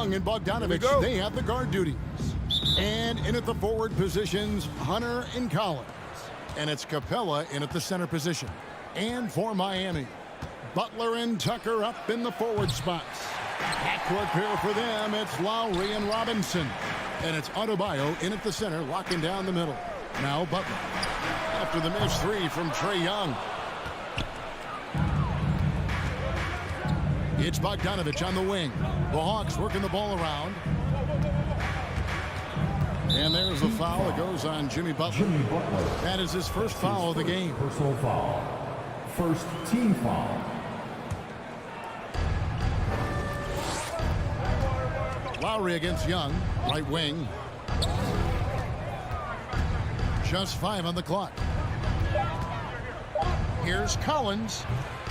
Young and Bogdanovich, they have the guard duties. And in at the forward positions, Hunter and Collins. And it's Capella in at the center position. And for Miami, Butler and Tucker up in the forward spots. Backcourt pair for them, it's Lowry and Robinson. And it's Adebayo in at the center, locking down the middle. Now Butler. After the missed three from Trae Young. It's Bogdanovich on the wing. The Hawks working the ball around. And there's a foul that goes on Jimmy Butler. That is his first foul of the game. Personal foul. First team foul. Lowry against Young, right wing. Just 5 on the clock. Here's Collins.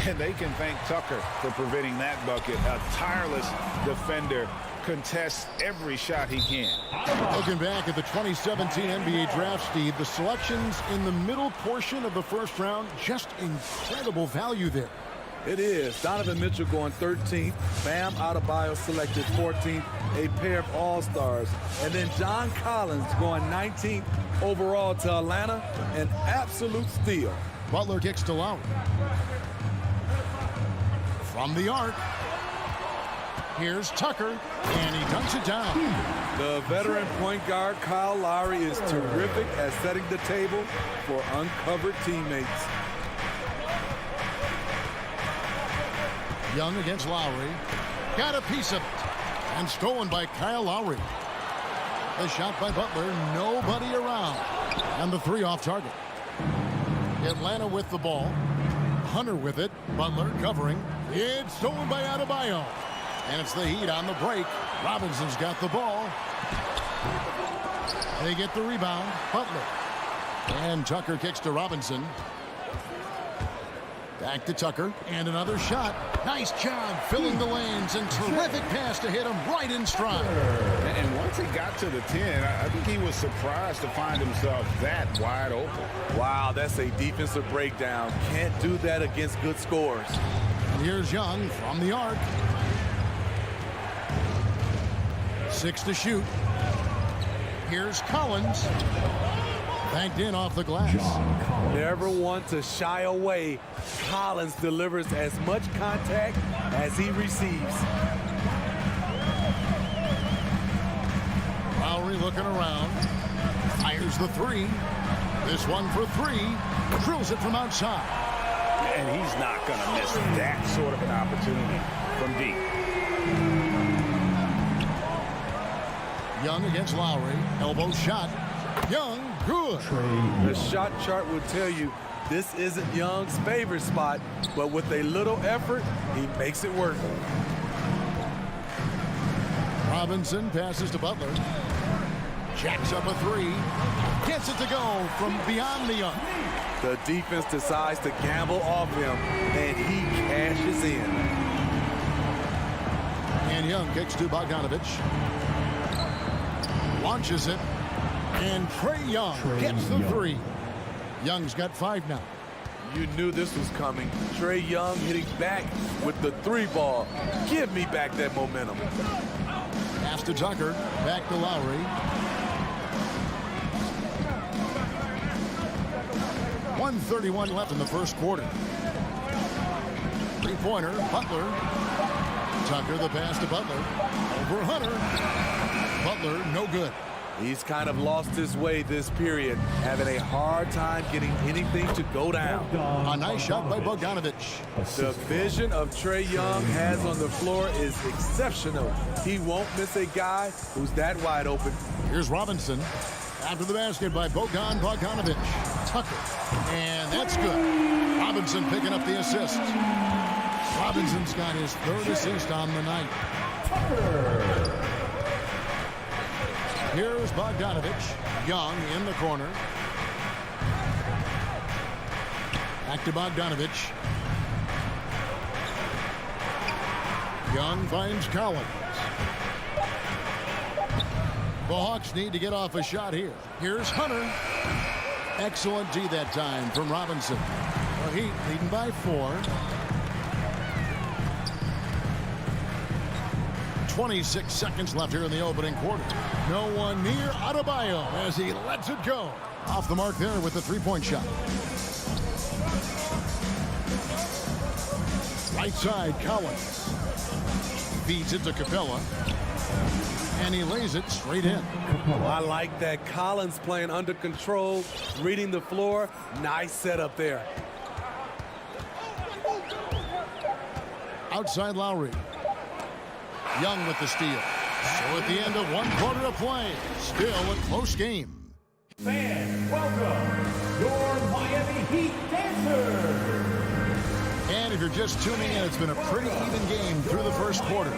And they can thank Tucker for preventing that bucket. A tireless defender contests every shot he can. Looking back at the 2017 NBA draft, Steve, the selections in the middle portion of the first round, just incredible value there. It is. Donovan Mitchell going 13th. Bam Adebayo selected 14th. A pair of all-stars. And then John Collins going 19th overall to Atlanta. An absolute steal. Butler kicks to Lowry. From the arc. Here's Tucker, and he dunks it down. The veteran point guard, Kyle Lowry, is terrific at setting the table for uncovered teammates. Young against Lowry. Got a piece of it. And stolen by Kyle Lowry. The shot by Butler, nobody around. And the three off target. Atlanta with the ball. Hunter with it. Butler covering. It's stolen by Adebayo. And it's the Heat on the break. Robinson's got the ball. They get the rebound. Butler. And Tucker kicks to Robinson. Back to Tucker. And another shot. Nice job filling the lanes. And terrific pass to hit him right in stride. And once he got to the 10, I think he was surprised to find himself that wide open. Wow, that's a defensive breakdown. Can't do that against good scores. Here's Young from the arc. 6 to shoot. Here's Collins. Banked in off the glass. Never one to shy away. Collins delivers as much contact as he receives. Lowry looking around. Fires the three. This one for three. Drills it from outside. And he's not going to miss that sort of an opportunity from deep. Young against Lowry. Elbow shot. Young, good. The shot chart will tell you this isn't Young's favorite spot, but with a little effort, he makes it work. Robinson passes to Butler. Jacks up a three. Gets it to go from beyond the arc. The defense decides to gamble off him, and he cashes in. And Young kicks to Bogdanovich. Launches it. And Trae Young gets the three. Young's got 5 now. You knew this was coming. Trae Young hitting back with the 3 ball. Give me back that momentum. Pass to Tucker. Back to Lowry. .131 left in the first quarter. Three-pointer. Butler. Tucker the pass to Butler. Over Hunter. Butler no good. He's kind of lost his way this period, having a hard time getting anything to go down. A nice shot by Bogdanovich. The vision of Trae Young has on the floor is exceptional. He won't miss a guy who's that wide open. Here's Robinson. After the basket by Bogdanovich. Tucker. And that's good. Robinson picking up the assist. Robinson's got his 3rd assist on the night. Tucker. Here's Bogdanovich. Young in the corner. Back to Bogdanovich. Young finds Collins. The Hawks need to get off a shot here. Here's Hunter. Excellent D that time from Robinson. The Heat leading by 4. 26 seconds left here in the opening quarter. No one near Adebayo as he lets it go. Off the mark there with the three-point shot. Right side, Collins. Feeds it to Capella. And he lays it straight in. Well, I like that. Collins playing under control, reading the floor. Nice setup there. Outside Lowry. Young with the steal. So at the end of one quarter of play, still a close game. Fans, welcome your Miami Heat dancers. And if you're just tuning in, it's been a pretty even game through the first quarter.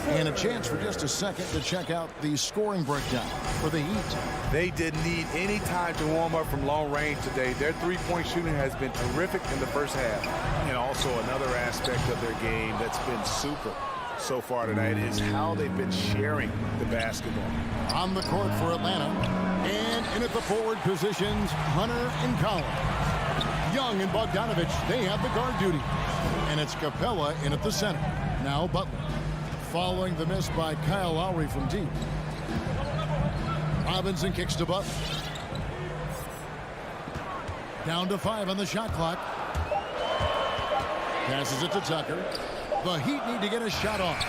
And a chance for just a second to check out the scoring breakdown for the Heat. They didn't need any time to warm up from long range today. Their three-point shooting has been terrific in the first half. And also another aspect of their game that's been super so far tonight is how they've been sharing the basketball. On the court for Atlanta. And in at the forward positions, Hunter and Collins. Young and Bogdanovich, they have the guard duty. And it's Capella in at the center. Now Butler. Following the miss by Kyle Lowry from deep. Robinson kicks to Butler. Down to 5 on the shot clock. Passes it to Tucker. The Heat need to get a shot off.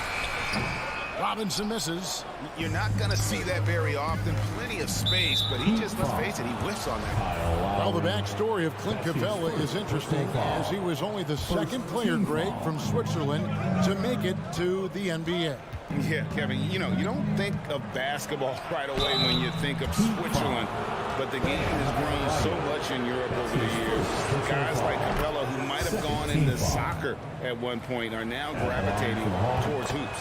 Robinson misses. You're not going to see that very often. Plenty of space, but he just, let's face it, he whiffs on that. Well, the backstory of Clint Capella is interesting, as he was only the second player, Greg, from Switzerland to make it to the NBA. Yeah, Kevin, you know, you don't think of basketball right away when you think of Switzerland, but the game has grown so much in Europe over the years. Guys like Capella, who might have gone into soccer at one point, are now gravitating towards hoops.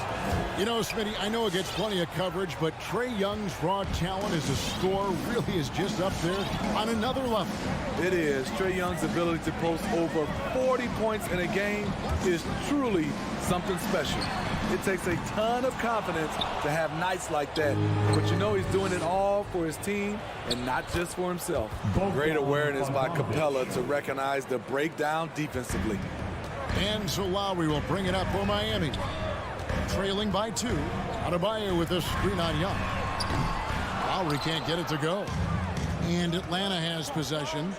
You know, Smitty, I know it gets plenty of coverage, but Trae Young's raw talent as a scorer really is just up there on another level. It is. Trae Young's ability to post over 40 points in a game is truly something special. It takes a ton of confidence to have nights like that, but you know he's doing it all for his team and not just for himself. Great awareness by Capella to recognize the breakdown defensively. And so Lowry will bring it up for Miami. Trailing by 2. Adebayo with a screen on Young. Lowry can't get it to go. And Atlanta has possession.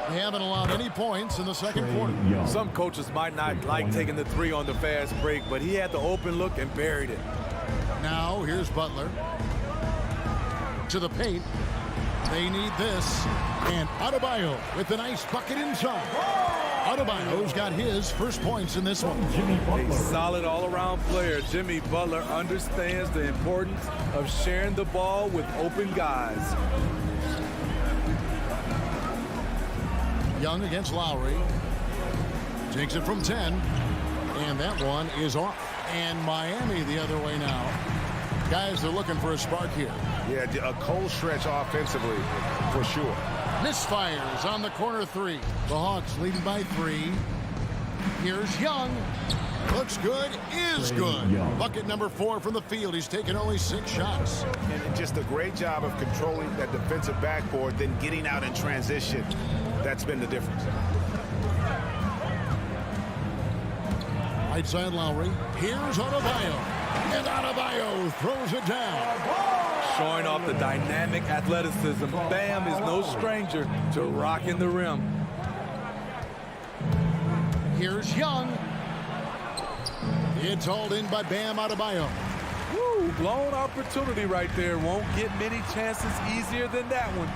They haven't allowed any points in the second quarter. Some coaches might not like taking the three on the fast break, but he had the open look and buried it. Now here's Butler. To the paint. They need this. And Adebayo with a nice bucket inside. Adebayo's got his first points in this one. A solid all-around player. Jimmy Butler understands the importance of sharing the ball with open guys. Young against Lowry. Takes it from 10. And that one is off. And Miami the other way now. Guys, they're looking for a spark here. Yeah, a cold stretch offensively, for sure. Misfires on the corner 3. The Hawks leading by 3. Here's Young. Looks good, is good. Bucket number 4 from the field. He's taken only 6 shots. And just a great job of controlling that defensive backboard, then getting out in transition. That's been the difference. Right side Lowry. Here's Adebayo. And Adebayo throws it down. Showing off the dynamic athleticism. Bam is no stranger to rocking the rim. Here's Young. It's hauled in by Bam Adebayo. Woo, blown opportunity right there. Won't get many chances easier than that one.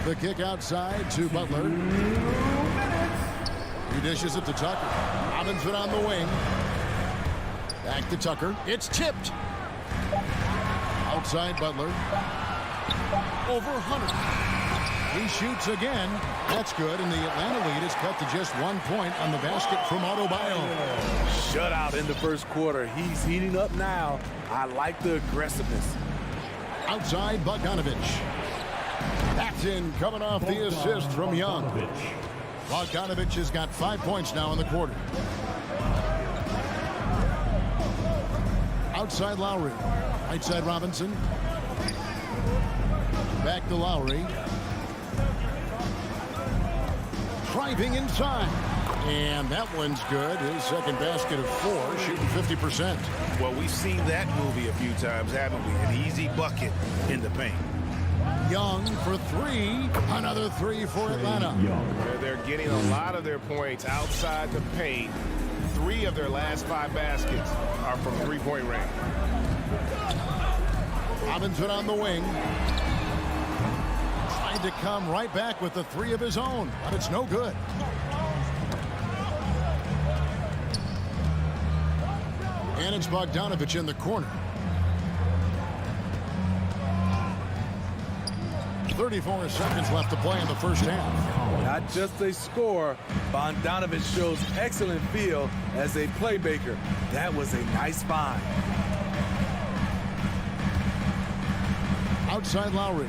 The kick outside to Butler. He dishes it to Tucker. Robinson on the wing. Back to Tucker. It's tipped. Outside Butler. Over Hunter. He shoots again. That's good. And the Atlanta lead is cut to just 1 point on the basket from Adebayo. Shutout in the first quarter. He's heating up now. I like the aggressiveness. Outside Bogdanovich. That's in, coming off the assist from Young. Bogdanovich has got 5 points now in the quarter. Outside Lowry. Right side Robinson. Back to Lowry. Driving inside. And that one's good. His second basket of 4, shooting 50%. Well, we've seen that movie a few times, haven't we? An easy bucket in the paint. Young for 3. Another 3 for Atlanta. They're getting a lot of their points outside the paint. 3 of their last 5 baskets are from three-point range. Robinson on the wing. Tried to come right back with the 3 of his own, but it's no good. And it's Bogdanovich in the corner. 34 seconds left to play in the first half. Not just a scorer, Bogdanovich shows excellent feel as a playmaker. That was a nice find. Outside Lowry.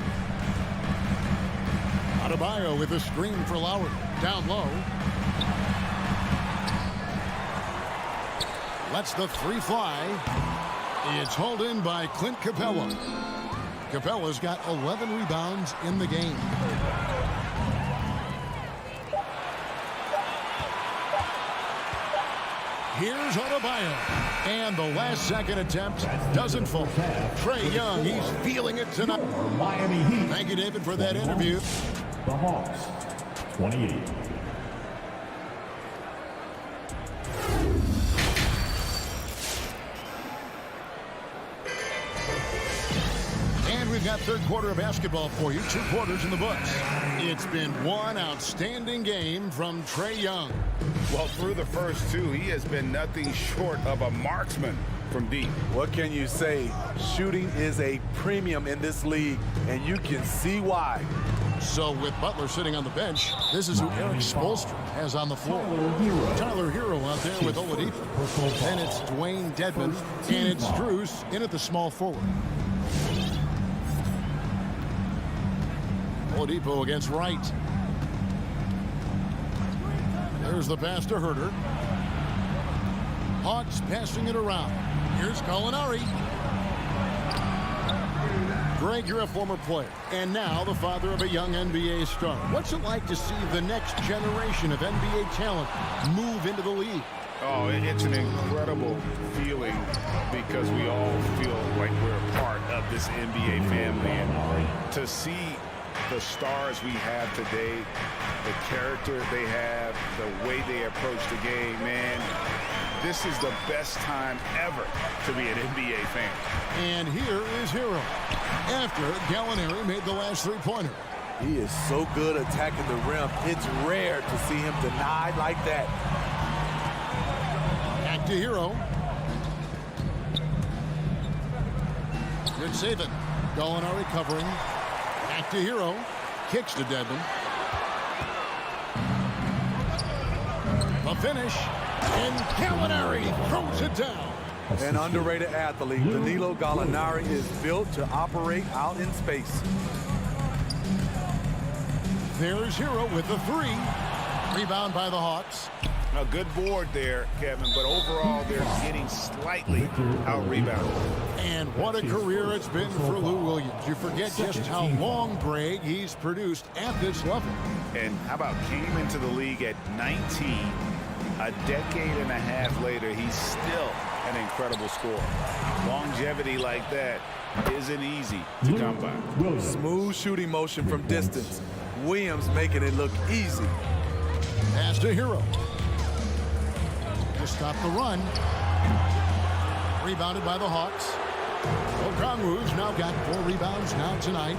Adebayo with a screen for Lowry. Down low. Lets the 3 fly. It's hauled in by Clint Capella. Capella's got 11 rebounds in the game. Here's Adebayo. And the last second attempt doesn't fall. Trae Young, he's feeling it tonight. Miami Heat. Thank you, David, for that interview. The Hawks, 28. And we've got third quarter of basketball for you. 2 quarters in the books. It's been one outstanding game from Trae Young. Well, through the first 2, he has been nothing short of a marksman from deep. What can you say? Shooting is a premium in this league, and you can see why. So with Butler sitting on the bench, this is who Eric Spoelstra has on the floor. Tyler Hero out there with Oladipo. Then it's Dwayne Dedmon, and it's Strus in at the small forward. Oladipo against Wright. There's the pass to Herter. Hawks passing it around. Here's Gallinari. Greg, you're a former player, and now the father of a young NBA star. What's it like to see the next generation of NBA talent move into the league? Oh, it's an incredible feeling because we all feel like we're a part of this NBA family. And to see the stars we have today, the character they have, the way they approach the game, man, this is the best time ever to be an NBA fan. And here is Hero after Gallinari made the last 3-pointer. He is so good attacking the rim. It's rare to see him denied like that. Back to Hero. Good save it. Gallinari covering. Back to Hero. Kicks to Dedmon. The finish. And Gallinari throws it down. An underrated athlete, Danilo Gallinari is built to operate out in space. There's Hero with the 3. Rebound by the Hawks. A good board there, Kevin, but overall they're getting slightly out-rebounded. And what a career it's been for Lou Williams. You forget just how long, Greg, he's produced at this level. And how about came into the league at 19. A decade and a half later, he's still an incredible scorer. Longevity like that isn't easy to come by. Smooth shooting motion from distance. Williams making it look easy. Pass to Hero. To stop the run. Rebounded by the Hawks. Okongwu's now got 4 rebounds now tonight.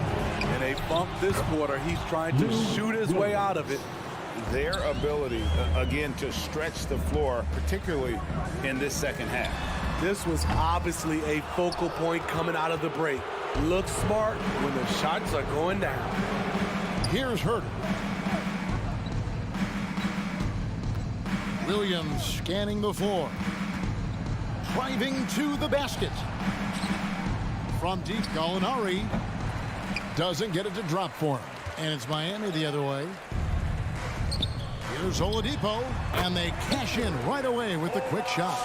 In a bump this quarter, he's trying to shoot his way out of it. Their ability, again, to stretch the floor, particularly in this second half. This was obviously a focal point coming out of the break. Look smart when the shots are going down. Here's Herter. Williams scanning the floor. Driving to the basket. From deep, Gallinari doesn't get it to drop for him. And it's Miami the other way. Here's Oladipo, and they cash in right away with the quick shot.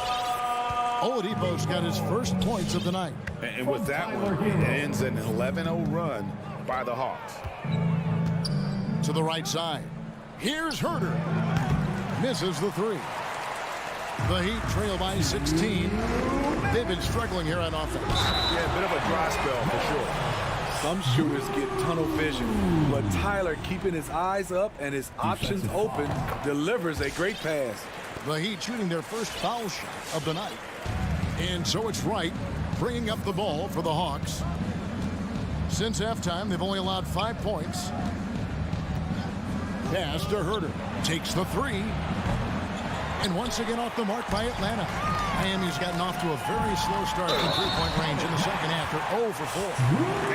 Oladipo's got his first points of the night. And with that one, it ends an 11-0 run by the Hawks. To the right side. Here's Herter. misses the three. The Heat trail by 16. They've been struggling here on offense. Yeah, a bit of a dry spell for sure. Some shooters get tunnel vision, but Tyler, keeping his eyes up and his options open, delivers a great pass. The Heat shooting their first foul shot of the night. And so it's Wright bringing up the ball for the Hawks. Since halftime, they've only allowed 5 points. Pass to Herter. Takes the three. And once again off the mark by Atlanta. Miami's gotten off to a very slow start from three-point range in the second half. They're 0 for 4.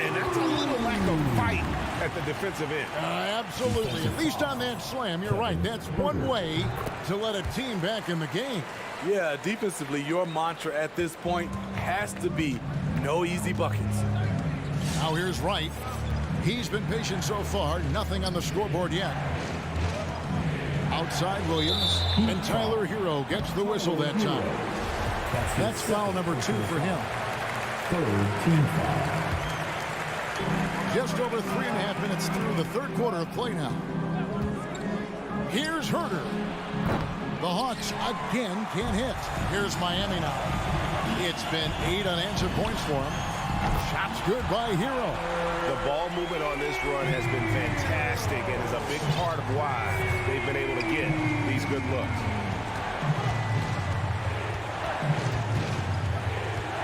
And that's a little lack of fight at the defensive end. Absolutely. At least on that slam, you're right. That's one way to let a team back in the game. Yeah, defensively, your mantra at this point has to be no easy buckets. Now here's Wright. He's been patient so far. Nothing on the scoreboard yet. Outside Williams. And Tyler Hero gets the whistle that time. That's foul number 2 for him. Third team foul. Just over 3.5 minutes through the third quarter of play now. Here's Herter. The Hawks again can't hit. Here's Miami now. It's been 8 unanswered points for him. Shots good by Hero. The ball movement on this run has been fantastic and is a big part of why they've been able to get these good looks.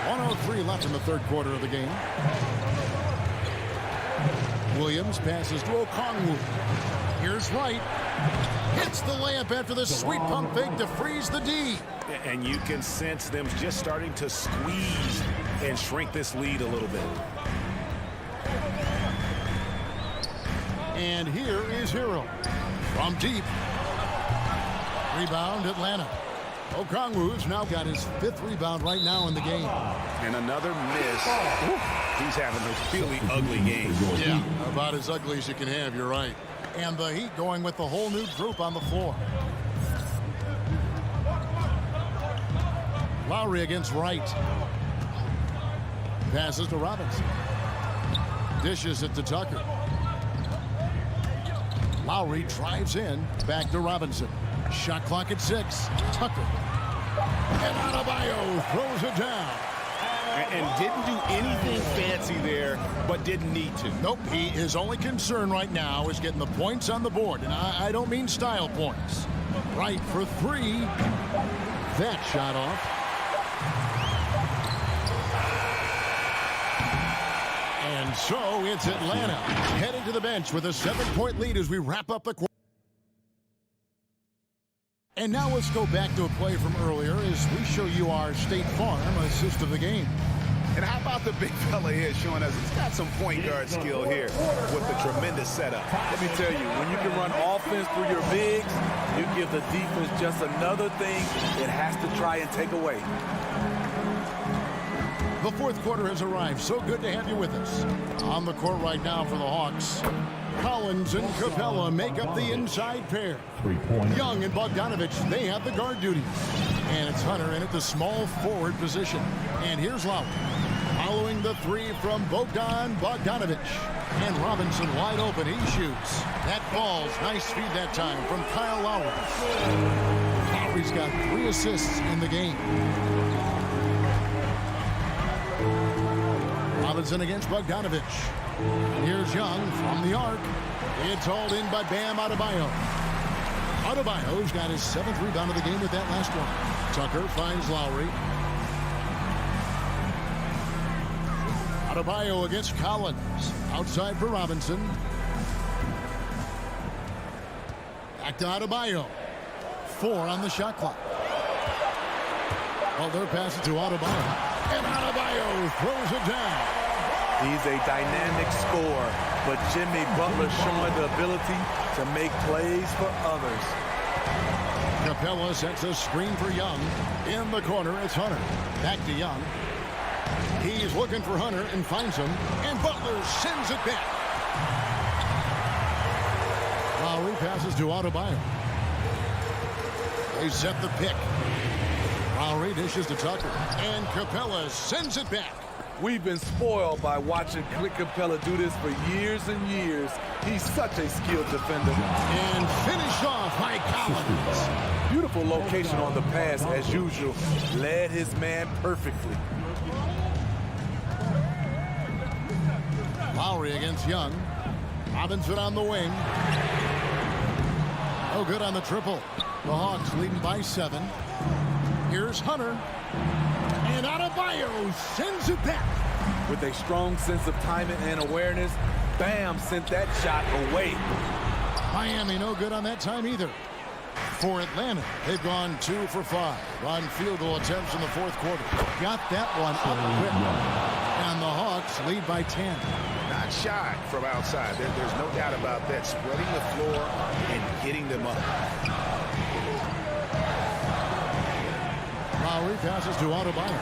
1:03 left in the third quarter of the game. Williams passes to Okongwu. Here's Wright. Hits the layup after the sweet pump fake to freeze the D. And you can sense them just starting to squeeze and shrink this lead a little bit. And here is Hero from deep. Rebound Atlanta. Okongwu's now got his 5th rebound right now in the game. And another miss. He's having a really ugly game. Yeah, about as ugly as you can have, you're right. And the Heat going with the whole new group on the floor. Lowry against Wright. Passes to Robinson. Dishes it to Tucker. Lowry drives in. Back to Robinson. Shot clock at 6. Tucker. And Adebayo throws it down. And didn't do anything fancy there, but didn't need to. Nope, his only concern right now is getting the points on the board. And I don't mean style points. Right for 3. That shot off. And so it's Atlanta heading to the bench with a 7-point lead as we wrap up the quarter. And now let's go back to a play from earlier as we show you our State Farm assist of the game. And how about the big fella here showing us he's got some point guard skill here with the tremendous setup. Let me tell you, when you can run offense through your bigs, you give the defense just another thing it has to try and take away. The fourth quarter has arrived. So good to have you with us. On the court right now for the Hawks, Collins and Capella make up the inside pair. 3-point. Young and Bogdanovich, they have the guard duties. And it's Hunter in at the small forward position. And here's Lowry. Following the 3 from Bogdanovich. And Robinson wide open. He shoots. That falls. Nice feed that time from Kyle Lowry. Lowry's got 3 assists in the game. Robinson against Bogdanovich. And here's Young from the arc. It's hauled in by Bam Adebayo. Adebayo's got his 7th rebound of the game with that last one. Tucker finds Lowry. Adebayo against Collins. Outside for Robinson. Back to Adebayo. 4 on the shot clock. Well, they're passing to Adebayo. And Adebayo throws it down. He's a dynamic scorer, but Jimmy Butler showing the ability to make plays for others. Capella sets a screen for Young. In the corner, it's Hunter. Back to Young. He's looking for Hunter and finds him. And Butler sends it back. Lowry passes to Adebayo. They set the pick. Lowry dishes to Tucker. And Capella sends it back. We've been spoiled by watching Clint Capella do this for years and years. He's such a skilled defender. And finished off by Collins. Beautiful location on the pass, as usual. Led his man perfectly. Lowry against Young. Robinson on the wing. No good on the triple. The Hawks leading by 7. Here's Hunter. And Adebayo sends it back. With a strong sense of timing and awareness, Bam sent that shot away. Miami no good on that time either. For Atlanta, they've gone 2 for 5 on field goal attempts in the fourth quarter. Got that one up quick. And the Hawks lead by 10. Not shy from outside. There's no doubt about that. Spreading the floor and getting them up. Lowry passes to Adebayo.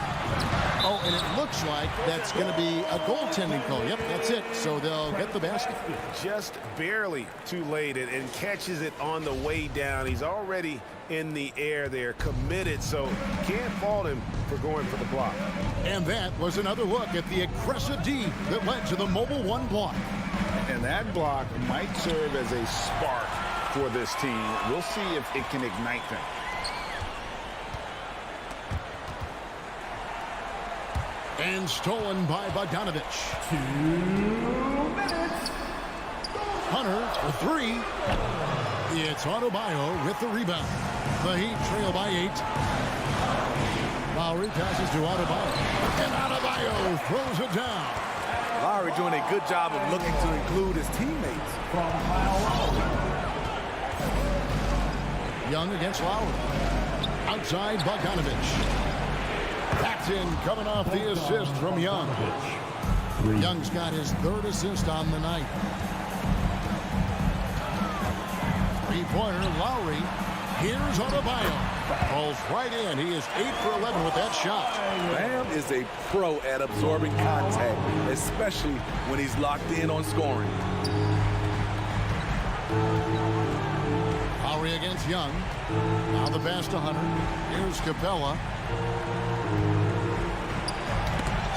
Oh, and it looks like that's going to be a goaltending call. Yep, that's it. So they'll get the basket. Just barely too late and catches it on the way down. He's already in the air there, committed, so can't fault him for going for the block. And that was another look at the aggressive D that led to the Mobile One block. And that block might serve as a spark for this team. We'll see if it can ignite them. And stolen by Bogdanovich. 2 minutes. Hunter for 3. It's Adebayo with the rebound. The Heat trail by 8. Lowry passes to Adebayo. And Adebayo throws it down. Lowry doing a good job of looking to include his teammates. From Lowry. Young against Lowry. Outside Bogdanovich. Paxton coming off the assist from Young. Young's got his 3rd assist on the night. Three-pointer, Lowry. Here's Adebayo. Falls right in. He is 8 for 11 with that shot. Bam is a pro at absorbing contact, especially when he's locked in on scoring. Lowry against Young. Now the pass to Hunter. Here's Capella.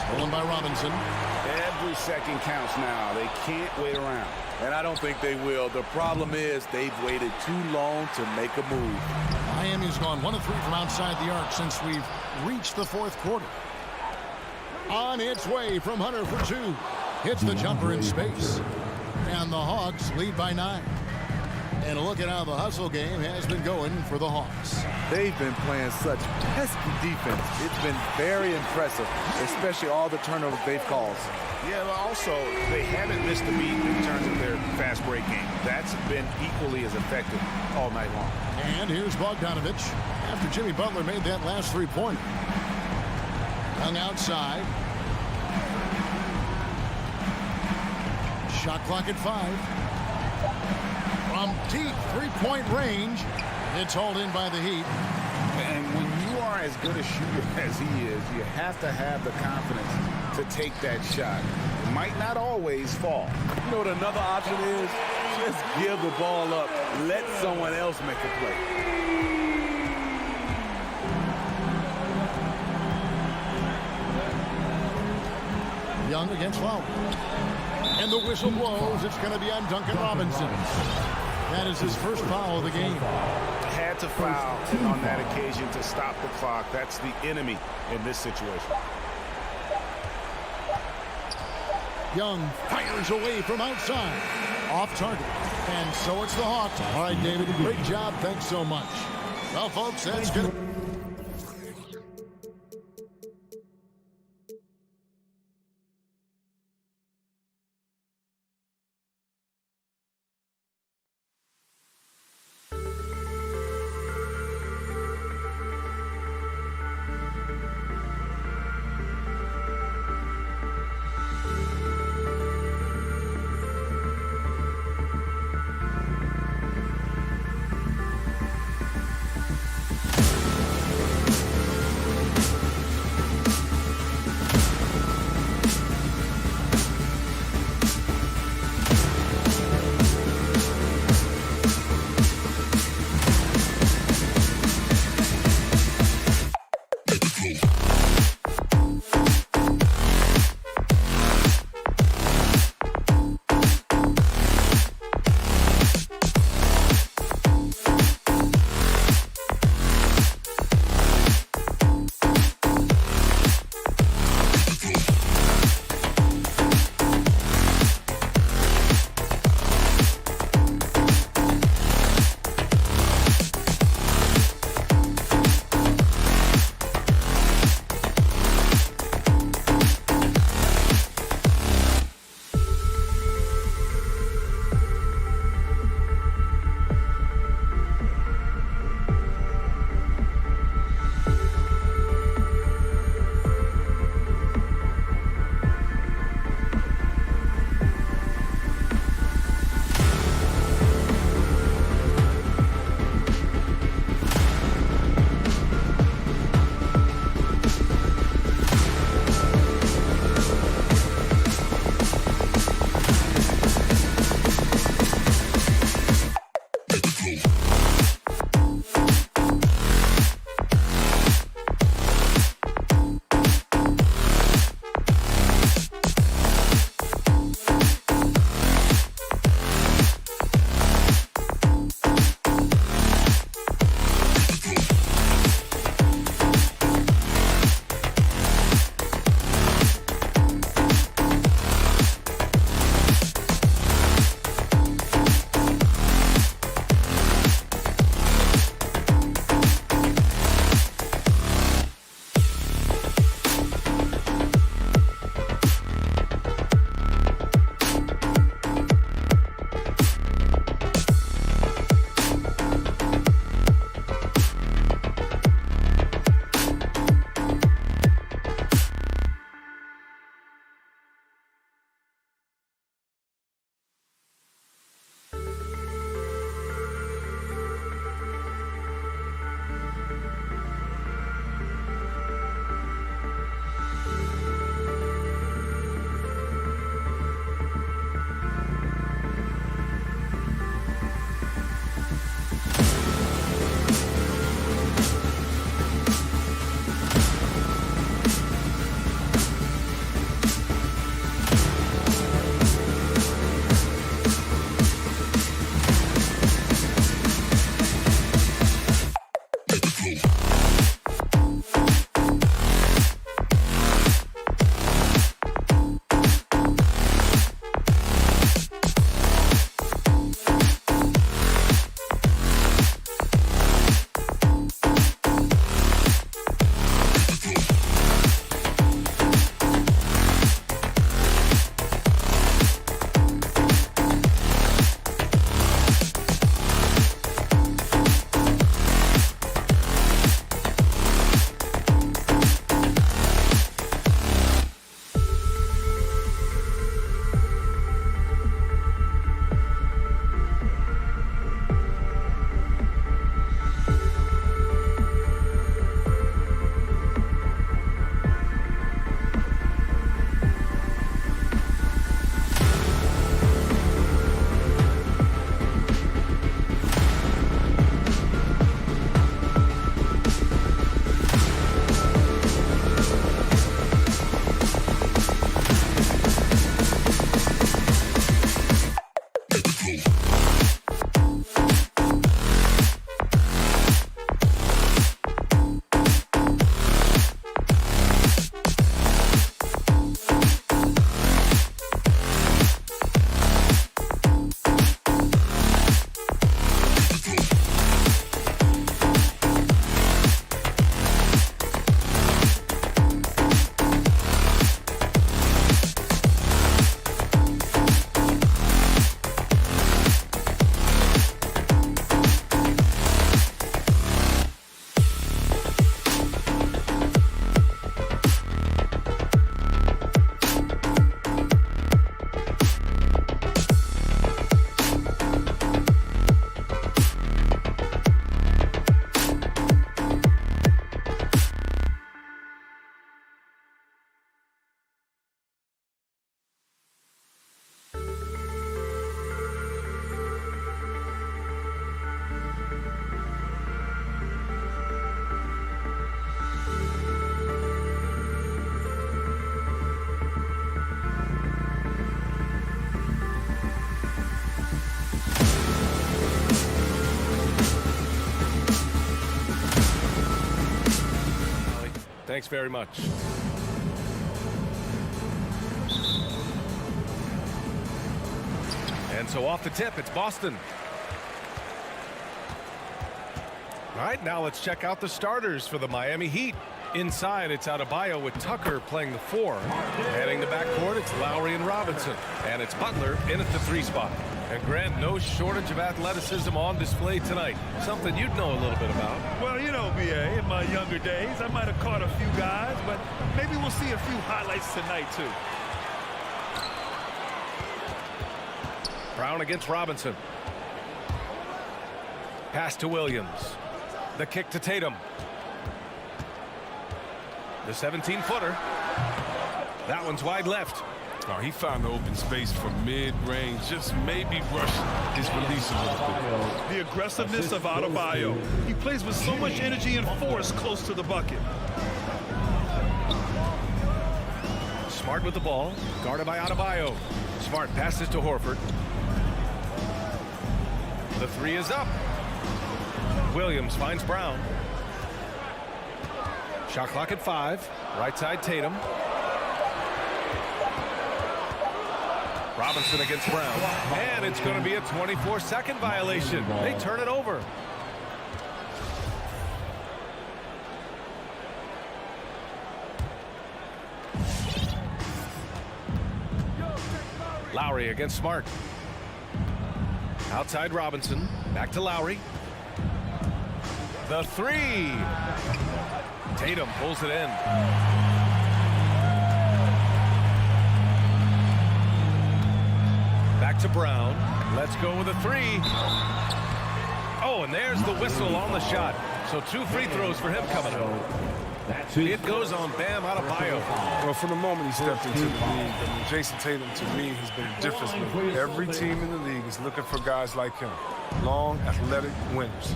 Stolen by Robinson. Every second counts now. They can't wait around. And I don't think they will. The problem is they've waited too long to make a move. Miami's gone 1 of 3 from outside the arc since we've reached the fourth quarter. On its way from Hunter for 2. Hits the jumper in space. And the Hawks lead by 9. And a look at how the hustle game has been going for the Hawks. They've been playing such pesky defense. It's been very impressive, especially all the turnovers they've caused. Yeah, but also they haven't missed a beat in terms of their fast break game. That's been equally as effective all night long. And here's Bogdanovich after Jimmy Butler made that last 3-pointer. Young outside. Shot clock at 5. From deep 3-point range, it's hauled in by the Heat. And when you are as good a shooter as he is, you have to have the confidence to take that shot. It might not always fall. You know what another option is? Just give the ball up. Let someone else make a play. Young against Lowry. And the whistle blows. It's going to be on Duncan Robinson. That is his first foul of the game. Had to foul on that occasion to stop the clock. That's the enemy in this situation. Young fires away from outside. Off target. And so it's the Hawks. All right, David, great job. Thanks so much. Well, folks, that's good. Thanks very much. And so off the tip, it's Boston. All right, now let's check out the starters for the Miami Heat. Inside, it's Adebayo with Tucker playing the 4. Heading the backcourt, it's Lowry and Robinson. And it's Butler in at the 3 spot. And Grant, no shortage of athleticism on display tonight. Something you'd know a little bit about. Well, you know, BA, in my younger days, I might have caught a few guys, but maybe we'll see a few highlights tonight, too. Brown against Robinson. Pass to Williams. The kick to Tatum. The 17-footer. That one's wide left. Oh, he found the open space from mid-range, just maybe rushing his release a little bit. The aggressiveness of Adebayo. He plays with so much energy and force close to the bucket. Smart with the ball, guarded by Adebayo. Smart passes to Horford. The 3 is up. Williams finds Brown. Shot clock at 5. Right side Tatum. Robinson against Brown. And it's going to be a 24-second violation. They turn it over. Lowry against Smart. Outside Robinson. Back to Lowry. The 3. Tatum pulls it in. Back to Brown. Let's go with a 3. Oh, and there's the whistle on the shot. So 2 free throws for him coming up. It goes on Bam Adebayo. Well, from the moment he stepped into the league, I mean, Jason Tatum, to me, has been a difference maker. Every team in the league is looking for guys like him. Long, athletic winners.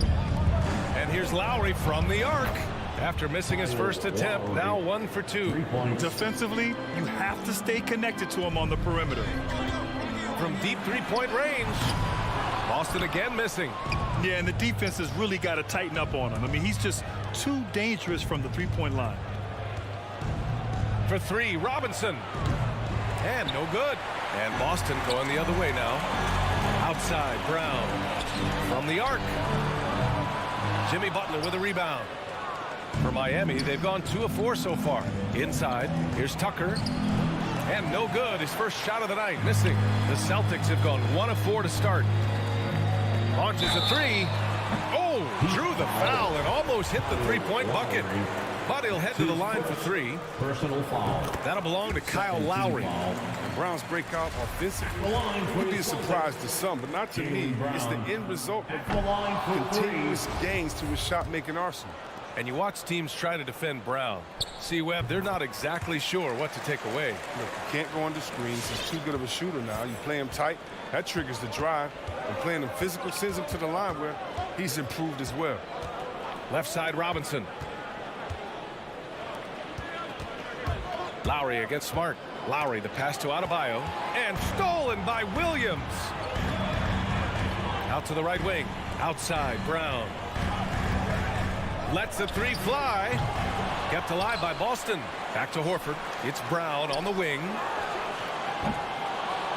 And here's Lowry from the arc. After missing his first attempt, now 1 for 2. Defensively, you have to stay connected to him on the perimeter. From deep 3-point range. Boston again missing. Yeah, and the defense has really got to tighten up on him. I mean, he's just too dangerous from the 3-point line. For 3, Robinson. And no good. And Boston going the other way now. Outside, Brown. From the arc. Jimmy Butler with a rebound. For Miami, they've gone 2 of 4 so far. Inside, here's Tucker. And no good. His first shot of the night, missing. The Celtics have gone 1 of 4 to start. Launches a 3. Oh, drew the foul and almost hit the 3-point bucket. But he'll head to the line for 3. Personal foul. That'll belong to Kyle Lowry. Brown's breakout offensively would be a surprise to some, but not to me. It's the end result of continuous gains to his shot-making arsenal. And you watch teams try to defend Brown. See, Webb, they're not exactly sure what to take away. Look, you can't go under screens. He's too good of a shooter now. You play him tight, that triggers the drive. And playing him physical sends him to the line where he's improved as well. Left side, Robinson. Lowry against Smart. Lowry, the pass to Adebayo. And stolen by Williams. Out to the right wing. Outside, Brown. Lets the three fly. Kept alive by Boston. Back to Horford. It's Brown on the wing.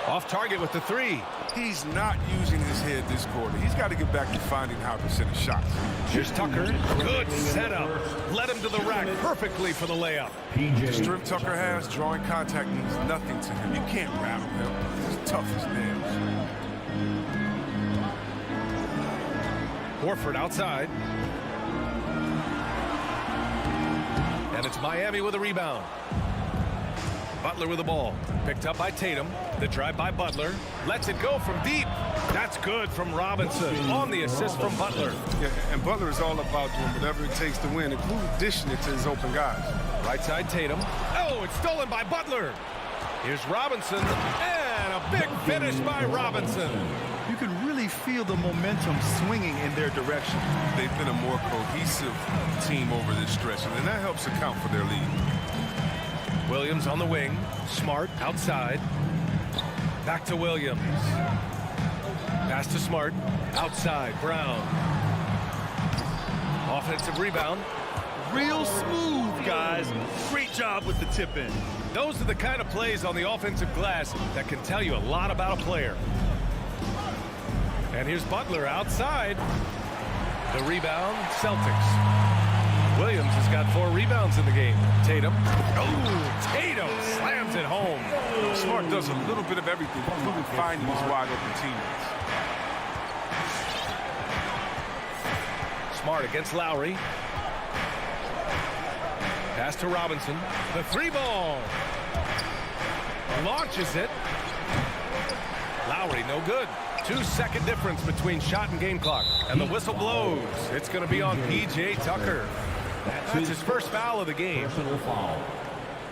Off target with the three. He's not using his head this quarter. He's got to get back to finding high percentage shots. Here's Tucker. Good setup. Led him to the rack perfectly for the layup. The strength Tucker has, drawing contact means nothing to him. You can't rattle him. He's tough as nails. Horford outside. And it's Miami with a rebound. Butler with the ball. Picked up by Tatum. The drive by Butler. Lets it go from deep. That's good from Robinson on the assist from Butler. Yeah, and Butler is all about doing whatever it takes to win, including dishing it to his open guys. Right side Tatum. Oh, it's stolen by Butler. Here's Robinson. And a big finish by Robinson. You can really feel the momentum swinging in their direction. They've been a more cohesive team over this stretch, and that helps account for their lead. Williams on the wing. Smart outside. Back to Williams. Pass to Smart. Outside. Brown. Offensive rebound. Real smooth, guys. Great job with the tip in. Those are the kind of plays on the offensive glass that can tell you a lot about a player. And here's Butler outside. The rebound, Celtics. Williams has got 4 rebounds in the game. Tatum. Oh, Tatum slams it home. Smart does a little bit of everything, including finding his wide open teammates. Smart against Lowry. Pass to Robinson. The 3-ball. Launches it. Lowry, no good. 2-second difference between shot and game clock. And the whistle blows. It's going to be on P.J. Tucker. That's his first foul of the game. Personal foul.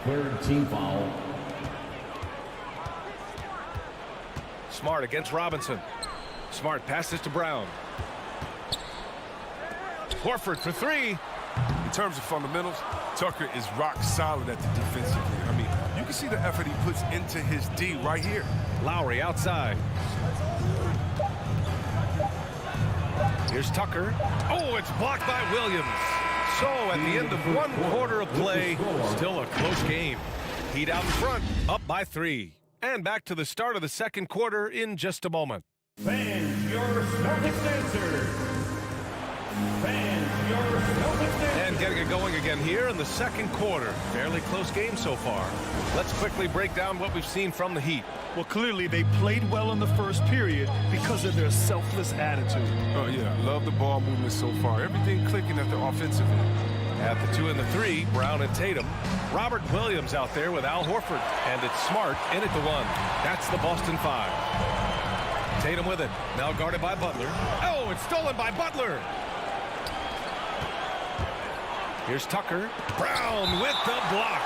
Third team foul. Smart against Robinson. Smart passes to Brown. Horford for 3. In terms of fundamentals, Tucker is rock solid at the defensive end. I mean, you can see the effort he puts into his D right here. Lowry outside. Here's Tucker. Oh, it's blocked by Williams. So at the end of 1 quarter of play, still a close game. Heat out in front, up by 3. And back to the start of the second quarter in just a moment. Fans, your Celtics answer. Fans, your Celtics answer. And getting it going again here in the second quarter. Fairly close game so far. Let's quickly break down what we've seen from the Heat. Well, clearly they played well in the first period because of their selfless attitude. Oh, yeah, love the ball movement so far. Everything clicking at the offensive end. At the 2 and the 3, Brown and Tatum. Robert Williams out there with Al Horford. And it's Smart in at the 1. That's the Boston 5. Tatum with it. Now guarded by Butler. Oh, it's stolen by Butler. Here's Tucker. Brown with the block.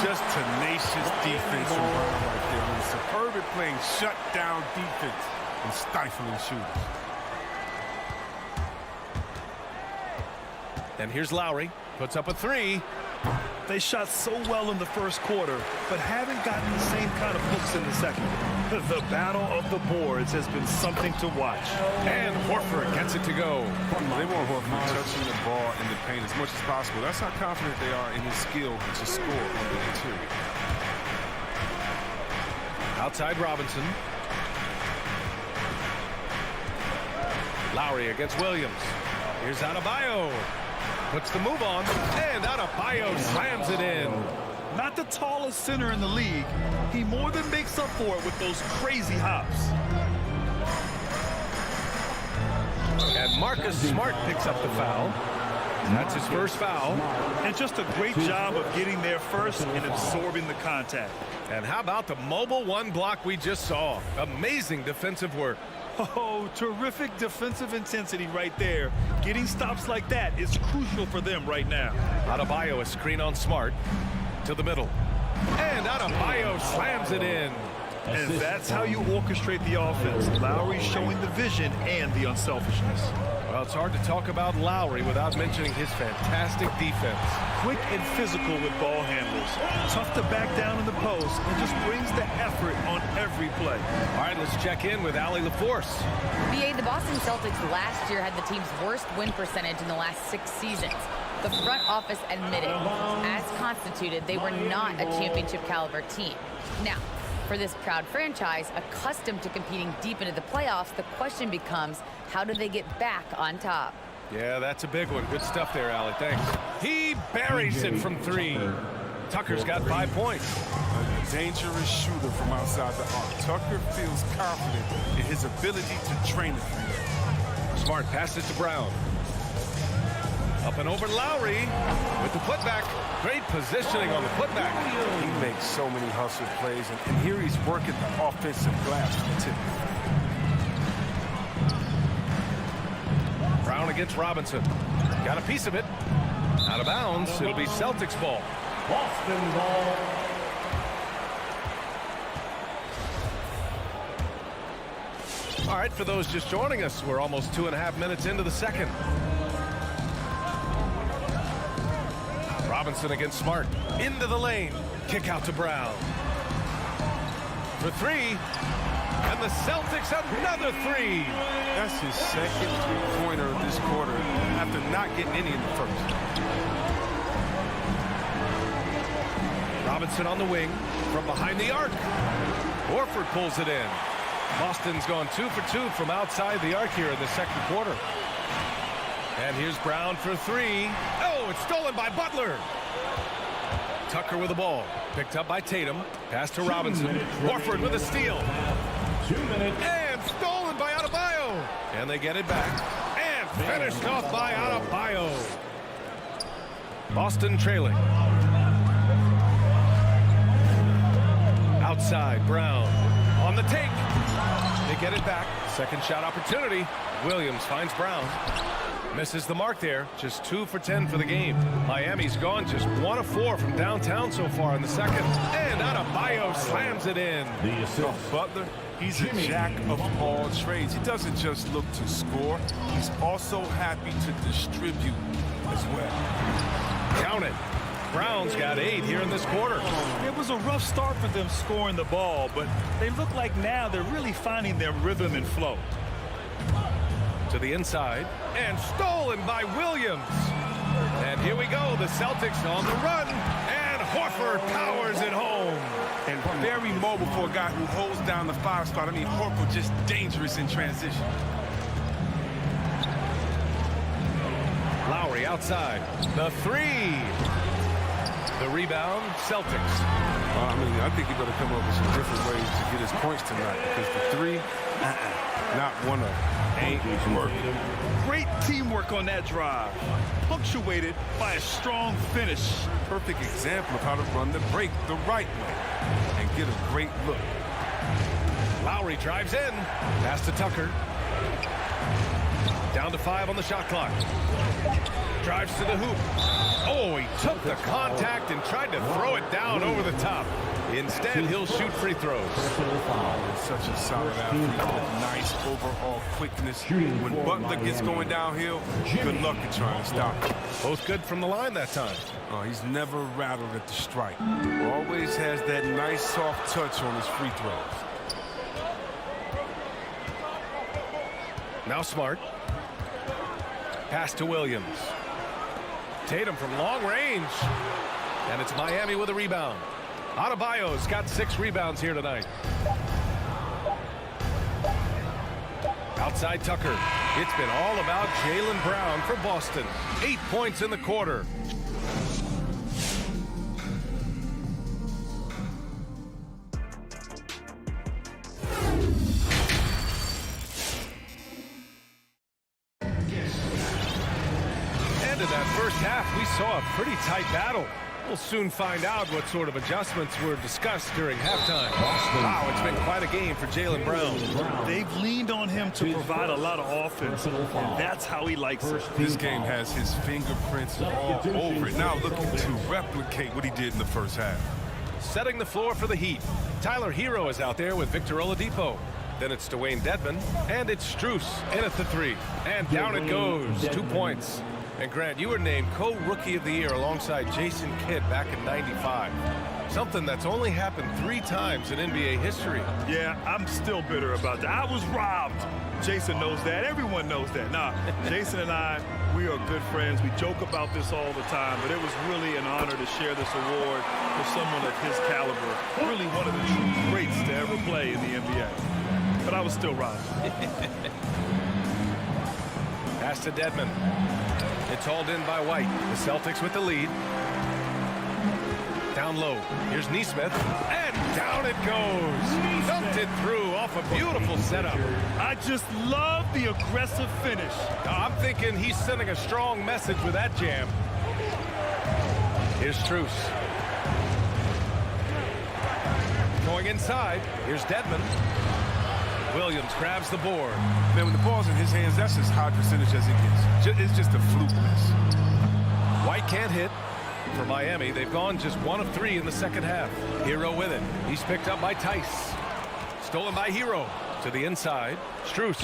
Just tenacious defense from Brown right there. I mean, superb at playing shutdown defense and stifling shooters. And here's Lowry. Puts up a 3. They shot so well in the first quarter, but haven't gotten the same kind of looks in the second. The battle of the boards has been something to watch. And Horford gets it to go. They want Horford touching the ball in the paint as much as possible. That's how confident they are in his skill to score on the interior. Outside Robinson. Lowry against Williams. Here's Adebayo. Puts the move on, and Adebayo slams it in. Not the tallest center in the league. He more than makes up for it with those crazy hops. And Marcus Smart picks up the foul. That's his first foul. And just a great job of getting there first and absorbing the contact. And how about the mobile 1 block we just saw? Amazing defensive work. Oh, terrific defensive intensity right there. Getting stops like that is crucial for them right now. Adebayo, a screen on Smart. To the middle. And Adebayo slams it in. And that's how you orchestrate the offense. Lowry showing the vision and the unselfishness. Well, it's hard to talk about Lowry without mentioning his fantastic defense. Quick and physical with ball handlers. Tough to back down in the post and just brings the effort on every play. All right, let's check in with Allie LaForce. BA, the Boston Celtics last year had the team's worst win percentage in the last 6 seasons. The front office admitted, as constituted, they were not a championship caliber team. Now, for this proud franchise, accustomed to competing deep into the playoffs, the question becomes, how do they get back on top? Yeah, that's a big one. Good stuff there, Allie. Thanks. He buries it from 3. Tucker's got 5 points. A dangerous shooter from outside the arc. Tucker feels confident in his ability to train it. Smart passes to Brown. Up and over Lowry with the putback. Great positioning on the putback. He makes so many hustle plays, and here he's working the offensive glass from the tip. Brown against Robinson. Got a piece of it. Out of bounds. It'll be Celtics ball. Boston ball. All right, for those just joining us, we're almost 2.5 minutes into the second. Robinson against Smart. Into the lane. Kick out to Brown. For 3. And the Celtics another 3. That's his second three-pointer of this quarter after not getting any in the first. Robinson on the wing from behind the arc. Horford pulls it in. Boston's gone 2 for 2 from outside the arc here in the second quarter. And here's Brown for 3. Oh, it's stolen by Butler. Tucker with the ball. Picked up by Tatum. Pass to Robinson. Horford with a steal. 2 minutes. And stolen by Adebayo. And they get it back. And finished off by Adebayo. Boston trailing. Outside, Brown. On the take. They get it back. Second shot opportunity. Williams finds Brown. Misses the mark there. Just 2 for 10 for the game. Miami's gone just 1 of 4 from downtown so far in the second. And Adebayo slams it in. Butler, he's a jack of all trades. He doesn't just look to score. He's also happy to distribute as well. Count it. Brown's got 8 here in this quarter. It was a rough start for them scoring the ball, but they look like now they're really finding their rhythm and flow. To the inside, and stolen by Williams. And here we go, the Celtics on the run, and Horford powers it home. And very mobile for a guy who holds down the 5 spot. I mean, Horford just dangerous in transition. Lowry outside, the 3. The rebound, Celtics. I mean, I think he better come up with some different ways to get his points tonight, because the 3, not one of them. Ain't working. Great teamwork on that drive, punctuated by a strong finish. Perfect example of how to run the break the right way and get a great look. Lowry drives in. Pass to Tucker. Down to 5 on the shot clock. Drives to the hoop. Oh, he took the contact and tried to throw it down over the top. Instead, he'll shoot free throws. Such a solid athlete with nice overall quickness. When Butler gets going downhill, good luck in trying to stop him. Both good from the line that time. Oh, he's never rattled at the strike. Always has that nice soft touch on his free throws. Now Smart. Pass to Williams. Tatum from long range. And it's Miami with a rebound. Adebayo's got 6 rebounds here tonight. Outside Tucker. It's been all about Jaylen Brown for Boston. 8 points in the quarter. End of that first half, we saw a pretty tight battle. We'll soon find out what sort of adjustments were discussed during halftime. Wow, it's been quite a game for Jaylen Brown. They've leaned on him to provide a lot of offense, and that's how he likes it. This game has his fingerprints all over it. Now looking to replicate what he did in the first half. Setting the floor for the Heat. Tyler Hero is out there with Victor Oladipo. Then it's Dwayne Dedman, and it's Strus in at the 3. And down it goes, 2 points. And Grant, you were named co-rookie of the year alongside Jason Kidd back in '95. Something that's only happened 3 times in NBA history. Yeah, I'm still bitter about that. I was robbed. Jason knows that. Everyone knows that. Nah, Jason and I, we are good friends. We joke about this all the time, but it was really an honor to share this award with someone of his caliber. Really one of the true greats to ever play in the NBA. But I was still robbed. Pass to Dedman. It's hauled in by White. The Celtics with the lead. Down low. Here's Nesmith. And down it goes. Dumped it through off a beautiful setup. I just love the aggressive finish. I'm thinking he's sending a strong message with that jam. Here's Strus. Going inside. Here's Dedman. Williams grabs the board. Man, when the ball's in his hands, that's as high percentage as it gets. It's just a fluke miss. White can't hit. For Miami, they've gone just 1 of 3 in the second half. Hero with it. He's picked up by Tice. Stolen by Hero. To the inside. Strus.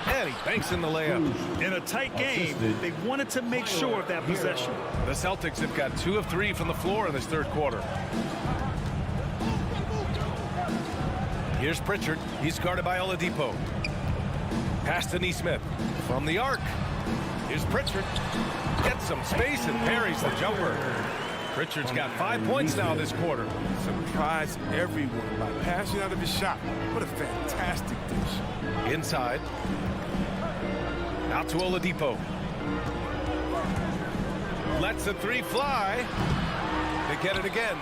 And he banks in the layup. In a tight game, they wanted to make sure of that possession. The Celtics have got 2 of 3 from the floor in this third quarter. Here's Pritchard. He's guarded by Oladipo. Pass to Nesmith. From the arc. Here's Pritchard. Gets some space and parries the jumper. Pritchard's got 5 points now this quarter. Surprised everyone by passing out of his shot. What a fantastic dish. Inside. Out to Oladipo. Lets the 3 fly. They get it again.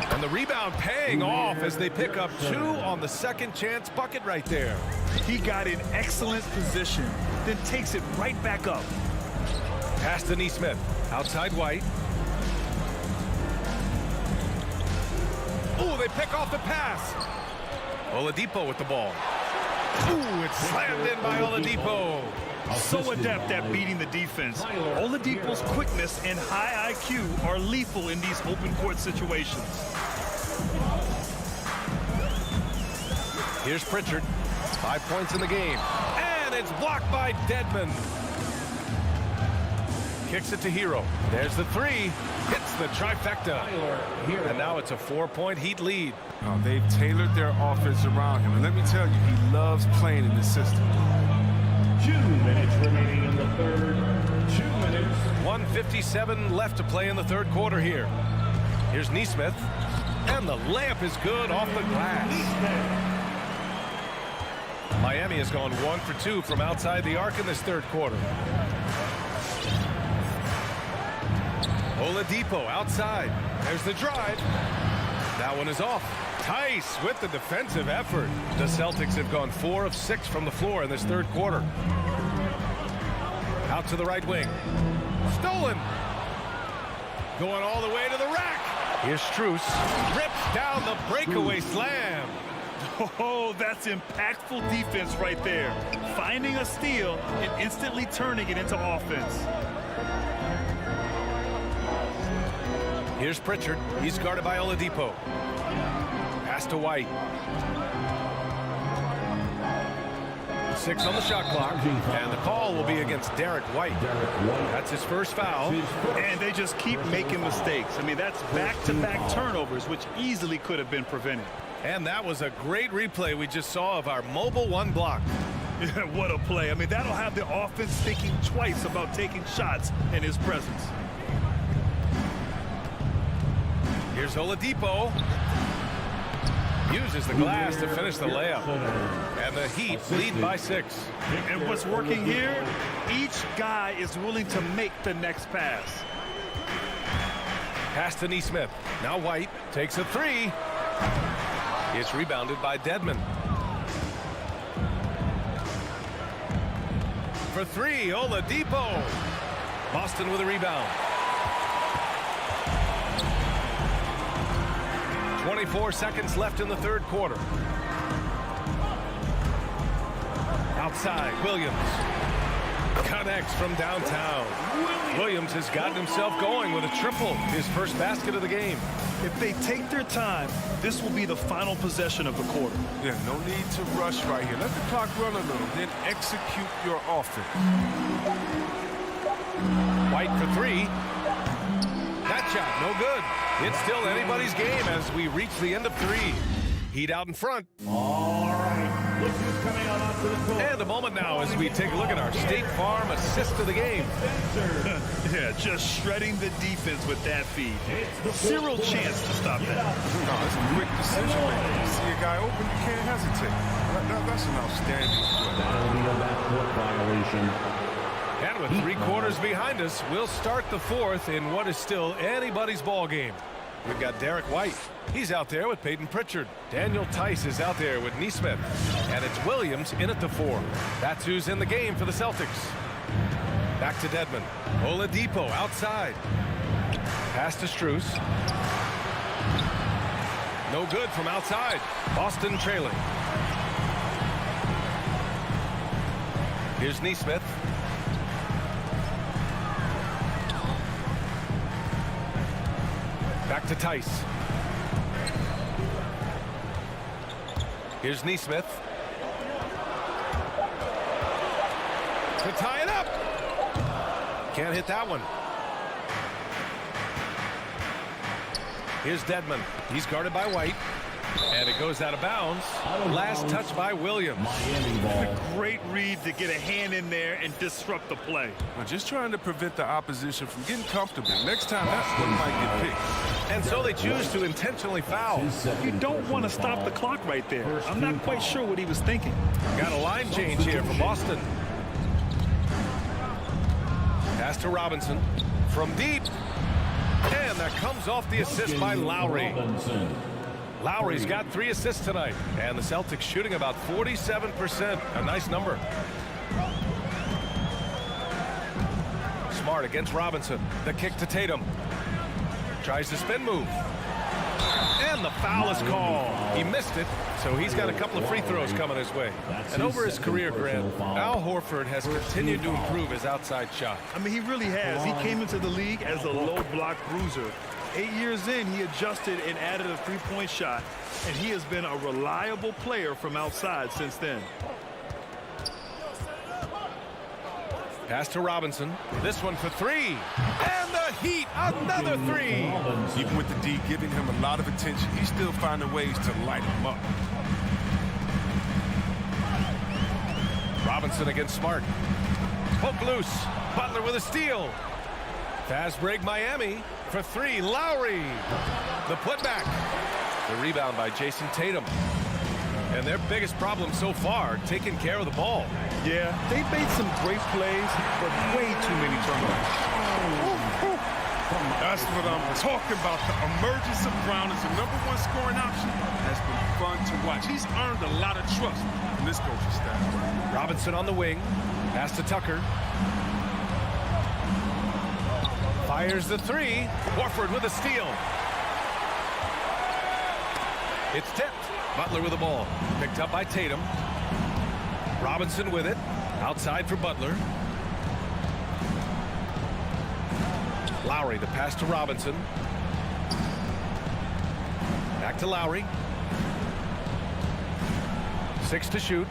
And the rebound paying off as they pick up 2 on the second chance bucket right there. He got in excellent position, then takes it right back up. Pass to Nesmith. Outside White. Ooh, they pick off the pass. Oladipo with the ball. Ooh, it's slammed in by Oladipo. So adept at beating the defense. Oladipo's quickness and high IQ are lethal in these open court situations. Here's Pritchard. 5 points in the game. And it's blocked by Dedman. Kicks it to Hero. There's the 3. Hits the trifecta. And now it's a 4-point Heat lead. Oh, they've tailored their offense around him. And let me tell you, he loves playing in this system. 2 minutes remaining in the third. 2 minutes. 1:57 left to play in the third quarter here. Here's Nesmith. And the layup is good off the glass. Miami has gone 1 for 2 from outside the arc in this third quarter. Oladipo outside. There's the drive. That one is off. Tice with the defensive effort. The Celtics have gone 4 of 6 from the floor in this third quarter. Out to the right wing. Stolen. Going all the way to the rack. Here's Strus. Rips down the breakaway slam. Oh, that's impactful defense right there. Finding a steal and instantly turning it into offense. Here's Pritchard. He's guarded by Oladipo. Pass to White. 6 on the shot clock. And the call will be against Derek White. That's his first foul. And they just keep making mistakes. I mean, that's back-to-back turnovers, which easily could have been prevented. And that was a great replay we just saw of our mobile 1 block. What a play. I mean, that'll have the offense thinking twice about taking shots in his presence. Here's Oladipo. Uses the glass to finish the layup. And the Heat lead by 6. And what's working here, each guy is willing to make the next pass. Pass to Nesmith. Now White takes a 3. It's rebounded by Dedman. For 3, Oladipo. Boston with a rebound. 24 seconds left in the third quarter. Outside, Williams. Connects from downtown. Williams has gotten himself going with a triple, his first basket of the game. If they take their time, this will be the final possession of the quarter. Yeah, no need to rush right here. Let the clock run a little, then execute your offense. White for three. That shot, no good. It's still anybody's game as we reach the end of three. Heat out in front. All right, look who's coming out onto the court. And a moment now as we take a look at our State Farm assist of the game. Yeah, just shredding the defense with that feed. Zero chance to stop that. No, it's a quick decision making. You see a guy open, you can't hesitate. That's an outstanding play. That'll be a backcourt violation. And with 3 quarters behind us, we'll start the fourth in what is still anybody's ball game. We've got Derek White. He's out there with Peyton Pritchard. Daniel Tice is out there with Neesmith. And it's Williams in at the 4. That's who's in the game for the Celtics. Back to Dedmon. Oladipo outside. Pass to Strus. No good from outside. Boston trailing. Here's Neesmith. Back to Tice. Here's Neesmith. To tie it up. Can't hit that one. Here's Dedmon. He's guarded by White. And it goes out of bounds. Last touch by Williams. Miami ball. Great read to get a hand in there and disrupt the play. Well, just trying to prevent the opposition from getting comfortable. Next time, that one might get picked. And so they choose to intentionally foul. You don't want to stop the clock right there. I'm not quite sure what he was thinking. Got a line change here for Boston. Pass to Robinson. From deep. And that comes off the assist by Lowry. Lowry's got 3 assists tonight. And the Celtics shooting about 47%. A nice number. Smart against Robinson. The kick to Tatum. Tries to spin move. And the foul is called. He missed it, so he's got a couple of free throws coming his way. And over his career, Grant, Al Horford has continued to improve his outside shot. I mean, he really has. He came into the league as a low block bruiser. 8 years in, he adjusted and added a three-point shot, and he has been a reliable player from outside since then. Pass to Robinson. This one for 3. And the Heat, another 3. Even with the D giving him a lot of attention, he's still finding ways to light him up. Robinson against Smart. Poke loose. Butler with a steal. Fast break Miami for 3. Lowry. The putback. The rebound by Jason Tatum. And their biggest problem so far, taking care of the ball. Yeah, they've made some great plays, but way too many turnovers. That's what I'm talking about. The emergence of Brown as the #1 scoring option has been fun to watch. He's earned a lot of trust from this coaching staff. Robinson on the wing. Pass to Tucker. Fires the 3. Horford with a steal. It's tipped. Butler with the ball. Picked up by Tatum. Robinson with it. Outside for Butler. Lowry, the pass to Robinson. Back to Lowry. 6 to shoot.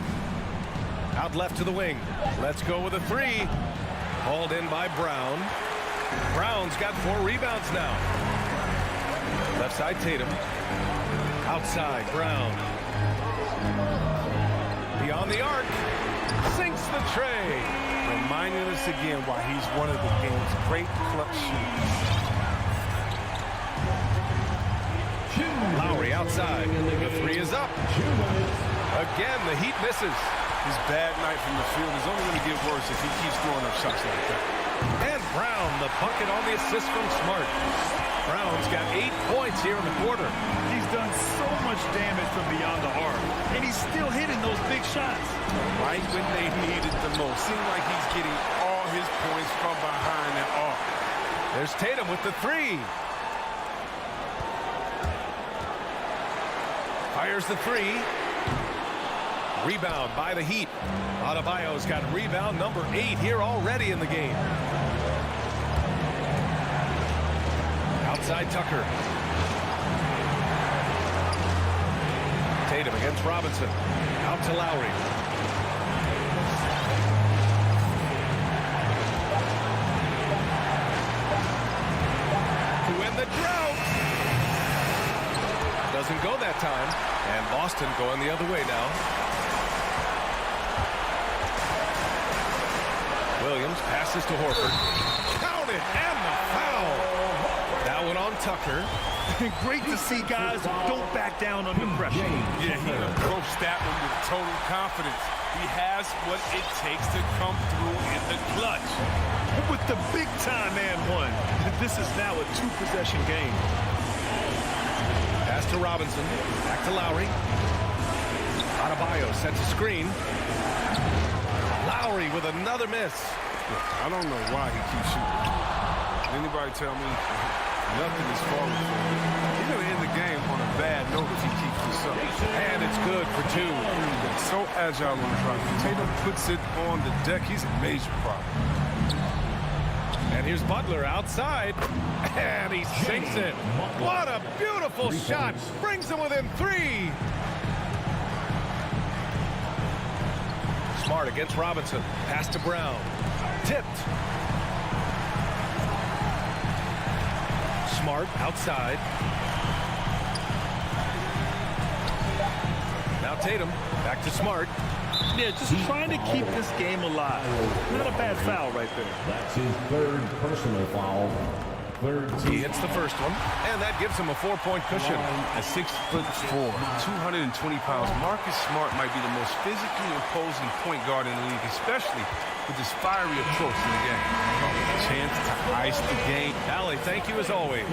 Out left to the wing. Let's go with a 3. Hauled in by Brown. Brown's got 4 rebounds now. Left side Tatum. Outside Brown. Beyond the arc. Sinks the tray. Reminding us again why he's one of the game's great clutch shooters. Lowry outside. The 3 is up. Again, the Heat misses. His bad night from the field is only going to get worse if he keeps throwing up shots like that. And Brown, the bucket on the assist from Smart. Brown's got 8 points here in the quarter. He's done so much damage from beyond the arc, and he's still hitting those big shots. Right when they need it the most. Seems like he's getting all his points from behind the arc. There's Tatum with the 3. Fires the 3. Rebound by the Heat. Adebayo's got rebound number 8 here already in the game. Outside Tucker. Tatum against Robinson. Out to Lowry. To win the drought. Doesn't go that time. And Boston going the other way now. Williams passes to Horford. Counted and the foul. That one on Tucker. Great to see guys who don't back down under pressure. Yeah, he approached that one with total confidence. He has what it takes to come through in the clutch. With the big-time and one, this is now a 2-possession game. Pass to Robinson. Back to Lowry. Adebayo sets a screen. Lowry with another miss. I don't know why he keeps shooting. Anybody tell me nothing is falling for him? He's going to end the game on a bad note if he keeps this up. And it's good for 2. So agile on the drive. Tatum puts it on the deck. He's a major problem. And here's Butler outside. And he sinks it. What a beautiful shot. Brings him within 3. Smart against Robinson. Pass to Brown. Tipped. Smart outside. Now Tatum. Back to Smart. Yeah, just trying to keep this game alive. Not a bad foul right there. That's his 3rd personal foul. 3rd He team. hits the first one, and that gives him a 4-point cushion. At 6'4", 220 pounds, Marcus Smart might be the most physically imposing point guard in the league, especially with his fiery approach to the game. A chance to ice the game. Allie, thank you as always.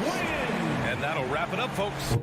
And that'll wrap it up, folks.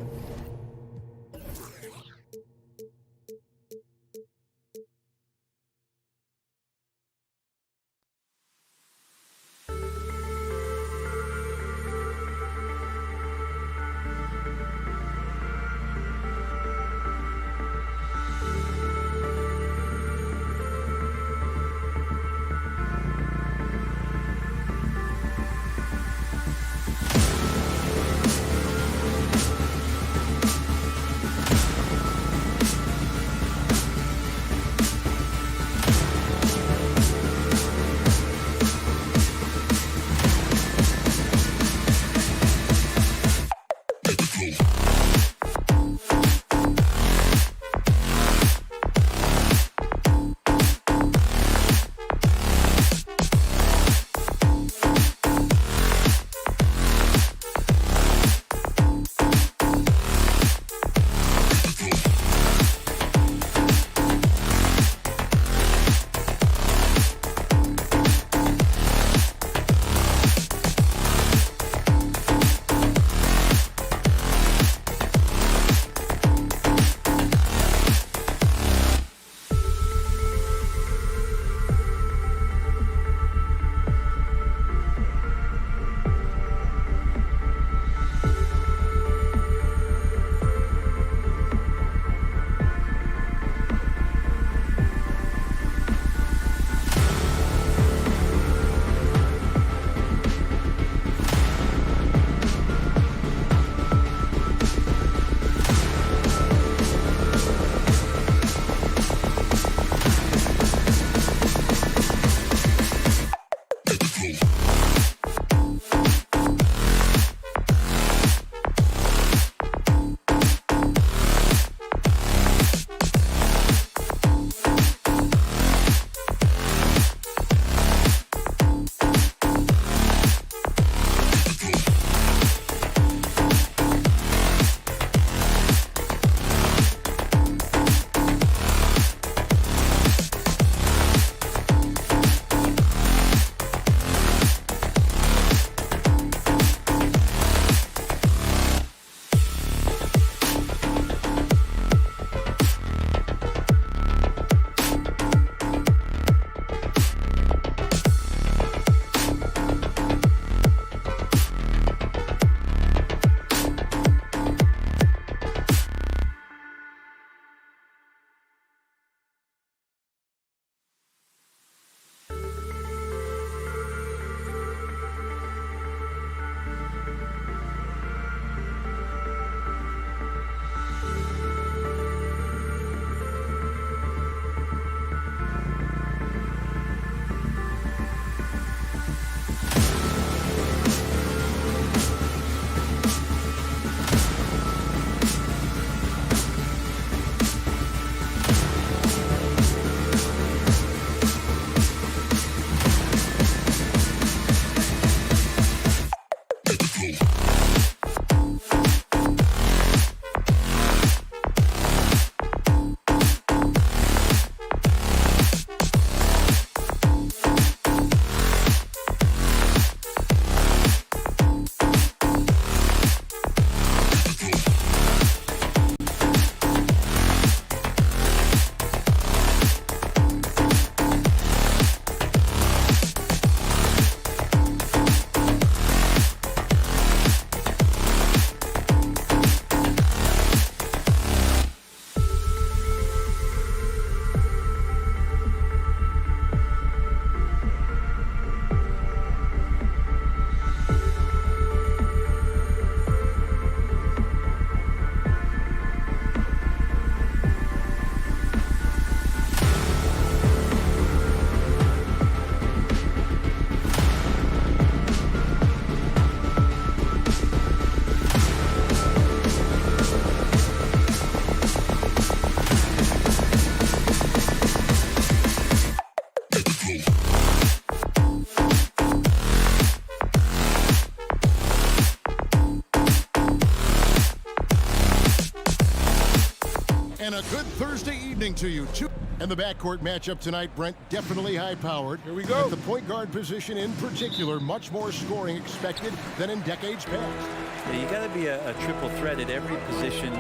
And a good Thursday evening to you, too. And the backcourt matchup tonight, Brent, definitely high-powered. Here we go. At the point guard position in particular, much more scoring expected than in decades past. Yeah, you got to be a triple threat at every position.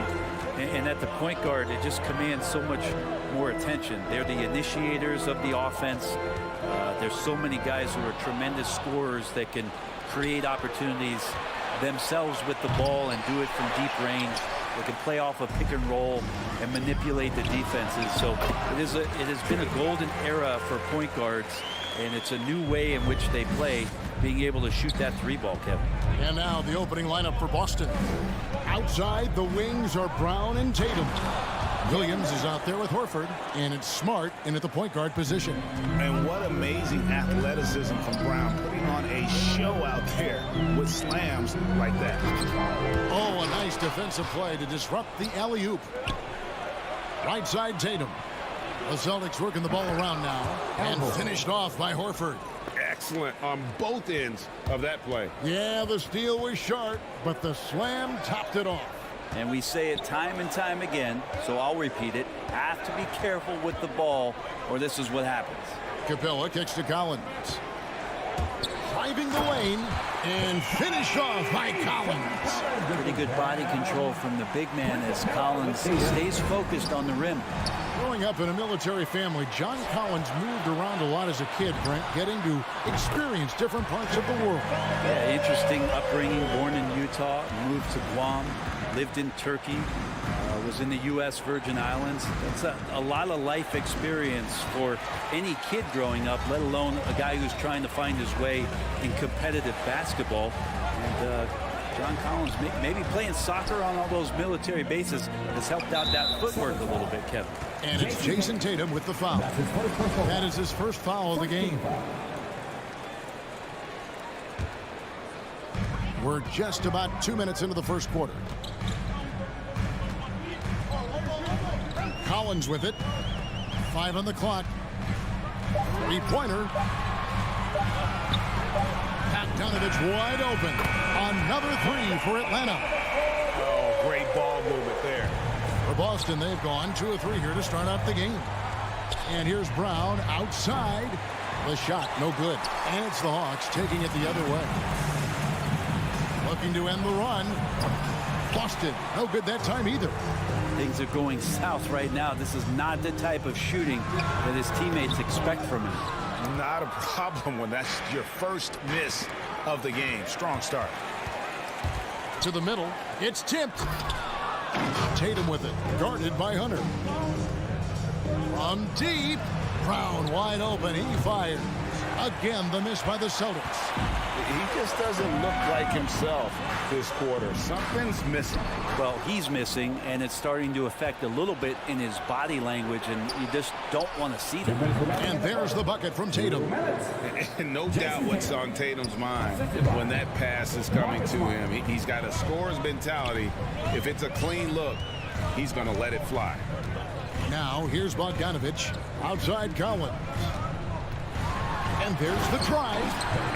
And at the point guard, it just commands so much more attention. They're the initiators of the offense. There's so many guys who are tremendous scorers that can create opportunities themselves with the ball and do it from deep range. They can play off a pick and roll and manipulate the defenses. So it has been a golden era for point guards, and it's a new way in which they play, being able to shoot that three ball, Kevin. And now the opening lineup for Boston. Outside, the wings are Brown and Tatum. Williams is out there with Horford, and it's Smart in at the point guard position. And what amazing athleticism from Brown, putting on a show out there with slams like that. Oh, a nice defensive play to disrupt the alley-oop. Right side, Tatum. The Celtics working the ball around now, and finished off by Horford. Excellent on both ends of that play. Yeah, the steal was sharp, but the slam topped it off. And we say it time and time again, so I'll repeat it. Have to be careful with the ball, or this is what happens. Capella kicks to Collins. Driving the lane, and finish off by Collins. Pretty good body control from the big man as Collins stays focused on the rim. Growing up in a military family, John Collins moved around a lot as a kid, Brent, getting to experience different parts of the world. Yeah, interesting upbringing, born in Utah, moved to Guam, lived in Turkey, was in the U.S. Virgin Islands. That's a lot of life experience for any kid growing up, let alone a guy who's trying to find his way in competitive basketball. And John Collins, maybe playing soccer on all those military bases, has helped out that footwork a little bit, Kevin. And it's Jason Tatum with the foul. That is his first foul of the game. We're just about 2 minutes into the first quarter. Collins with it. 5 on the clock. Three-pointer. Bogdanovich wide open. Another three for Atlanta. Oh, great ball movement there. For Boston, they've gone 2 of 3 here to start out the game. And here's Brown outside. The shot, no good. And it's the Hawks taking it the other way. Looking to end the run. Boston, no good that time either. Things are going south right now. This is not the type of shooting that his teammates expect from him. Not a problem when that's your first miss of the game. Strong start. To the middle, it's tipped. Tatum with it, guarded by Hunter. From deep, Brown wide open, he fires. Again, the miss by the Celtics. He just doesn't look like himself this quarter. Something's missing. Well, he's missing, and it's starting to affect a little bit in his body language, and you just don't want to see that. And there's the bucket from Tatum. And no doubt what's on Tatum's mind when that pass is coming to him. He's got a scorer's mentality. If it's a clean look, he's going to let it fly. Now, here's Bogdanovich. Outside Collins. And there's the drive.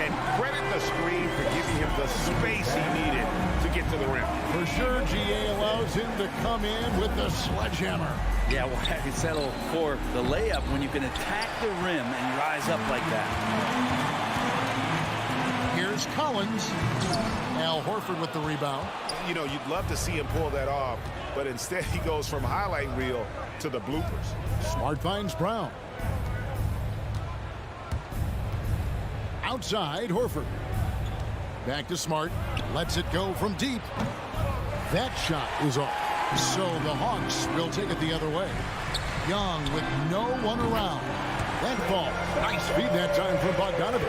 And credit the screen for giving him the space he needed to get to the rim. For sure, GA allows him to come in with the sledgehammer. Yeah, well, you settle for the layup when you can attack the rim and rise up like that. Here's Collins. Al Horford with the rebound. You know, you'd love to see him pull that off, but instead he goes from highlight reel to the bloopers. Smart finds Brown. Outside, Horford. Back to Smart. Lets it go from deep. That shot is off. So the Hawks will take it the other way. Young with no one around. That ball. Nice feed that time from Bogdanovich.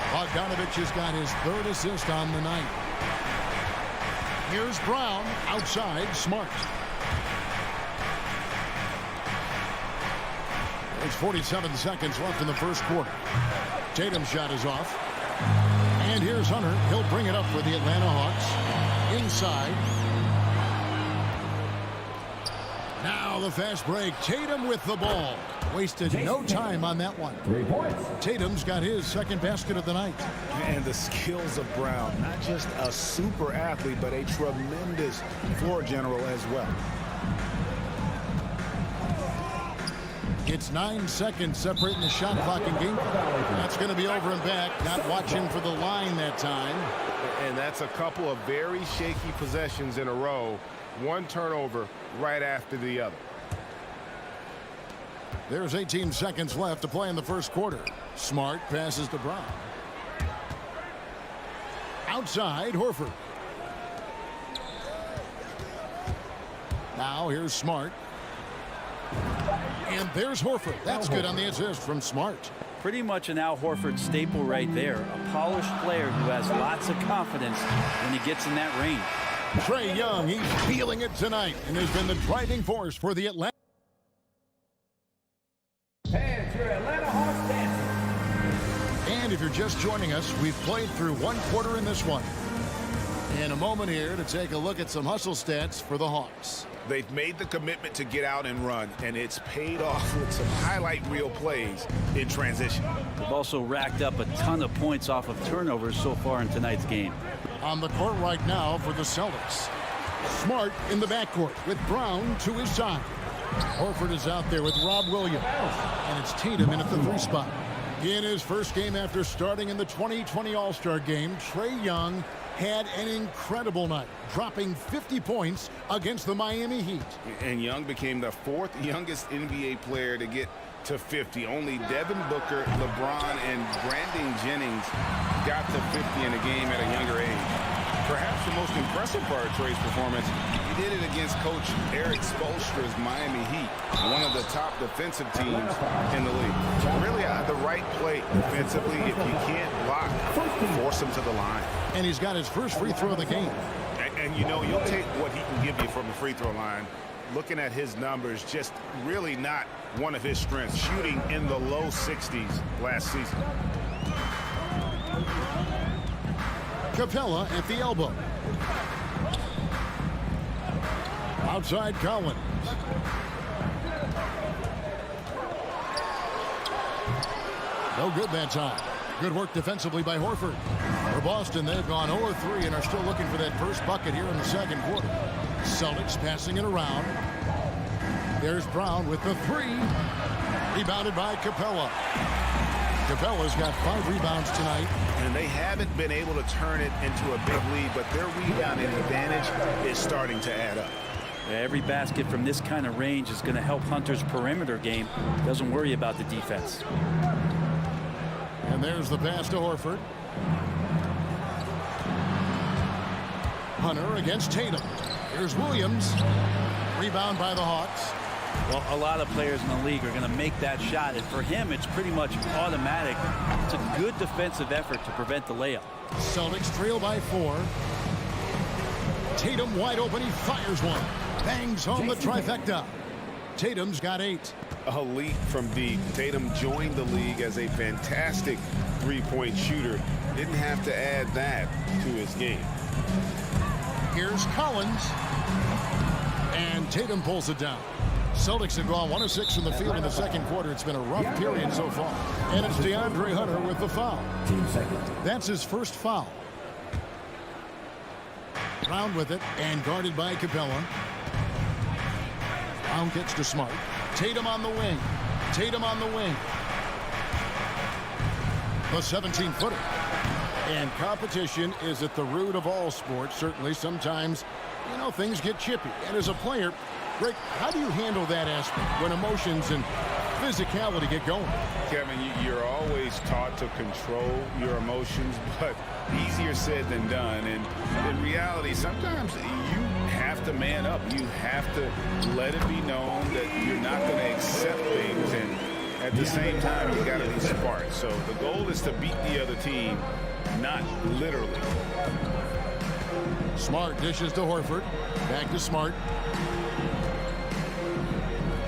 Bogdanovich has got his 3rd assist on the night. Here's Brown. Outside, Smart. There's 47 seconds left in the first quarter. Tatum's shot is off. And here's Hunter. He'll bring it up for the Atlanta Hawks. Inside. Now Now the fast break. Tatum with the ball. Wasted no time on that one. 3 points. Tatum's got his second basket of the night. And the skills of Brown, not just a super athlete, but a tremendous floor general as well. It's 9 seconds separating the shot clock and game clock. That's going to be over and back. Not watching for the line that time. And that's a couple of very shaky possessions in a row. One turnover right after the other. There's 18 seconds left to play in the first quarter. Smart passes to Brown. Outside, Horford. Now here's Smart. And there's Horford. That's good on the assist from Smart. Pretty much an Al Horford staple right there. A polished player who has lots of confidence when he gets in that range. Trae Young, he's feeling it tonight and has been the driving force for the Atlanta. And if you're just joining us, we've played through one quarter in this one. In a moment here to take a look at some hustle stats for the Hawks. They've made the commitment to get out and run, and it's paid off with some highlight reel plays in transition. They've also racked up a ton of points off of turnovers so far in tonight's game. On the court right now for the Celtics. Smart in the backcourt with Brown to his side. Horford is out there with Rob Williams. And it's Tatum in at the 3 spot. In his first game after starting in the 2020 All-Star game, Trae Young had an incredible night, dropping 50 points against the Miami Heat. And Young became the 4th youngest NBA player to get to 50. Only Devin Booker, LeBron, and Brandon Jennings got to 50 in a game at a younger age. Perhaps the most impressive part of Trae's performance, he did it against Coach Eric Spoelstra's Miami Heat, one of the top defensive teams in the league. Really the right play defensively. If you can't block, force him to the line. And he's got his first free throw of the game. And you know, you'll take what he can give you from the free throw line. Looking at his numbers, just really not one of his strengths. Shooting in the low 60s last season. Capella at the elbow. Outside Collins. No good that time. Good work defensively by Horford. For Boston, they've gone 0-3 and are still looking for that first bucket here in the second quarter. Celtics passing it around. There's Brown with the 3. Rebounded by Capella. Capella's got 5 rebounds tonight. And they haven't been able to turn it into a big lead, but their rebounding advantage is starting to add up. Every basket from this kind of range is going to help Hunter's perimeter game. Doesn't worry about the defense. And there's the pass to Horford. Hunter against Tatum. Here's Williams. Rebound by the Hawks. Well, a lot of players in the league are going to make that shot, and for him, it's pretty much automatic. It's a good defensive effort to prevent the layup. Celtics trail by 4. Tatum wide open. He fires one. Bangs home the trifecta. Tatum's got 8. A leap from deep. Tatum joined the league as a fantastic three-point shooter. Didn't have to add that to his game. Here's Collins. And Tatum pulls it down. Celtics have gone 1 of 6 from the field in the second quarter. It's been a rough period so far. And it's DeAndre Hunter with the foul. That's his first foul. Brown with it and guarded by Capella. Brown gets to Smart. Tatum on the wing. Tatum on the wing. The 17-footer. And competition is at the root of all sports. Certainly sometimes, you know, things get chippy. And as a player, Rick, how do you handle that aspect when emotions and physicality get going? Kevin, you're always taught to control your emotions, but easier said than done. And in reality, sometimes you have to man up. You have to let it be known that you're not going to accept things. And at the same time, you got to be smart. So the goal is to beat the other team, not literally. Smart dishes to Horford. Back to Smart.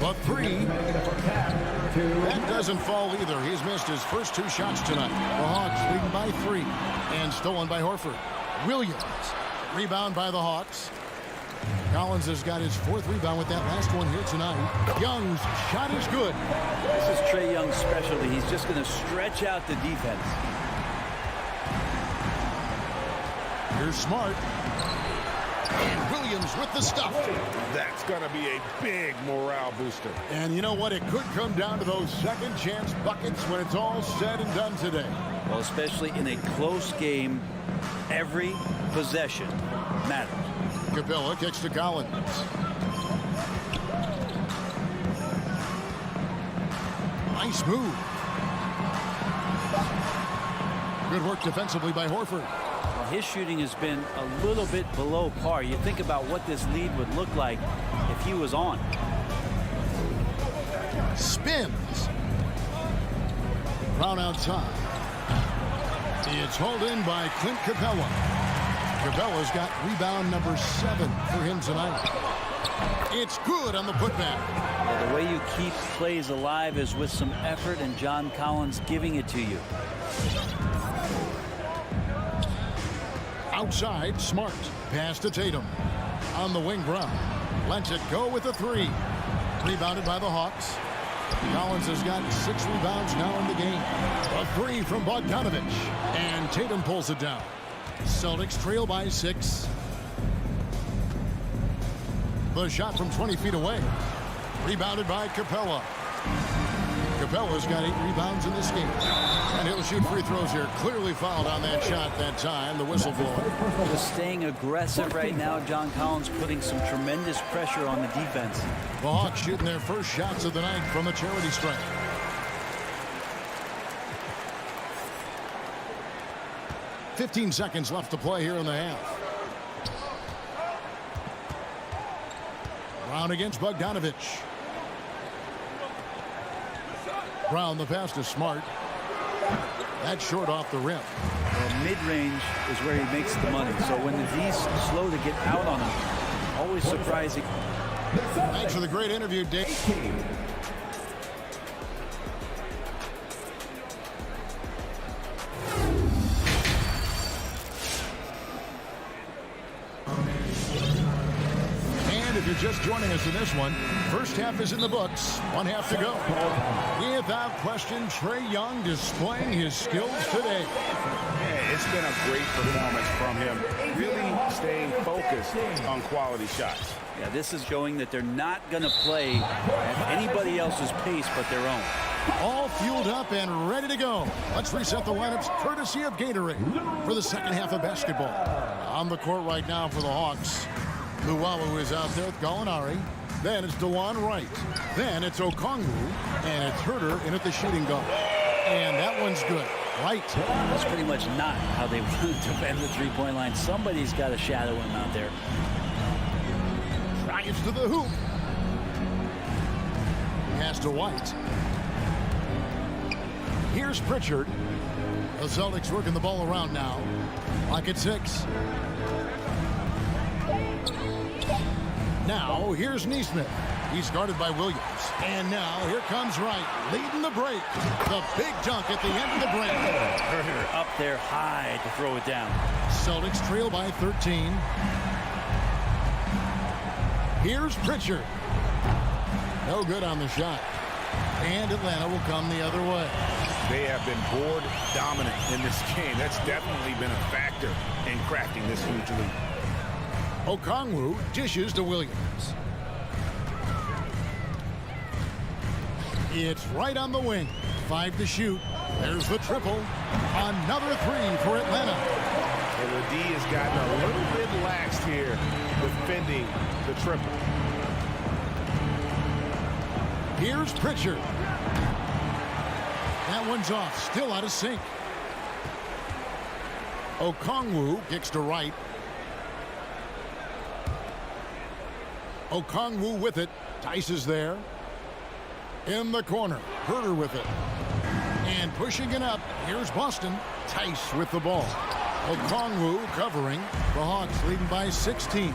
The 3. That doesn't fall either. He's missed his first 2 shots tonight. The Hawks leading by 3. And stolen by Horford. Williams. Rebound by the Hawks. Collins has got his 4th rebound with that last one here tonight. Young's shot is good. This is Trae Young's specialty. He's just going to stretch out the defense. Here's Smart. And Williams with the stuff. That's going to be a big morale booster. And you know what? It could come down to those second chance buckets when it's all said and done today. Well, especially in a close game, every possession matters. Capella kicks to Collins. Nice move. Good work defensively by Horford. Well, his shooting has been a little bit below par. You think about what this lead would look like if he was on. Spins. Brown outside. It's hauled in by Clint Capella. Capella's got rebound number 7 for him tonight. It's good on the putback. Well, the way you keep plays alive is with some effort, and John Collins giving it to you. Outside, Smart. Pass to Tatum. On the wing, Brown. Lets it go with a 3. Rebounded by the Hawks. Collins has got 6 rebounds now in the game. A 3 from Bogdanovich. And Tatum pulls it down. Celtics trail by 6. The shot from 20 feet away. Rebounded by Capella. Capella's got 8 rebounds in this game. And he'll shoot free throws here. Clearly fouled on that shot that time. The whistle blowing. Just staying aggressive right now. John Collins putting some tremendous pressure on the defense. The Hawks shooting their first shots of the night from a charity strike. $15 seconds left to play here in the half. Brown against Bogdanovich. Brown, the pass to Smart. That's short off the rim. Well, mid-range is where he makes the money. So when the D's slow to get out on him, always surprising. Thanks for the great interview, Dave. If you're just joining us in this one, first half is in the books. 1 half to go. Without question, Trae Young displaying his skills today. Yeah, it's been a great performance from him. Really staying focused on quality shots. Yeah, this is showing that they're not going to play at anybody else's pace but their own. All fueled up and ready to go. Let's reset the lineups courtesy of Gatorade for the second half of basketball. On the court right now for the Hawks. Luwawu is out there with Gallinari. Then it's DeJuan Wright. Then it's Okongwu. And it's Herter in at the shooting guard. And that one's good. Right. That's pretty much not how they want to defend the three-point line. Somebody's got to shadow him out there. Drives to the hoop. Pass to White. Here's Pritchard. The Celtics working the ball around now. Clock at 6. Now, here's Neesmith. He's guarded by Williams. And now, here comes Wright, leading the break. The big dunk at the end of the break. Herter up there high to throw it down. Celtics trail by 13. Here's Pritchard. No good on the shot. And Atlanta will come the other way. They have been board dominant in this game. That's definitely been a factor in crafting this huge lead. Okongwu dishes to Williams. It's right on the wing. 5 to shoot. There's the triple. Another 3 for Atlanta. And the D has gotten a little bit laxed here defending the triple. Here's Pritchard. That one's off. Still out of sync. Okongwu kicks to Wright. Okongwu with it. Tice is there. In the corner. Herter with it. And pushing it up. Here's Boston. Tice with the ball. Okongwu covering. The Hawks leading by 16.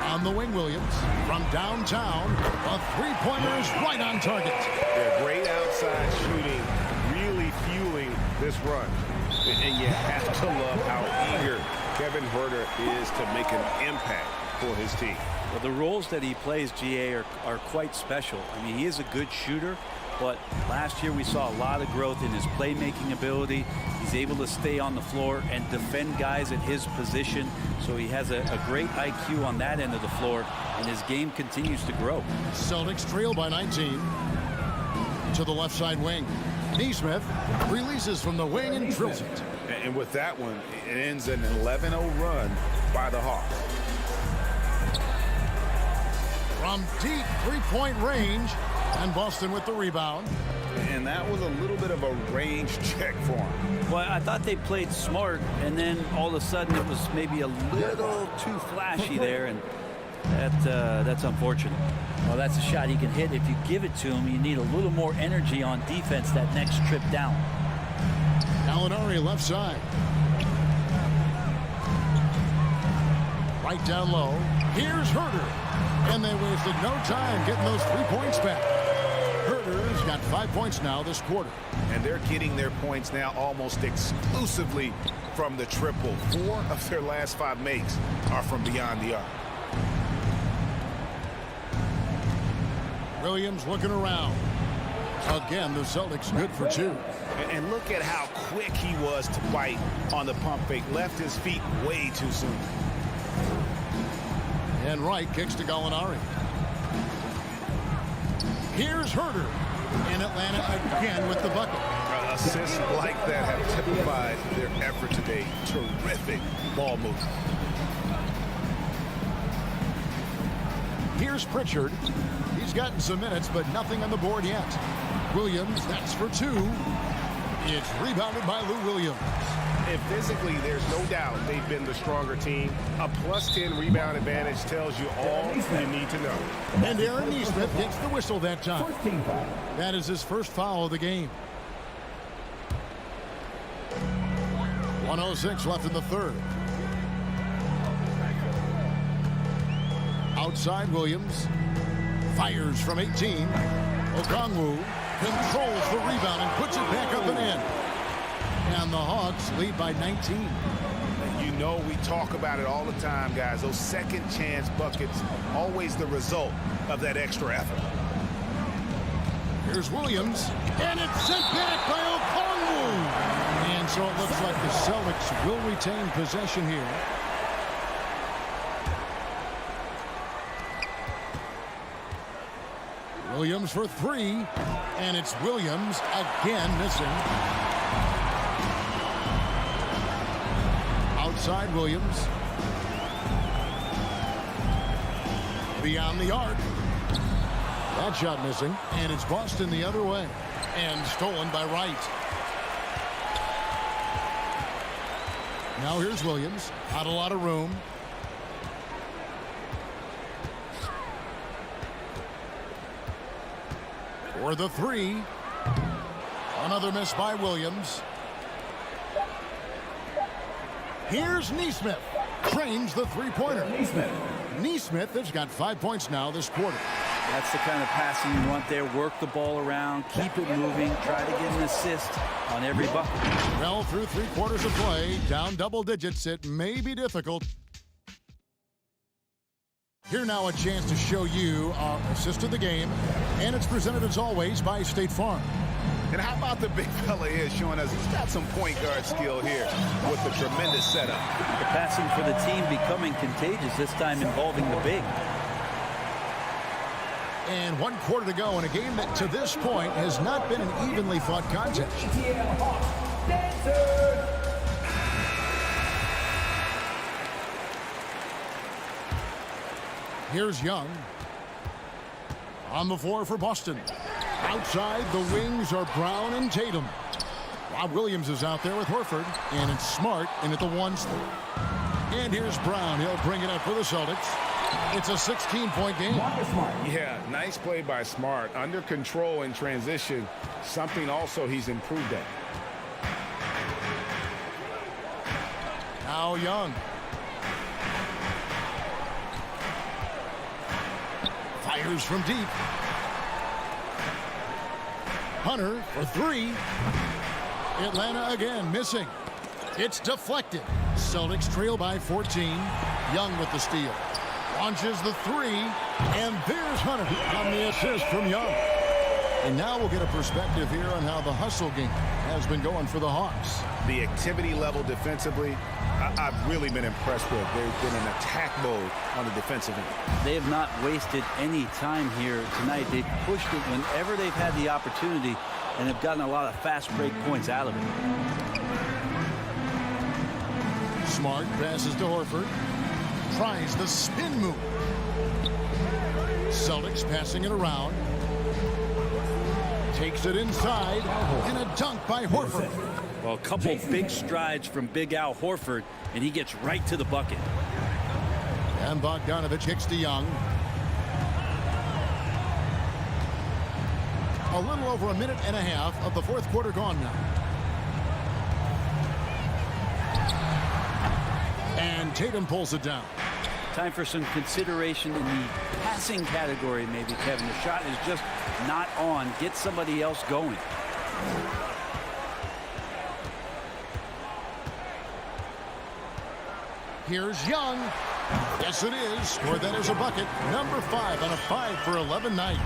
On the wing, Williams. From downtown. A three-pointer is right on target. Yeah, great outside shooting. Really fueling this run. And you have to love how eager Kevin Herter is to make an impact for his team. Well, the roles that he plays, GA, are quite special. I mean, he is a good shooter, but last year we saw a lot of growth in his playmaking ability. He's able to stay on the floor and defend guys at his position. So he has a great IQ on that end of the floor, and his game continues to grow. Celtics trail by 19. To the left side wing. Neesmith releases from the wing and drills it. And with that one, it ends an 11-0 run by the Hawks. From deep three-point range, and Boston with the rebound. And that was a little bit of a range check for him. Well, I thought they played smart, and then all of a sudden it was maybe a little too flashy there, and that's unfortunate. Well, that's a shot he can hit. If you give it to him, you need a little more energy on defense that next trip down. Gallinari left side. Right down low. Here's Herter. And they wasted no time getting those 3 points back. Herter's got 5 points now this quarter. And they're getting their points now almost exclusively from the triple. 4 of their last 5 makes are from beyond the arc. Williams looking around. Again, the Celtics good for 2. And look at how quick he was to bite on the pump fake. Left his feet way too soon. And Wright kicks to Gallinari. Here's Herter. And Atlanta again with the bucket. Assists like that have typified their effort today. Terrific ball movement. Here's Pritchard. He's gotten some minutes, but nothing on the board yet. Williams, that's for 2. It's rebounded by Lou Williams. And physically, there's no doubt they've been the stronger team. A +10 rebound advantage tells you all you need to know. And Aaron Neesmith gets the whistle that time. That is his first foul of the game. 1:06 left in the third. Outside Williams. Fires from 18. Okongwu controls the rebound and puts it back up and in. And the Hawks lead by 19. You know we talk about it all the time, guys. Those second chance buckets, always the result of that extra effort. Here's Williams. And it's sent back by Okongwu. And so it looks like the Celtics will retain possession here. Williams for 3, and it's Williams again missing. Outside Williams. Beyond the arc. That shot missing, and it's Boston the other way. And stolen by Wright. Now here's Williams. Not a lot of room. For the 3. Another miss by Williams. Here's Neesmith. Trains the three-pointer. Neesmith has got 5 points now this quarter. That's the kind of passing you want there. Work the ball around, keep it moving, try to get an assist on every bucket. Well, through 3 quarters of play, down double digits, it may be difficult. Here now a chance to show you our assist of the game, and it's presented as always by State Farm. And how about the big fella here showing us he's got some point guard skill here with the tremendous setup. The passing for the team becoming contagious, this time involving the big. And 1 quarter to go in a game that to this point has not been an evenly fought contest. Here's Young. On the floor for Boston. Outside, the wings are Brown and Tatum. Rob Williams is out there with Horford. And it's Smart in at the 1 spot. And here's Brown. He'll bring it up for the Celtics. It's a 16-point game. Yeah, nice play by Smart. Under control in transition. Something also he's improved at. Now Young. Fires from deep. Hunter for 3. Atlanta again missing. It's deflected. Celtics trail by 14. Young with the steal. Launches the three, and there's Hunter on the assist from Young. And now we'll get a perspective here on how the hustle game has been going for the Hawks. The activity level defensively, I've really been impressed with. They've been in attack mode on the defensive end. They have not wasted any time here tonight. They've pushed it whenever they've had the opportunity and have gotten a lot of fast break points out of it. Smart passes to Horford. Tries the spin move. Celtics passing it around. Takes it inside, and a dunk by Horford. Well, a couple big strides from Big Al Horford, and he gets right to the bucket. And Bogdanovich kicks to Young. A little over a minute and a half of the fourth quarter gone now. And Tatum pulls it down. Time for some consideration in the passing category, maybe, Kevin. The shot is just not on. Get somebody else going. Here's Young. Yes, it is. Scored that as a bucket. Number 5 on a 5-for-11 night.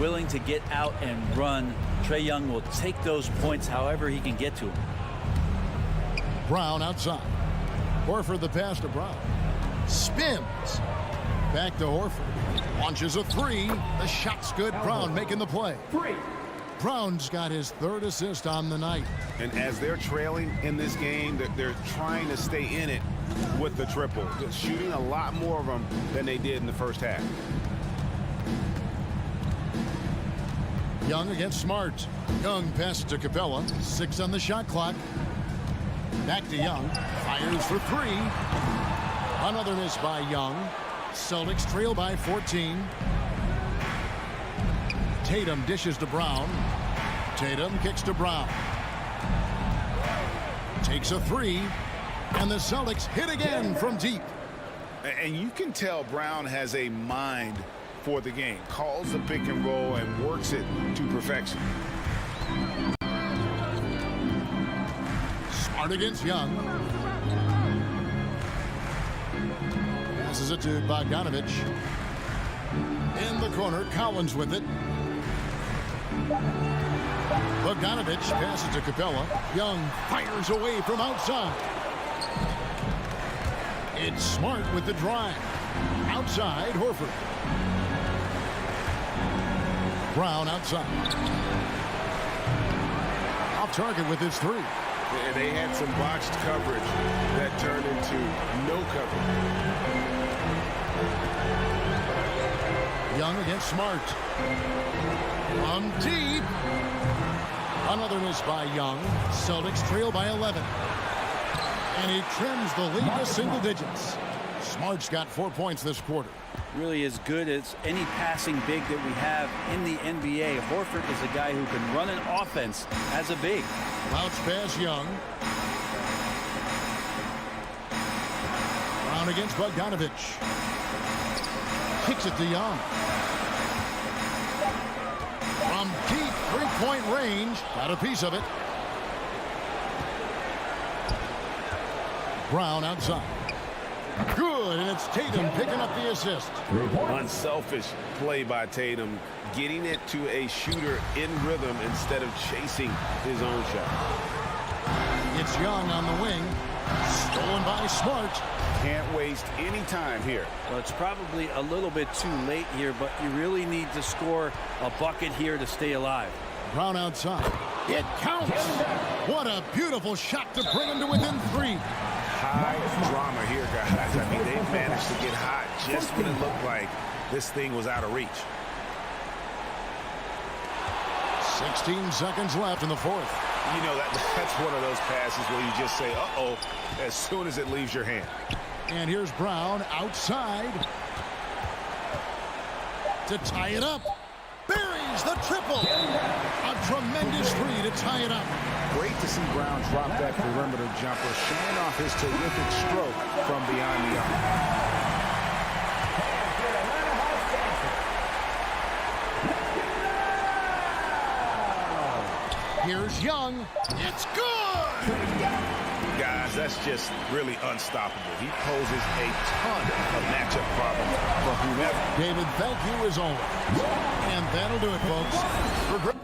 Willing to get out and run. Trae Young will take those points however he can get to them. Brown outside. Horford the pass to Brown. Spins. Back to Horford. Launches a three. The shot's good. Brown making the play. Brown's got his third assist on the night. And as they're trailing in this game, they're trying to stay in it with the triple. They're shooting a lot more of them than they did in the first half. Young against Smart. Young passes to Capella. 6 on the shot clock. Back to Young. Fires for 3. Another miss by Young. Celtics trail by 14. Tatum dishes to Brown. Tatum kicks to Brown. Takes a 3. And the Celtics hit again from deep. And you can tell Brown has a mind for the game. Calls the pick and roll and works it to perfection. Smart against Young. Passes it to Bogdanovich. In the corner, Collins with it. Bogdanovich passes to Capella. Young fires away from outside. It's Smart with the drive. Outside, Horford. Brown outside. Off target with his 3. They had some botched coverage that turned into no coverage. Young against Smart. From deep. Another miss by Young. Celtics trail by 11. And he trims the lead to single digits. Smart's got 4 points this quarter. Really as good as any passing big that we have in the NBA. Horford is a guy who can run an offense as a big. Bounce pass Young. Brown against Bogdanovich. Kicks it to Young. From deep three-point range. Got a piece of it. Brown outside. Good, and it's Tatum picking up the assist. Unselfish play by Tatum, getting it to a shooter in rhythm instead of chasing his own shot. It's Young on the wing. Stolen by Smart. Can't waste any time here. Well, it's probably a little bit too late here, but you really need to score a bucket here to stay alive. Brown outside. It counts. What a beautiful shot to bring him to within 3. High drama here, guys. I mean, they managed to get hot just when it looked like this thing was out of reach. 16 seconds left in the fourth. You know, that's one of those passes where you just say, uh-oh, as soon as it leaves your hand. And here's Brown outside to tie it up. Buries the triple. A tremendous 3 to tie it up. Great to see Brown drop that perimeter jumper, showing off his terrific stroke from beyond the arc. Here's Young. It's good! Guys, that's just really unstoppable. He poses a ton of matchup problems for whomever. David, thank you as always. And that'll do it, folks.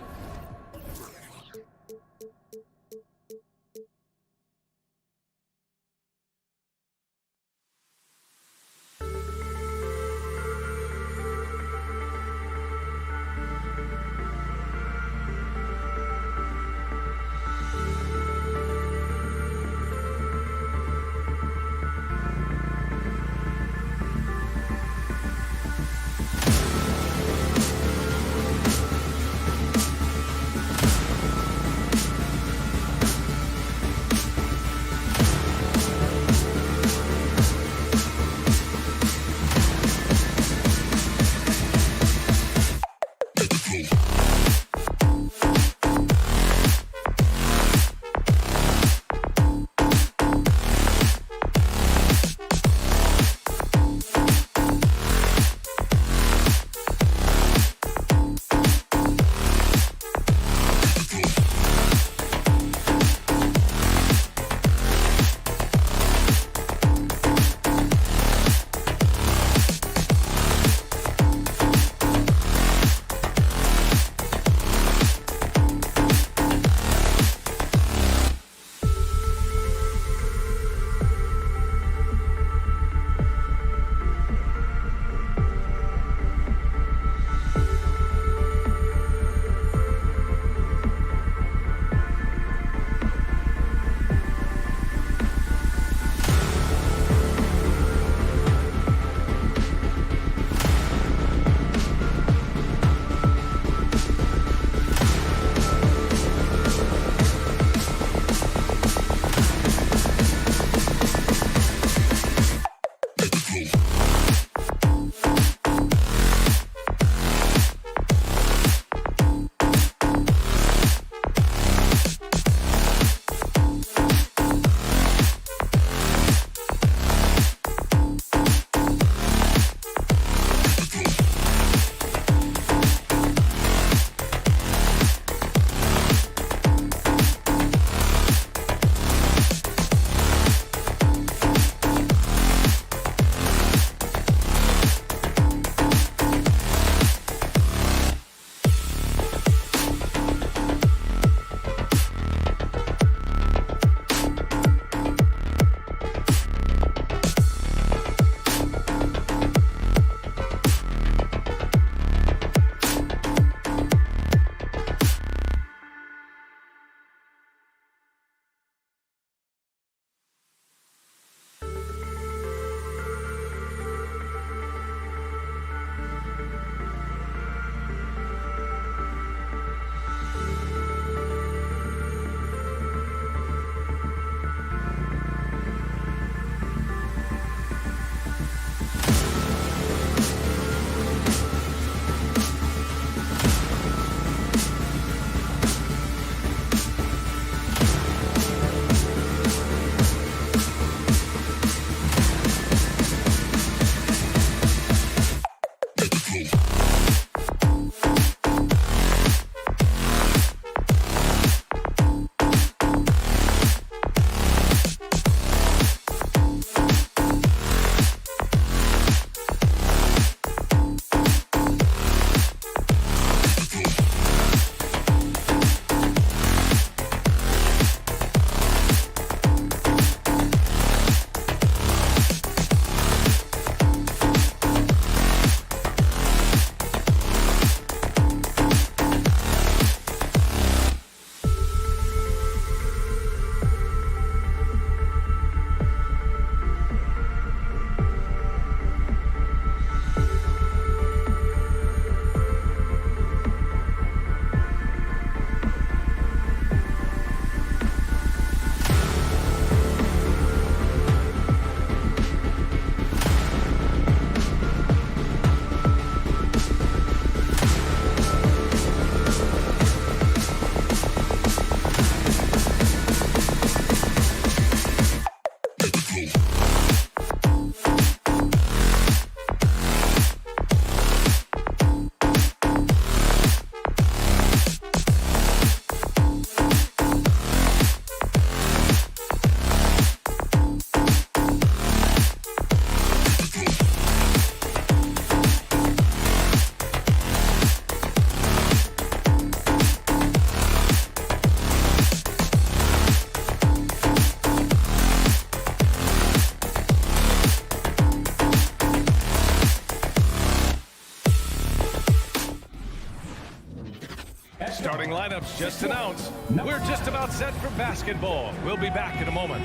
Lineups just announced. We're just about set for basketball. We'll be back in a moment.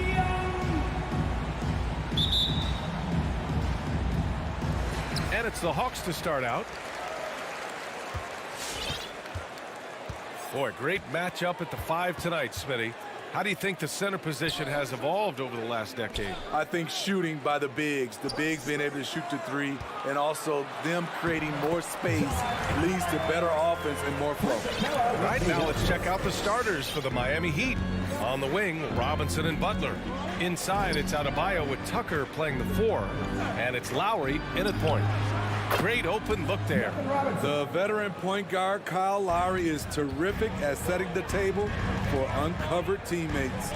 And it's the Hawks to start out. Boy, great matchup at the 5 tonight, Smitty. How do you think the center position has evolved over the last decade? I think shooting by the bigs being able to shoot the 3, and also them creating more space leads to better offense and more flow. Right now, let's check out the starters for the Miami Heat. On the wing, Robinson and Butler. Inside, it's Adebayo with Tucker playing the 4, and it's Lowry in at point. Great open look there. The veteran point guard, Kyle Lowry, is terrific at setting the table for uncovered teammates.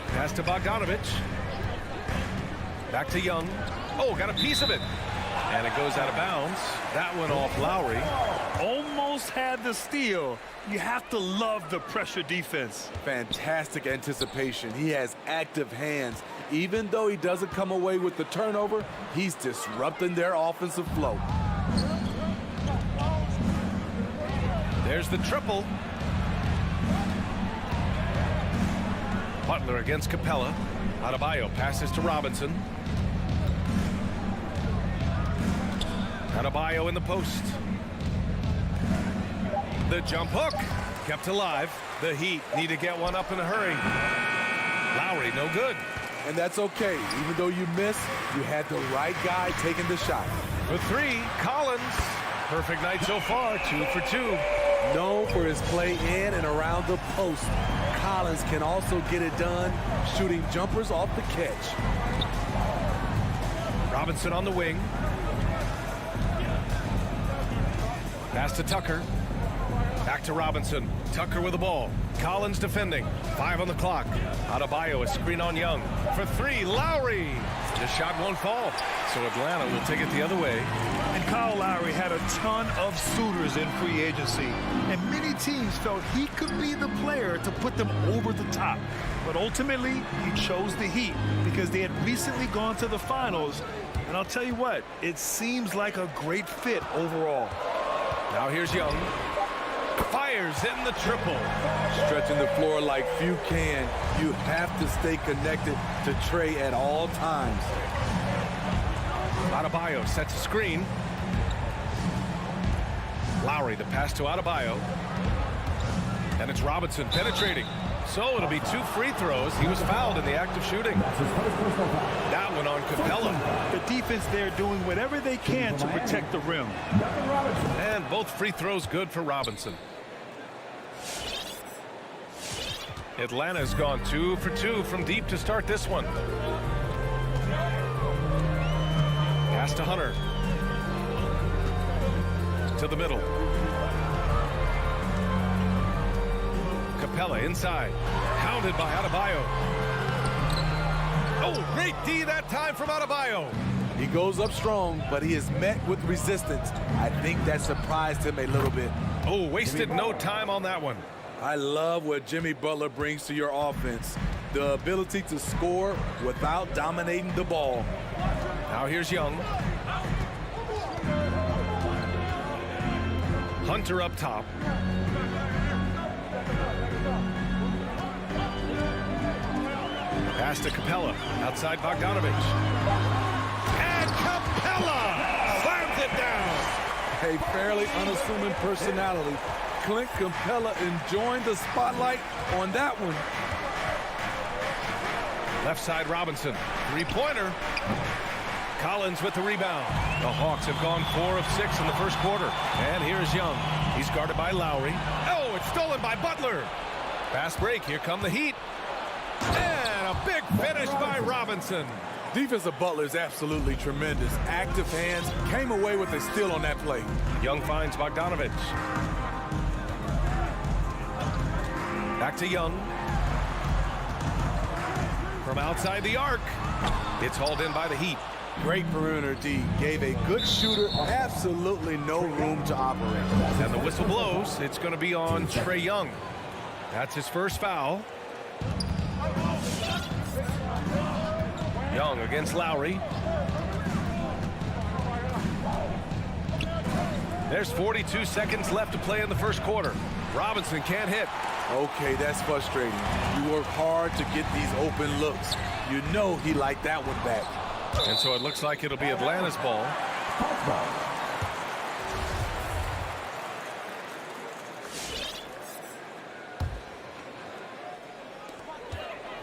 Pass to Bogdanovich. Back to Young. Oh, got a piece of it. And it goes out of bounds. That one off Lowry. Almost had the steal. You have to love the pressure defense. Fantastic anticipation. He has active hands. Even though he doesn't come away with the turnover, he's disrupting their offensive flow. There's the triple. Butler against Capella. Adebayo passes to Robinson. Adebayo in the post. The jump hook kept alive. The Heat need to get one up in a hurry. Lowry, no good. And that's okay. Even though you miss, you had the right guy taking the shot. For 3, Collins. Perfect night so far, 2 for 2. Known for his play in and around the post, Collins can also get it done shooting jumpers off the catch. Robinson on the wing. Pass to Tucker. Back to Robinson. Tucker with the ball. Collins defending. 5 on the clock. Adebayo, a screen on Young. For 3, Lowry. The shot won't fall. So Atlanta will take it the other way. And Kyle Lowry had a ton of suitors in free agency. And many teams felt he could be the player to put them over the top. But ultimately, he chose the Heat because they had recently gone to the finals. And I'll tell you what, it seems like a great fit overall. Now here's Young. Fires in the triple. Stretching the floor like few can. You have to stay connected to Trey at all times. Adebayo sets a screen. Lowry, the pass to Adebayo. And it's Robinson penetrating. So it'll be 2 free throws. He was fouled in the act of shooting. That one on Capella. The defense there doing whatever they can to protect the rim. And both free throws good for Robinson. Atlanta's gone 2 for 2 from deep to start this one. Pass to Hunter. To the middle. Capella inside. Hounded by Adebayo. Oh, great D that time from Adebayo. He goes up strong, but he is met with resistance. I think that surprised him a little bit. Oh, wasted no time on that one. I love what Jimmy Butler brings to your offense. The ability to score without dominating the ball. Now here's Young. Hunter up top. Pass to Capella. Outside Bogdanovich. And Capella slams it down. A fairly unassuming personality. Clint Capella enjoying the spotlight on that one. Left side Robinson. 3-pointer. Collins with the rebound. The Hawks have gone 4 of 6 in the first quarter. And here's Young. He's guarded by Lowry. Oh, it's stolen by Butler. Fast break. Here come the Heat. And a big finish by Robinson. Defense of Butler is absolutely tremendous. Active hands, came away with a steal on that play. Young finds Bogdanovich. Back to Young. From outside the arc. It's hauled in by the Heat. Great perimeter D. Gave a good shooter absolutely no room to operate. And the whistle blows. It's going to be on Trae Young. That's his first foul. Young against Lowry. There's 42 seconds left to play in the first quarter. Robinson can't hit. Okay, that's frustrating. You work hard to get these open looks. You know he liked that one back. And so it looks like it'll be Atlanta's ball.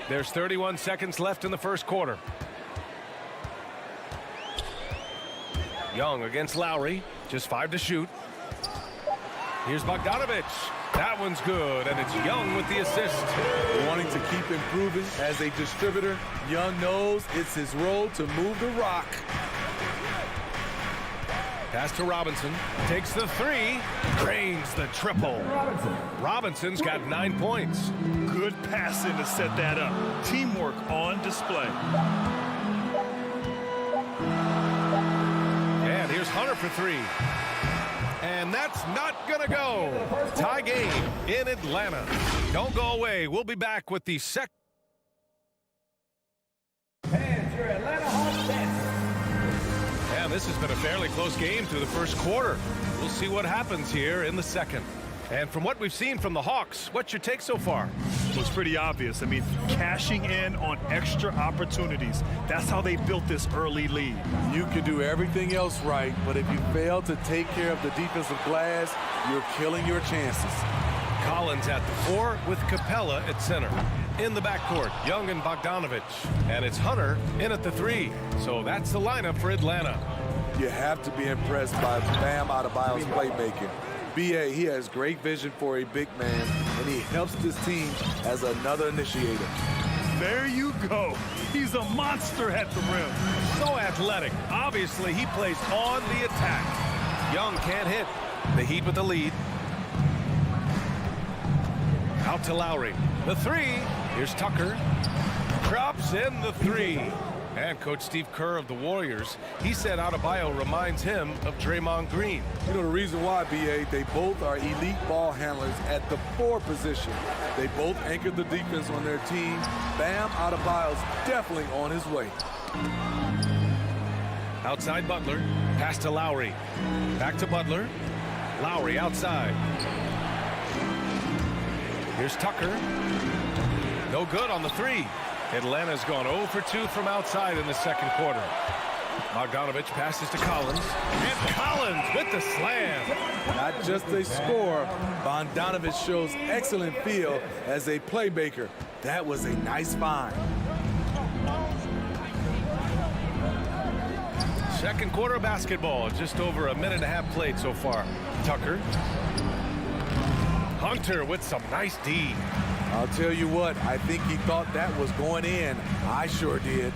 There's 31 seconds left in the first quarter. Young against Lowry. Just 5 to shoot. Here's Bogdanovich. That one's good, and it's Young with the assist. Wanting to keep improving as a distributor, Young knows it's his role to move the rock. Pass to Robinson. Takes the 3. Drains the triple. Robinson's got 9 points. Good passing to set that up. Teamwork on display. And here's Hunter for 3. And that's not gonna go. Tie game in Atlanta. Don't go away. We'll be back with the second. And your Atlanta Hawks dance. And this has been a fairly close game through the first quarter. We'll see what happens here in the second. And from what we've seen from the Hawks, what's your take so far? It was pretty obvious. I mean, cashing in on extra opportunities. That's how they built this early lead. You can do everything else right, but if you fail to take care of the defensive glass, you're killing your chances. Collins at the 4 with Capella at center. In the backcourt, Young and Bogdanovich. And it's Hunter in at the 3. So that's the lineup for Atlanta. You have to be impressed by Bam Adebayo's playmaking. B.A., he has great vision for a big man, and he helps this team as another initiator. There you go. He's a monster at the rim. So athletic. Obviously, he plays on the attack. Young can't hit. The Heat with the lead. Out to Lowry. The 3. Here's Tucker. Drops in the 3. And Coach Steve Kerr of the Warriors, he said Adebayo reminds him of Draymond Green. You know the reason why, B.A., they both are elite ball handlers at the 4 position. They both anchor the defense on their team. Bam Adebayo's definitely on his way. Outside Butler, pass to Lowry. Back to Butler. Lowry outside. Here's Tucker. No good on the 3. Atlanta's gone 0 for 2 from outside in the second quarter. Bogdanovich passes to Collins. And Collins with the slam. Not just a scorer, Bogdanovich shows excellent feel as a playmaker. That was a nice find. Second quarter of basketball. Just over a minute and a half played so far. Tucker. Hunter with some nice D. I'll tell you what, I think he thought that was going in. I sure did.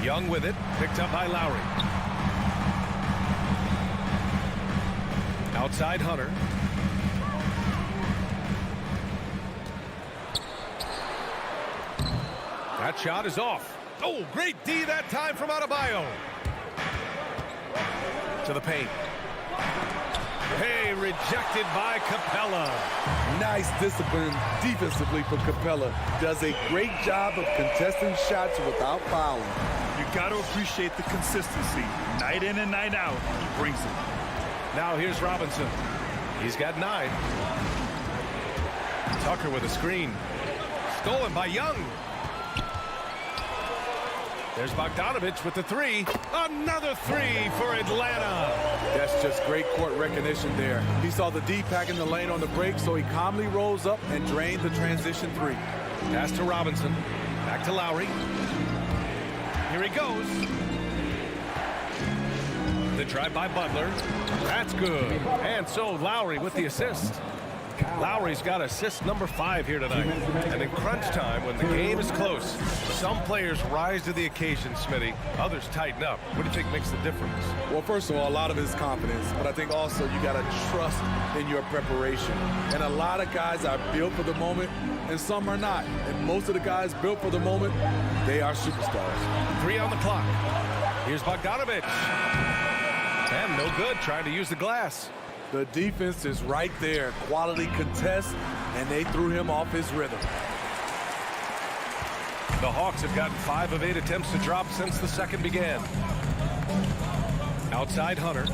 Young with it, picked up by Lowry. Outside Hunter. That shot is off. Oh, great D that time from Adebayo. To the paint. Hey, rejected by Capella. Nice discipline defensively for Capella. Does a great job of contesting shots without fouling. You got to appreciate the consistency. Night in and night out, he brings it. Now here's Robinson. He's got 9. Tucker with a screen. Stolen by Young. There's Bogdanovich with the 3. Another 3 for Atlanta. That's just great court recognition there. He saw the D pack in the lane on the break, so he calmly rose up and drained the transition 3. Pass to Robinson. Back to Lowry. Here he goes. The drive by Butler. That's good. And so Lowry with the assist. Lowry's got assist number 5 here tonight. And in crunch time, when the game is close, some players rise to the occasion, Smitty. Others tighten up. What do you think makes the difference? Well, first of all, a lot of it is confidence. But I think also you got to trust in your preparation. And a lot of guys are built for the moment, and some are not. And most of the guys built for the moment, they are superstars. 3 on the clock. Here's Bogdanovich. And no good, trying to use the glass. The defense is right there. Quality contest, and they threw him off his rhythm. The Hawks have gotten 5 of 8 attempts to drop since the second began. Outside Hunter.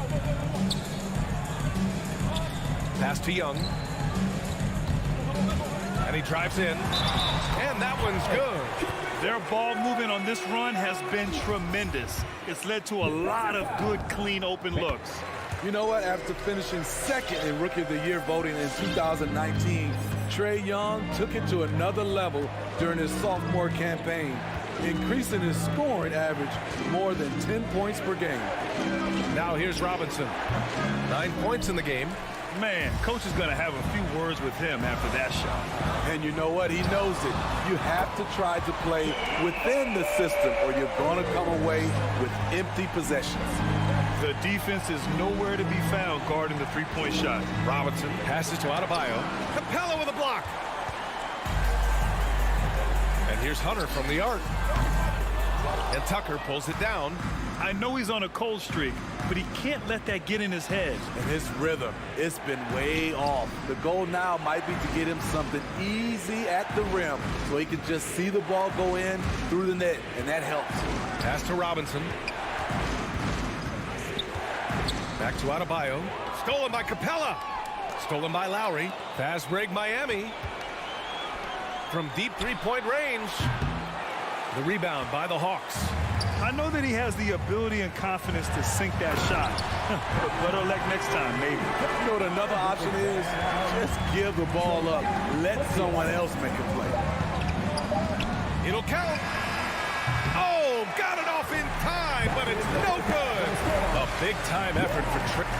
Pass to Young. And he drives in. And that one's good. Their ball movement on this run has been tremendous. It's led to a lot of good, clean, open looks. You know what? After finishing second in Rookie of the Year voting in 2019, Trae Young took it to another level during his sophomore campaign, increasing his scoring average more than 10 points per game. Now here's Robinson. 9 points in the game. Man, coach is going to have a few words with him after that shot. And you know what? He knows it. You have to try to play within the system or you're going to come away with empty possessions. The defense is nowhere to be found guarding the three-point shot. Robinson passes to Adebayo. Capella with a block. And here's Hunter from the arc. And Tucker pulls it down. I know he's on a cold streak, but he can't let that get in his head. And his rhythm, it's been way off. The goal now might be to get him something easy at the rim so he can just see the ball go in through the net, and that helps. Pass to Robinson. Back to Adebayo. Stolen by Capella. Stolen by Lowry. Fast break Miami. From deep three-point range. The rebound by the Hawks. I know that he has the ability and confidence to sink that shot. But better luck next time, maybe. You know what another option is? Just give the ball up. Let someone else make a play. It'll count. Oh, got it off in time, but it's no good. A big-time effort for Trick.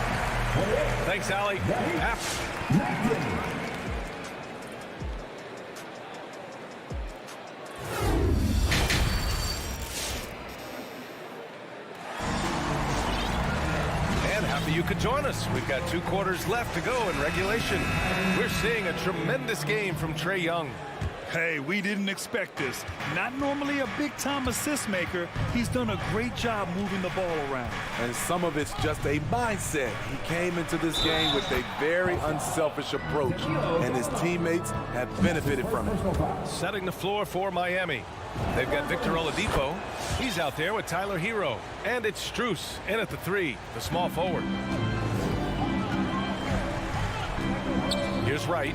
Thanks, Allie. You could join us. We've got 2 quarters left to go in regulation. We're seeing a tremendous game from Trae Young. Hey, we didn't expect this. Not normally a big-time assist maker. He's done a great job moving the ball around. And some of it's just a mindset. He came into this game with a very unselfish approach, and his teammates have benefited from it. Setting the floor for Miami. They've got Victor Oladipo. He's out there with Tyler Hero. And it's Strus in at the 3, the small forward. Here's Wright.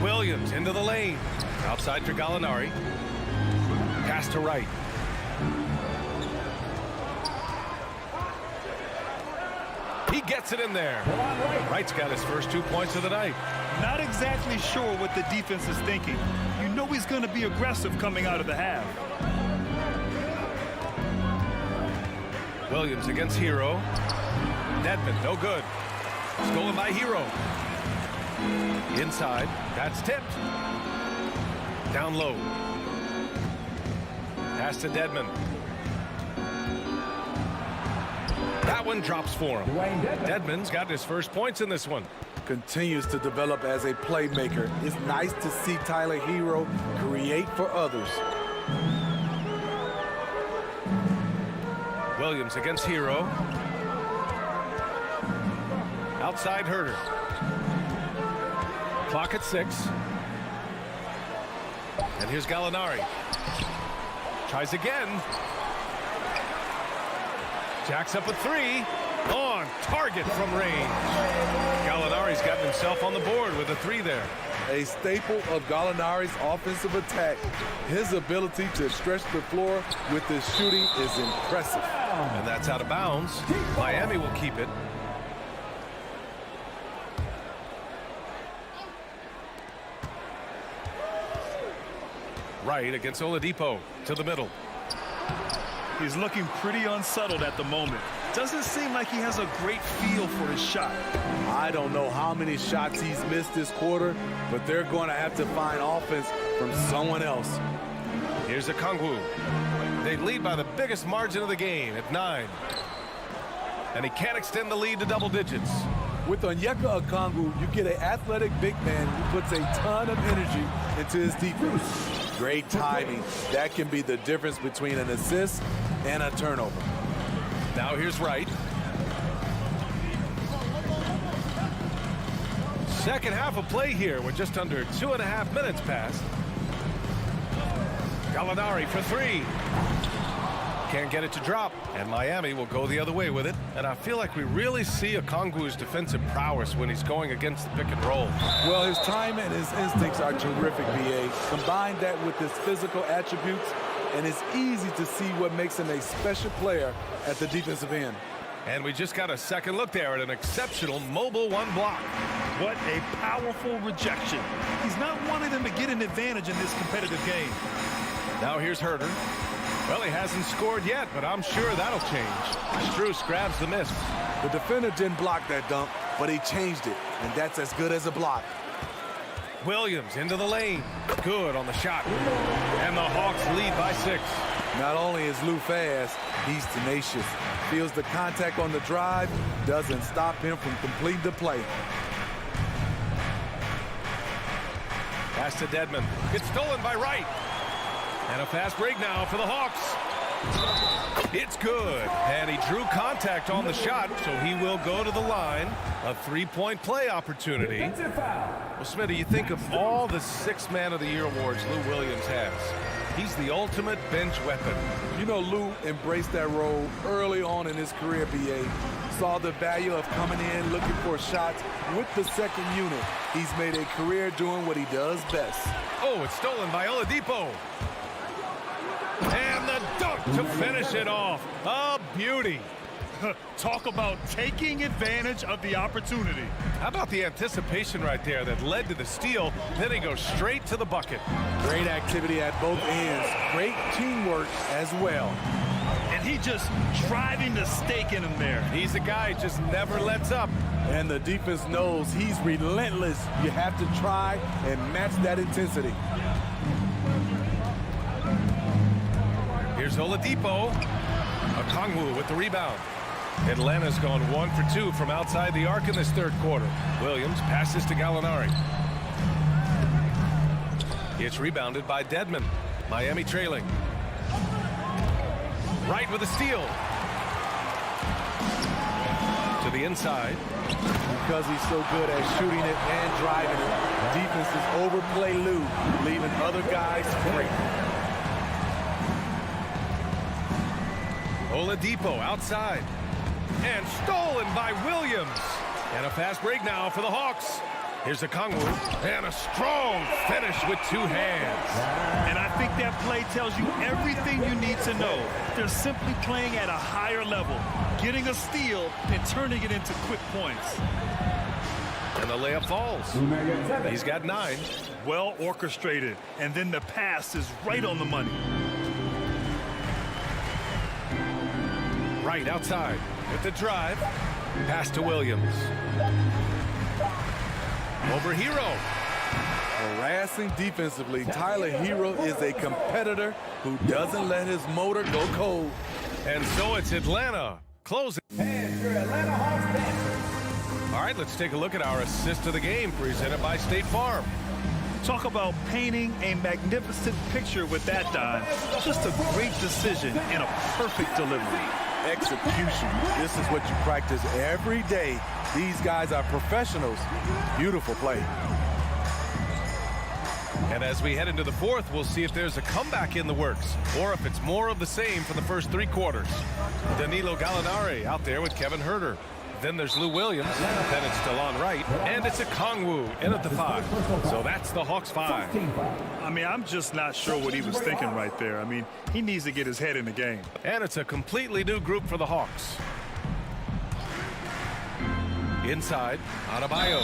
Williams into the lane. Outside for Gallinari. Pass to Wright. He gets it in there. Wright's got his first 2 points of the night. Not exactly sure what the defense is thinking. You know he's going to be aggressive coming out of the half. Williams against Hero. Dedmon, no good. Stolen by Hero. Inside. That's tipped. Down low. Pass to Dedmon. That one drops for him. Dedmon's got his first points in this one. Continues to develop as a playmaker. It's nice to see Tyler Hero create for others. Williams against Hero. Outside Herter. Clock at 6. And here's Gallinari. Tries again. Jacks up a 3. On target from range. Gallinari's gotten himself on the board with a 3 there. A staple of Gallinari's offensive attack. His ability to stretch the floor with his shooting is impressive. And that's out of bounds. Miami will keep it. Right against Oladipo to the middle. He's looking pretty unsettled at the moment. Doesn't seem like he has a great feel for his shot. I don't know how many shots he's missed this quarter, but they're going to have to find offense from someone else. Here's Okongwu. They lead by the biggest margin of the game at 9. And he can't extend the lead to double digits. With Onyeka Okongwu, you get an athletic big man who puts a ton of energy into his defense. Great timing. That can be the difference between an assist and a turnover. Now here's Wright. Second half of play here. We're just under 2.5 minutes past. Gallinari for 3. can't get it to drop, and Miami will go the other way with it. And I feel like we really see Okongwu's defensive prowess when he's going against the pick and roll. Well, his time and his instincts are terrific, BA. Combine that with his physical attributes, and it's easy to see what makes him a special player at the defensive end. And we just got a second look there at an exceptional mobile one block. What a powerful rejection. He's not wanting them to get an advantage in this competitive game. Now here's Herder. Well, he hasn't scored yet, but I'm sure that'll change. Strus grabs the miss. The defender didn't block that dunk, but he changed it, and that's as good as a block. Williams into the lane. Good on the shot. And the Hawks lead by 6. Not only is Lou fast, he's tenacious. Feels the contact on the drive, doesn't stop him from completing the play. Pass to Dedmon. It's stolen by Wright. And a fast break now for the Hawks. It's good. And he drew contact on the shot, so he will go to the line. A 3-point play opportunity. Well, Smitty, you think of all the 6 Man of the Year awards Lou Williams has. He's the ultimate bench weapon. You know, Lou embraced that role early on in his career, BA. Saw the value of coming in, looking for shots with the second unit. He's made a career doing what he does best. Oh, it's stolen by Oladipo. And the dunk to finish it off. A beauty. Talk about taking advantage of the opportunity. How about the anticipation right there that led to the steal? Then he goes straight to the bucket. Great activity at both ends. Great teamwork as well. And he just driving the stake in him there. He's a guy who just never lets up. And the defense knows he's relentless. You have to try and match that intensity. Here's Oladipo. Okongwu with the rebound. Atlanta's gone 1 for 2 from outside the arc in this third quarter. Williams passes to Gallinari. It's rebounded by Dedmon. Miami trailing. Wright with a steal. To the inside. Because he's so good at shooting it and driving it, defenses overplay Lou, leaving other guys free. Oladipo outside. And stolen by Williams. And a fast break now for the Hawks. Here's Okongwu. And a strong finish with 2 hands. And I think that play tells you everything you need to know. They're simply playing at a higher level, getting a steal and turning it into quick points. And the layup falls. He's got 9. Well orchestrated. And then the pass is right on the money. Right outside with the drive. Pass to Williams. Over Hero. Harassing defensively, Tyler Hero is a competitor who doesn't let his motor go cold. And so it's Atlanta closing. And your Atlanta Hawks bench. All right, let's take a look at our assist of the game presented by State Farm. Talk about painting a magnificent picture with that dime. Just a great decision and a perfect delivery. Execution. This is what you practice every day. These guys are professionals. Beautiful play. And as we head into the fourth, we'll see if there's a comeback in the works or if it's more of the same for the first 3 quarters. Danilo Gallinari out there with Kevin Herder. Then there's Lou Williams. Then it's DeLon Wright. And it's Okongwu in at the 5. So that's the Hawks 5. I mean, I'm just not sure what he was thinking right there. I mean, he needs to get his head in the game. And it's a completely new group for the Hawks. Inside, Adebayo.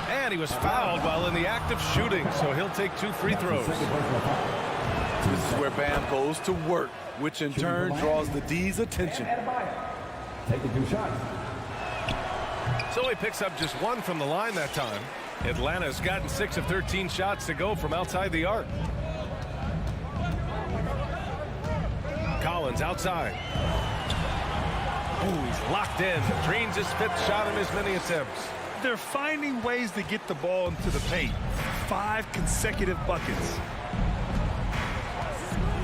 And he was fouled while in the act of shooting, so he'll take 2 free throws. This is where Bam goes to work, which in turn draws the D's attention. Taking 2 shots. So he picks up just 1 from the line that time. Atlanta's gotten 6 of 13 shots to go from outside the arc. Collins outside. Ooh, he's locked in. Drains his 5th shot in as many attempts. They're finding ways to get the ball into the paint. 5 consecutive buckets.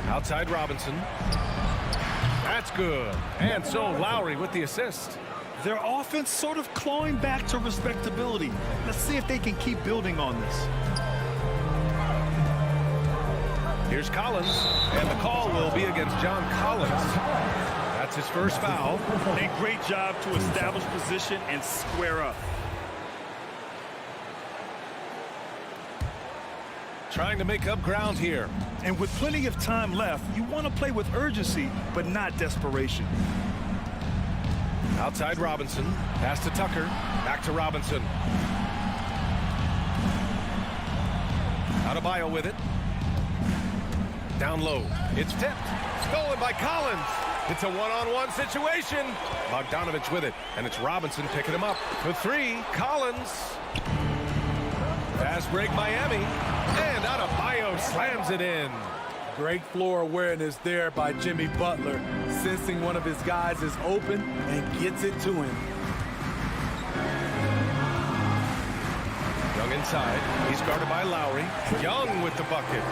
Outside Robinson. That's good. And so Lowry with the assist. Their offense sort of clawing back to respectability. Let's see if they can keep building on this. Here's Collins, and the call will be against John Collins. That's his first foul. A great job to establish position and square up. Trying to make up ground here. And with plenty of time left, you want to play with urgency, but not desperation. Outside Robinson. Pass to Tucker. Back to Robinson. Adebayo with it. Down low. It's tipped. Stolen by Collins. It's a one-on-one situation. Bogdanovich with it. And it's Robinson picking him up. For three, Collins. Fast break Miami. And Adebayo slams it in. Great floor awareness there by Jimmy Butler, sensing one of his guys is open and gets it to him. Young inside. He's guarded by Lowry. Young with the bucket.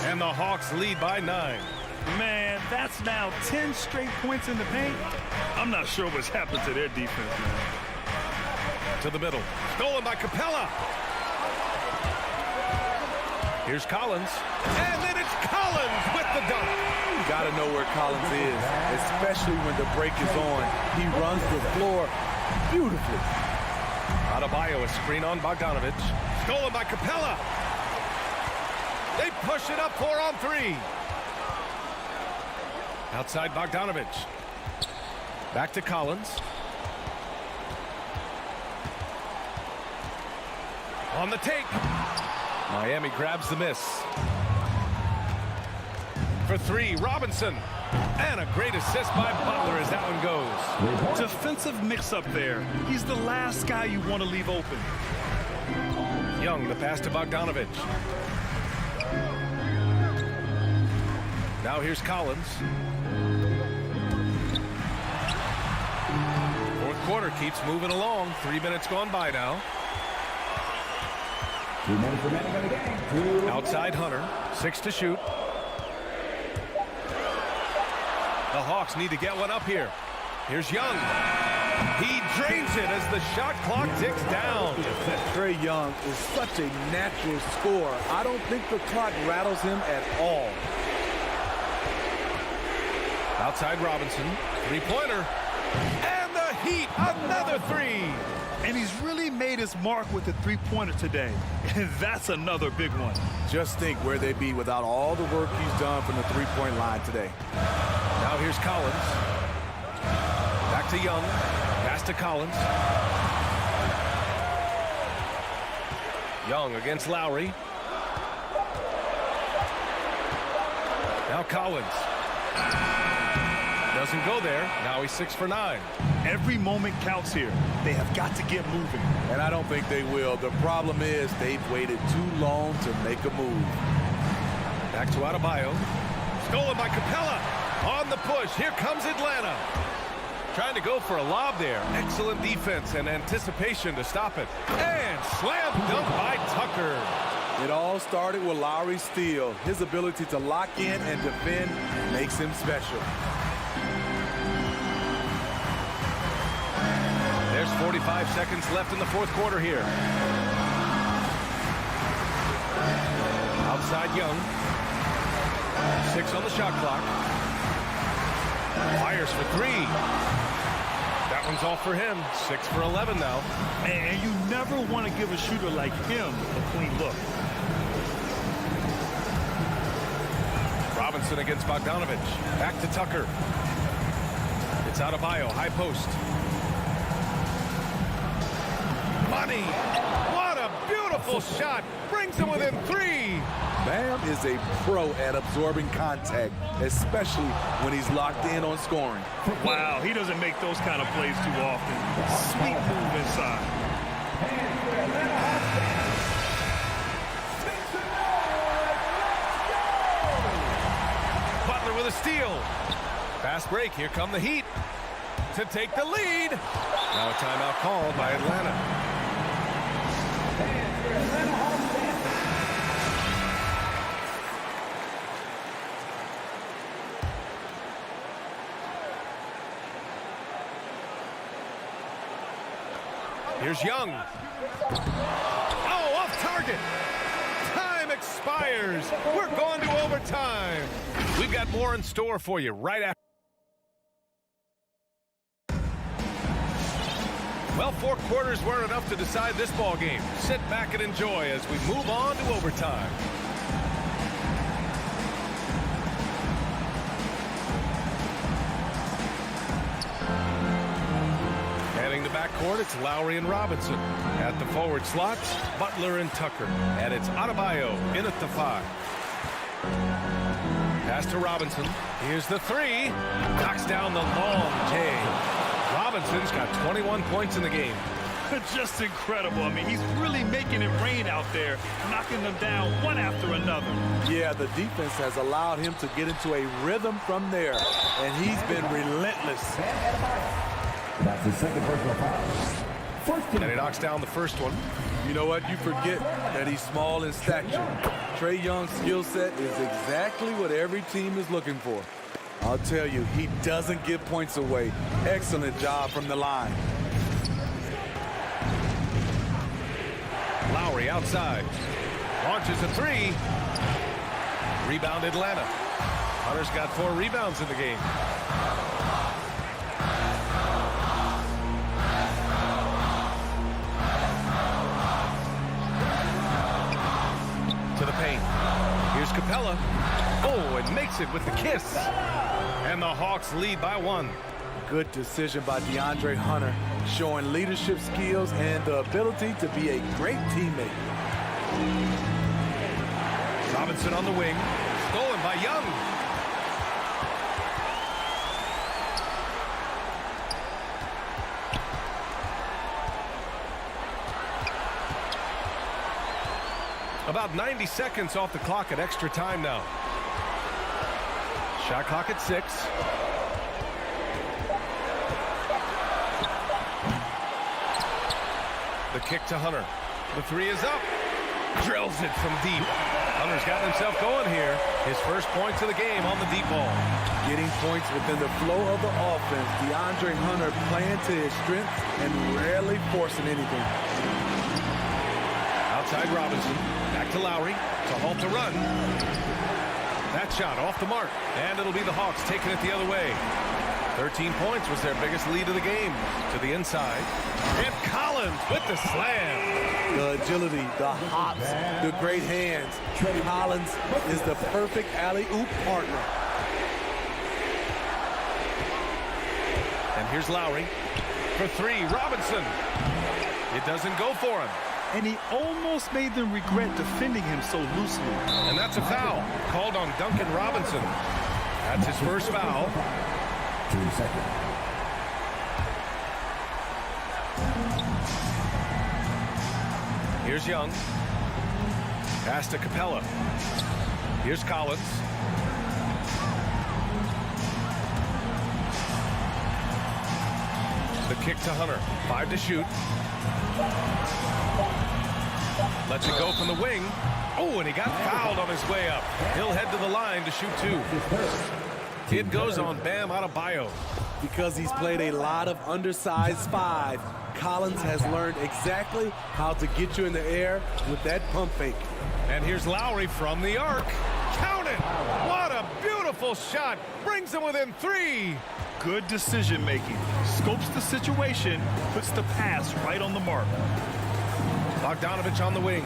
And the Hawks lead by 9. Man, that's now 10 straight points in the paint. I'm not sure what's happened to their defense, man. To the middle. Stolen by Capella. Here's Collins. And then it's Collins with the dunk. You got to know where Collins is, especially when the break is on. He runs the floor beautifully. Adebayo, a screen on Bogdanovich. Stolen by Capella. They push it up 4 on 3. Outside Bogdanovich. Back to Collins. On the take. Miami grabs the miss. For three, Robinson. And a great assist by Butler as that one goes. Defensive mix-up there. He's the last guy you want to leave open. Young, the pass to Bogdanovich. Now here's Collins. Fourth quarter keeps moving along. 3 minutes gone by now. 2 minutes remaining in the game. Outside Hunter. 6 to shoot. The Hawks need to get one up here. Here's Young. He drains it as the shot clock ticks down. Trae Young is such a natural scorer. I don't think the clock rattles him at all. Outside Robinson. Three-pointer. And the Heat, another three. And he's really made his mark with the three-pointer today. And that's another big one. Just think where they'd be without all the work he's done from the three-point line today. Now here's Collins. Back to Young. Pass to Collins. Young against Lowry. Now Collins. Doesn't go there. Now he's 6 for 9. Every moment counts here. They have got to get moving. And I don't think they will. The problem is they've waited too long to make a move. Back to Adebayo. Stolen by Capella. On the push. Here comes Atlanta. Trying to go for a lob there. Excellent defense and anticipation to stop it. And slam dunk by Tucker. It all started with Lowry's steal. His ability to lock in and defend makes him special. There's 45 seconds left in the fourth quarter here. Outside Young. 6 on the shot clock. Fires for 3. That one's off for him. 6 for 11 now. And you never want to give a shooter like him a clean look. Robinson against Bogdanovich. Back to Tucker. It's Adebayo, high post. Money! What a beautiful shot! Brings him within 3! Bam is a pro at absorbing contact, especially when he's locked in on scoring. Wow, he doesn't make those kind of plays too often. Sweet move inside. Butler with a steal. Fast break. Here come the Heat to take the lead. Now a timeout called by Atlanta. Here's Young. Oh, off target. Time expired. expires. We're going to overtime. We've got more in store for you right after. Well, 4 quarters weren't enough to decide this ball game. Sit back and enjoy as we move on to overtime. Heading to backcourt, it's Lowry and Robinson. At the forward slots, Butler and Tucker. And it's Adebayo in at the 5. Pass to Robinson. Here's the 3. Knocks down the long J. Robinson's got 21 points in the game. Just incredible. I mean, he's really making it rain out there, knocking them down one after another. Yeah, the defense has allowed him to get into a rhythm from there, and he's been relentless. That's his second personal foul. And he knocks down the first one. You know what? You forget that he's small in stature. Trae Young's skill set is exactly what every team is looking for. I'll tell you, he doesn't give points away. Excellent job from the line. Lowry outside. Launches a 3. Rebound Atlanta. Hunter's got 4 rebounds in the game. To the paint. Here's Capella. Oh, and makes it with the kiss. And the Hawks lead by 1. Good decision by DeAndre Hunter, showing leadership skills and the ability to be a great teammate. Robinson on the wing. Stolen by Young. About 90 seconds off the clock at extra time now. Shot clock at 6. The kick to Hunter. The 3 is up. Drills it from deep. Hunter's got himself going here. His first points of the game on the deep ball. Getting points within the flow of the offense. DeAndre Hunter playing to his strengths and rarely forcing anything. Outside Robinson. Back to Lowry to halt the run. That shot off the mark. And it'll be the Hawks taking it the other way. 13 points was their biggest lead of the game. To the inside. And Collins with the slam. The agility, the hops, the great hands. Collins is the perfect alley-oop partner. And here's Lowry. For 3, Robinson. It doesn't go for him. And he almost made them regret defending him so loosely. And that's a foul called on Duncan Robinson. That's his first foul. 2 seconds. Here's Young. Pass to Capella. Here's Collins. The kick to Hunter. 5 to shoot. Lets it go from the wing. Oh, and he got fouled on his way up. He'll head to the line to shoot 2. It goes on Bam Adebayo. Because he's played a lot of undersized 5, Collins has learned exactly how to get you in the air with that pump fake. And here's Lowry from the arc. Count it! What a beautiful shot. Brings him within 3. Good decision making. Scopes the situation, puts the pass right on the mark. Bogdanovich on the wing.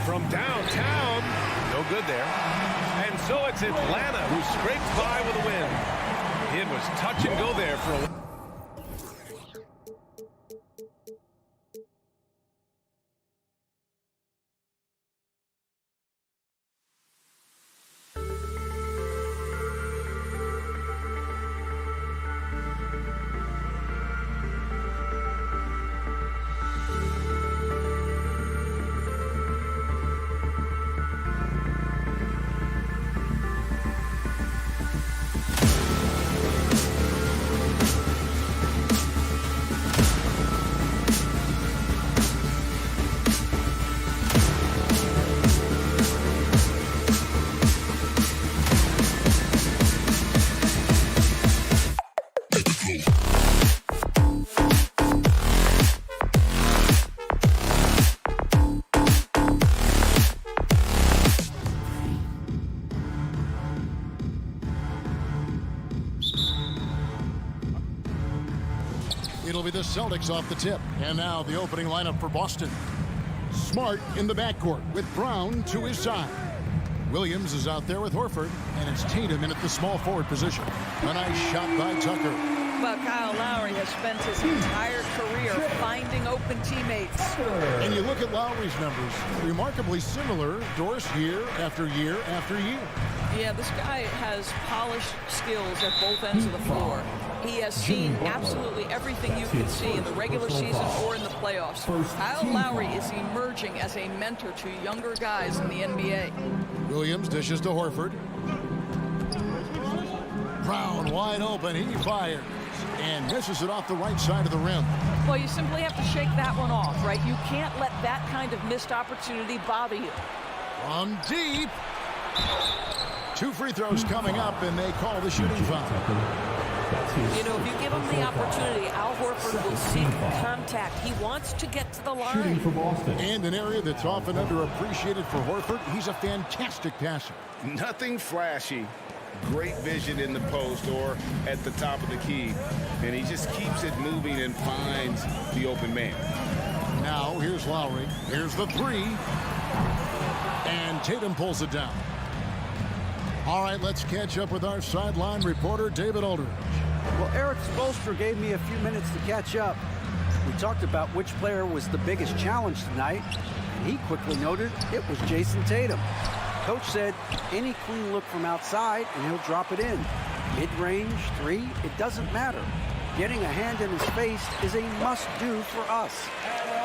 From downtown, no good there. And so it's Atlanta who scrapes by with a win. It was touch and go there for a It'll be the Celtics off the tip. And now the opening lineup for Boston. Smart in the backcourt with Brown to his side. Williams is out there with Horford, and it's Tatum in at the small forward position. A nice shot by Tucker. Well, Kyle Lowry has spent his entire career finding open teammates. And you look at Lowry's numbers, remarkably similar, Doris, year after year after year. Yeah, this guy has polished skills at both ends of the floor. He has seen absolutely everything you can see in the regular season or in the playoffs. Kyle Lowry is emerging as a mentor to younger guys in the NBA. Williams dishes to Horford. Brown wide open, he fires and misses it off the right side of the rim. Well, you simply have to shake that one off, right? You can't let that kind of missed opportunity bother you. From deep. 2 free throws coming up, and they call the shooting foul. You know, if you give him the opportunity, Al Horford will seek contact. He wants to get to the line. And an area that's often underappreciated for Horford, he's a fantastic passer. Nothing flashy. Great vision in the post or at the top of the key. And he just keeps it moving and finds the open man. Now, here's Lowry. Here's the 3. And Tatum pulls it down. All right, let's catch up with our sideline reporter, David Aldridge. Well, Eric Spoelstra gave me a few minutes to catch up. We talked about which player was the biggest challenge tonight, and he quickly noted it was Jason Tatum. Coach said any clean look from outside, and he'll drop it in. Mid-range, 3, it doesn't matter. Getting a hand in his face is a must-do for us.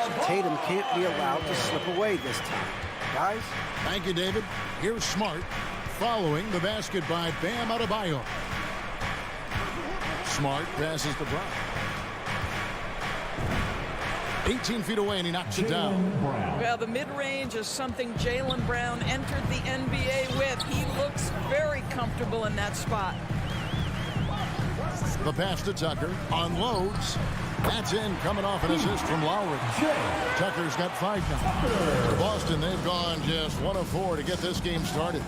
So Tatum can't be allowed to slip away this time. Guys? Thank you, David. Here's Smart. Following the basket by Bam Adebayo. Smart passes to Brown. 18 feet away, and he knocks it down. Well, the mid-range is something Jaylen Brown entered the NBA with. He looks very comfortable in that spot. The pass to Tucker. Unloads. That's in, coming off an assist from Lowry. Tucker's got 5 now. For Boston, they've gone just 1 of 4 to get this game started.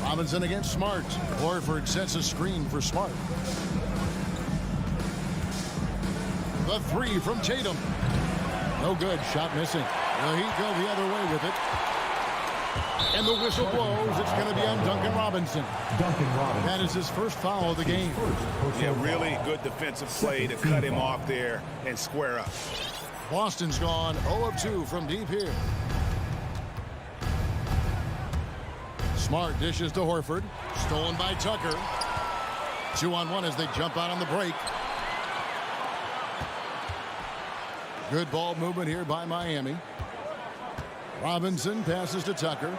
Robinson against Smart. Horford sets a screen for Smart. The 3 from Tatum. No good. Shot missing. Well, he go the other way with it. And the whistle blows. It's going to be on Duncan Robinson. That is his first foul of the game. Yeah, really good defensive play to cut him off there and square up. Boston's gone 0 of 2 from deep here. Smart dishes to Horford. Stolen by Tucker. 2-on-1 as they jump out on the break. Good ball movement here by Miami. Robinson passes to Tucker.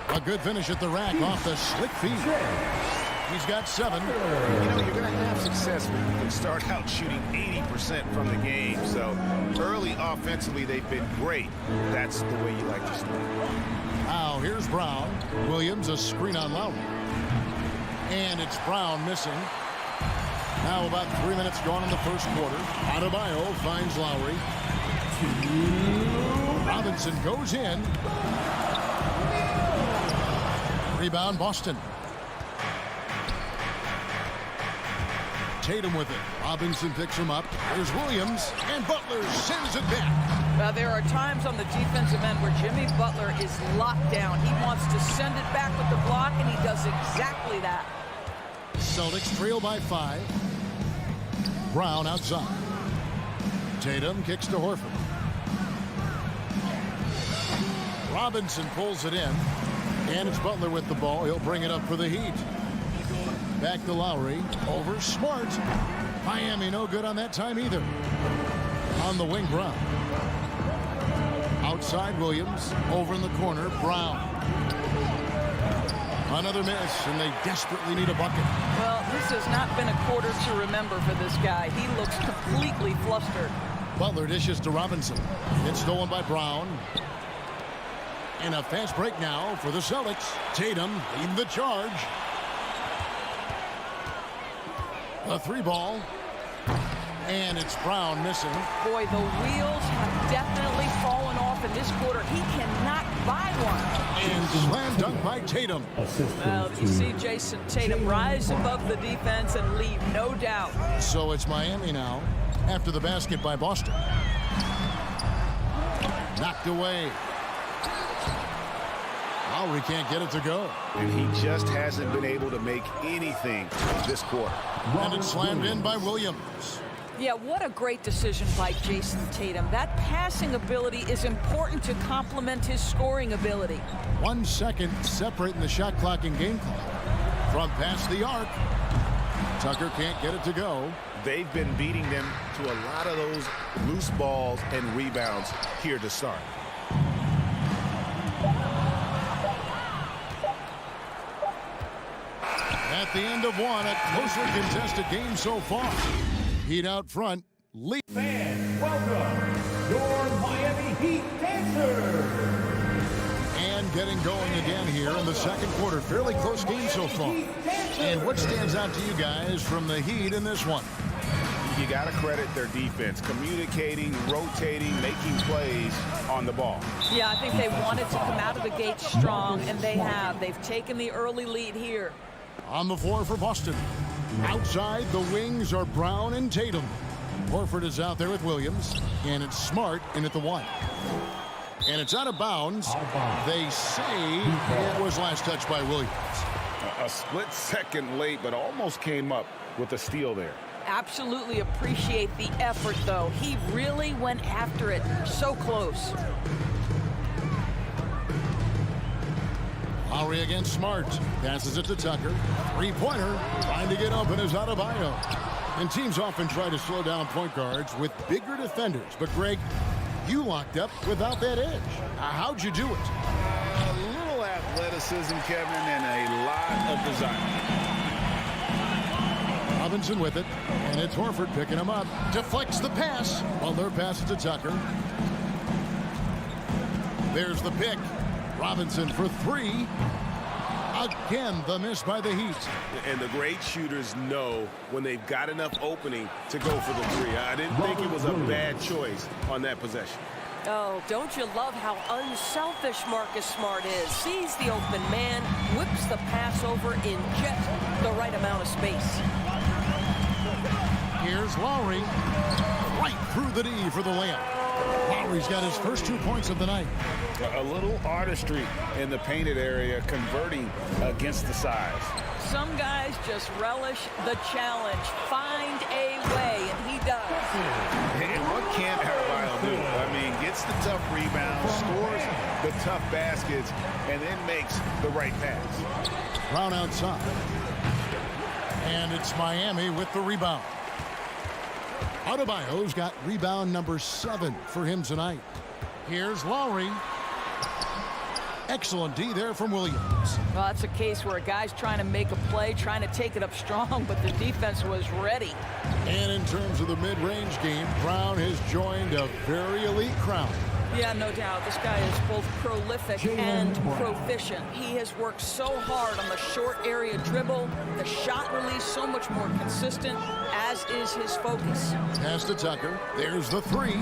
A good finish at the rack off the slick feed. He's got 7. You know, you're going to have success when you can start out shooting 80% from the game. So early offensively, they've been great. That's the way you like to start. Now here's Brown. Williams a screen on Lowry. And it's Brown missing. Now about 3 minutes gone in the first quarter. Adebayo finds Lowry. Robinson goes in. Rebound Boston. Tatum with it. Robinson picks him up. There's Williams, and Butler sends it back. Well, there are times on the defensive end where Jimmy Butler is locked down. He wants to send it back with the block, and he does exactly that. Celtics trail by 5. Brown outside. Tatum kicks to Horford. Robinson pulls it in. And it's Butler with the ball. He'll bring it up for the Heat. Back to Lowry. Over Smart. Miami no good on that time either. On the wing, Brown. Outside Williams. Over in the corner, Brown. Another miss, and they desperately need a bucket. Well, this has not been a quarter to remember for this guy. He looks completely flustered. Butler dishes to Robinson. It's stolen by Brown. And a fast break now for the Celtics. Tatum leading the charge. A 3 ball. And it's Brown missing. Boy, the wheels have definitely fallen off half in this quarter. He cannot buy one. And slam dunk by Tatum. Well, you see Jason Tatum rise above the defense and lead, no doubt. So it's Miami now after the basket by Boston. Knocked away. Lowry can't get it to go. And he just hasn't been able to make anything this quarter. And it's slammed in by Williams. Yeah, what a great decision by Jason Tatum. That passing ability is important to complement his scoring ability. 1 second separating the shot clock and game clock. From past the arc. Tucker can't get it to go. They've been beating them to a lot of those loose balls and rebounds here to start. At the end of one, a closely contested game so far. Heat out front. Lead. Fans, welcome your Miami Heat dancers. And getting going again here in the second quarter. Fairly close game so far. And what stands out to you guys from the Heat in this one? You got to credit their defense, communicating, rotating, making plays on the ball. Yeah, I think they wanted to come out of the gate strong, and they have. They've taken the early lead here. On the floor for Boston. Outside, the wings are Brown and Tatum. Horford is out there with Williams, and it's Smart in at the 1. And it's out of bounds. They say it was last touched by Williams. A split second late, but almost came up with a steal there. Absolutely appreciate the effort, though. He really went after it. So close. Lowry against Smart. Passes it to Tucker. Three-pointer. Trying to get open is Adebayo. And teams often try to slow down point guards with bigger defenders. But, Greg, you locked up without that edge. How'd you do it? A little athleticism, Kevin, and a lot of design. Robinson with it. And it's Horford picking him up. Deflects the pass. Butler passes to Tucker. There's the pick. Robinson for 3. Again, the miss by the Heat. And the great shooters know when they've got enough opening to go for the 3. I didn't think it was a bad choice on that possession. Oh, don't you love how unselfish Marcus Smart is? Sees the open man, whips the pass over in just the right amount of space. Here's Lowry. Right through the D for the layup. Lowry's got his first 2 points of the night. A little artistry in the painted area, converting against the size. Some guys just relish the challenge. Find a way, and he does. And what can't Adebayo do? I mean, gets the tough rebound, scores the tough baskets, and then makes the right pass. Brown outside. And it's Miami with the rebound. Adebayo's got rebound number 7 for him tonight. Here's Lowry. Excellent D there from Williams. Well, that's a case where a guy's trying to make a play, trying to take it up strong, but the defense was ready. And in terms of the mid-range game, Brown has joined a very elite crowd. Yeah, no doubt. This guy is both prolific and proficient. He has worked so hard on the short area dribble, the shot release so much more consistent, as is his focus. Pass to Tucker. There's the 3.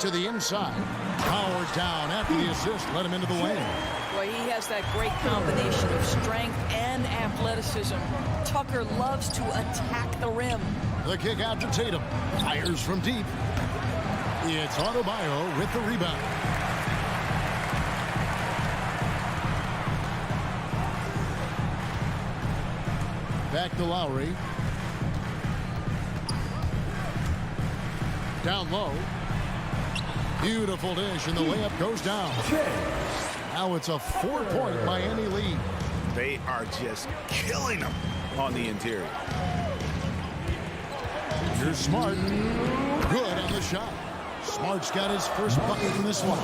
To the inside. Powered down after the assist. Let him into the lane. Well, he has that great combination of strength and athleticism. Tucker loves to attack the rim. The kick out to Tatum. Fires from deep. It's Adebayo with the rebound. Back to Lowry. Down low. Beautiful dish, and the layup goes down. Now it's a 4-point Miami lead. They are just killing them on the interior. Here's Smart. Good on the shot. Smart's got his first bucket in this one.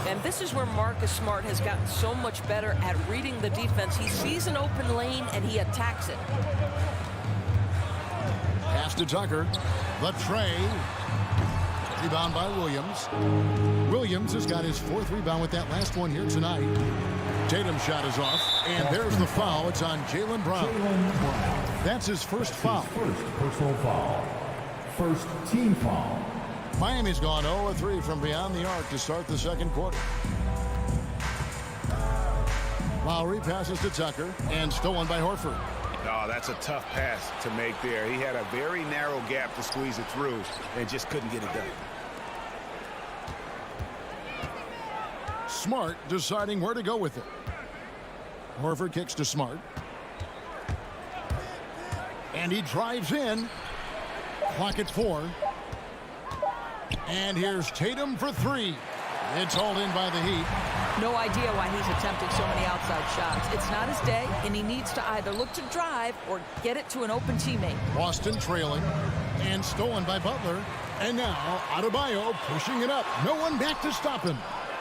And this is where Marcus Smart has gotten so much better at reading the defense. He sees an open lane and he attacks it. Pass to Tucker. The tray. Rebound by Williams. Williams has got his 4th rebound with that last one here tonight. Tatum's shot is off, and there's the foul. It's on Jaylen Brown. That's his first foul. First personal foul. First team foul. Miami's gone 0-3 from beyond the arc to start the second quarter. Lowry passes to Tucker and stolen by Horford. Oh, that's a tough pass to make there. He had a very narrow gap to squeeze it through and just couldn't get it done. Smart deciding where to go with it. Horford kicks to Smart. And he drives in. Clock at 4. And here's Tatum for 3. It's hauled in by the Heat. No idea why he's attempting so many outside shots. It's not his day, and he needs to either look to drive or get it to an open teammate. Boston trailing and stolen by Butler. And now Adebayo pushing it up. No one back to stop him.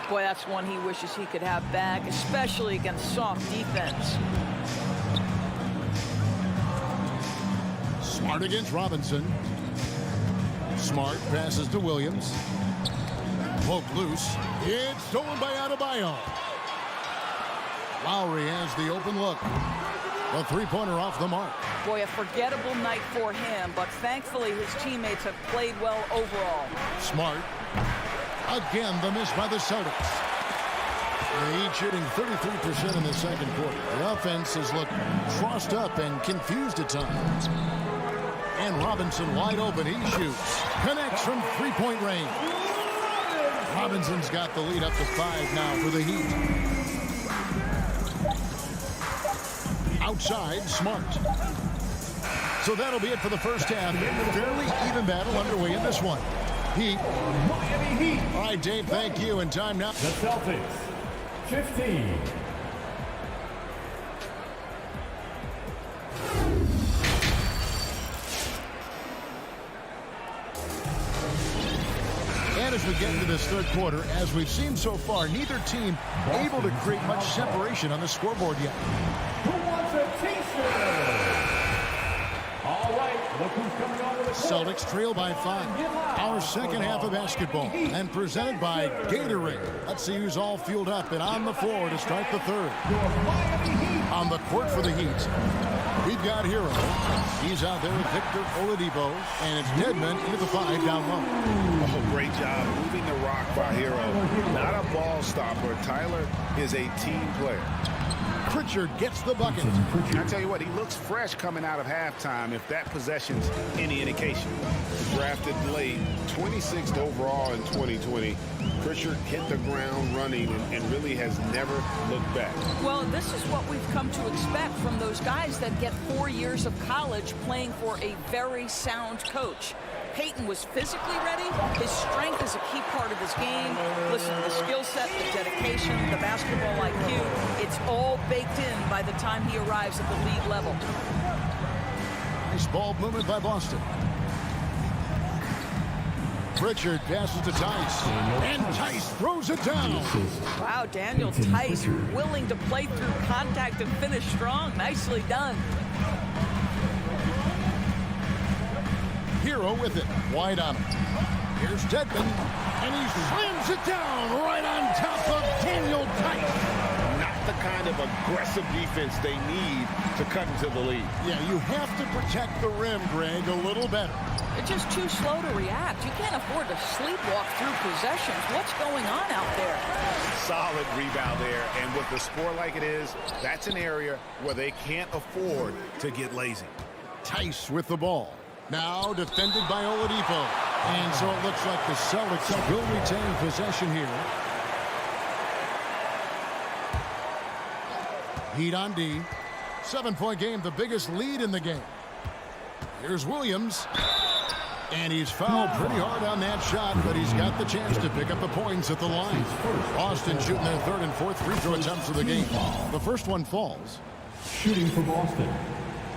Boy, that's one he wishes he could have back, especially against soft defense. Smart against Robinson. Smart passes to Williams. Poked loose. It's stolen by Adebayo. Lowry has the open look. A three-pointer off the mark. Boy, a forgettable night for him, but thankfully his teammates have played well overall. Smart. Again, the miss by the Celtics. The Heat shooting 33% in the second quarter. The offense has looked crossed up and confused at times. And Robinson wide open. He shoots. Connects from three-point range. Robinson's got the lead up to 5 now for the Heat. Outside, Smart. So that'll be it for the first half. Fairly even battle underway in this one. Heat. Miami Heat. All right, Dave, thank you. And time now. The Celtics, 15. And as we get into this third quarter, as we've seen so far, neither team able to create much separation on the scoreboard yet. Who wants a t-shirt? All right, look who's coming on to the court. Celtics trail by 5. Our second half of basketball, and presented by Gatorade. Let's see who's all fueled up and on the floor to start the third. On the court for the Heat, we've got Hero. He's out there with Victor Oladipo, and it's Deadman into the 5 down low. Oh, great job moving the rock by Hero. Not a ball stopper. Tyler is a team player. Pritchard gets the bucket. I tell you what, he looks fresh coming out of halftime, if that possession's any indication. Drafted late, 26th overall in 2020. Pritchard hit the ground running and really has never looked back. Well, this is what we've come to expect from those guys that get 4 years of college playing for a very sound coach. Peyton was physically ready. His strength is a key part of his game. Listen, the skill set, the dedication, the basketball IQ, it's all baked in by the time he arrives at the league level. Nice ball movement by Boston. Pritchard passes to Tice. And Tice throws it down. Wow, Daniel Tice willing to play through contact and finish strong. Nicely done. Hero with it. Wide on him. Here's Deadman. And he slams it down right on top of Daniel Tice. Not the kind of aggressive defense they need to cut into the lead. Yeah, you have to protect the rim, Greg, a little better. They're just too slow to react. You can't afford to sleepwalk through possessions. What's going on out there? Solid rebound there, and with the score like it is, that's an area where they can't afford to get lazy. Tice with the ball. Now defended by Oladipo. And so it looks like the Celtics will retain possession here. Heat on D. 7-point game, the biggest lead in the game. Here's Williams. And he's fouled pretty hard on that shot, but he's got the chance to pick up the points at the line. Boston shooting their third and fourth free throw attempts of the game. The first one falls. Shooting for Boston,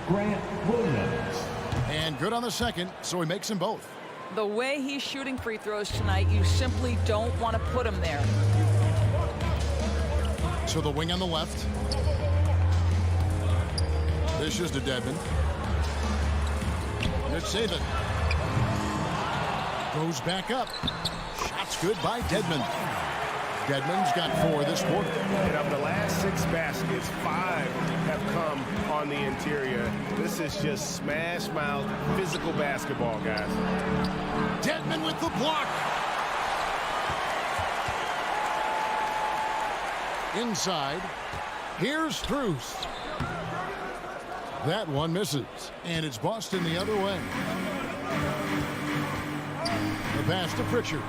Grant Williams. And good on the second, so he makes them both. The way he's shooting free throws tonight, you simply don't want to put him there. So the wing on the left. This is to Deadman. Let's save it. Goes back up. Shots good by Deadman. Deadman's got 4 this quarter. And of the last 6 baskets, 5 have come on the interior. This is just smash mouth, physical basketball, guys. Dedmon with the block. Inside. Here's Strus. That one misses. And it's Boston the other way. The pass to Pritchard.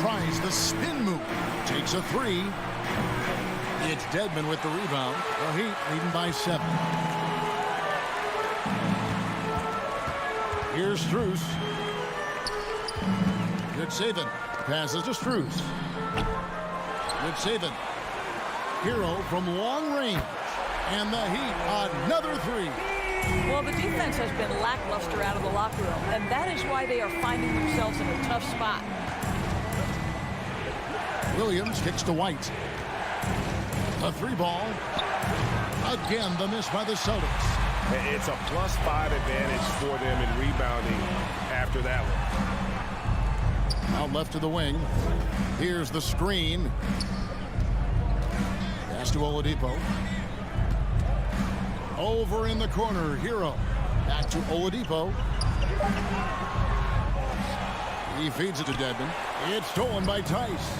Tries the spin move. Takes a three. It's Dedmon with the rebound. The Heat leading by 7. Here's Strus. Good saving. Passes to Strus. Good saving. Hero from long range. And the Heat, another three. Well, the defense has been lackluster out of the locker room, and that is why they are finding themselves in a tough spot. Williams kicks to White. A three ball. Again, the miss by the Celtics. It's a +5 advantage for them in rebounding after that one. Out left to the wing. Here's the screen. Pass to Oladipo. Over in the corner, Hero. Back to Oladipo. He feeds it to Dedmon. It's stolen by Tice.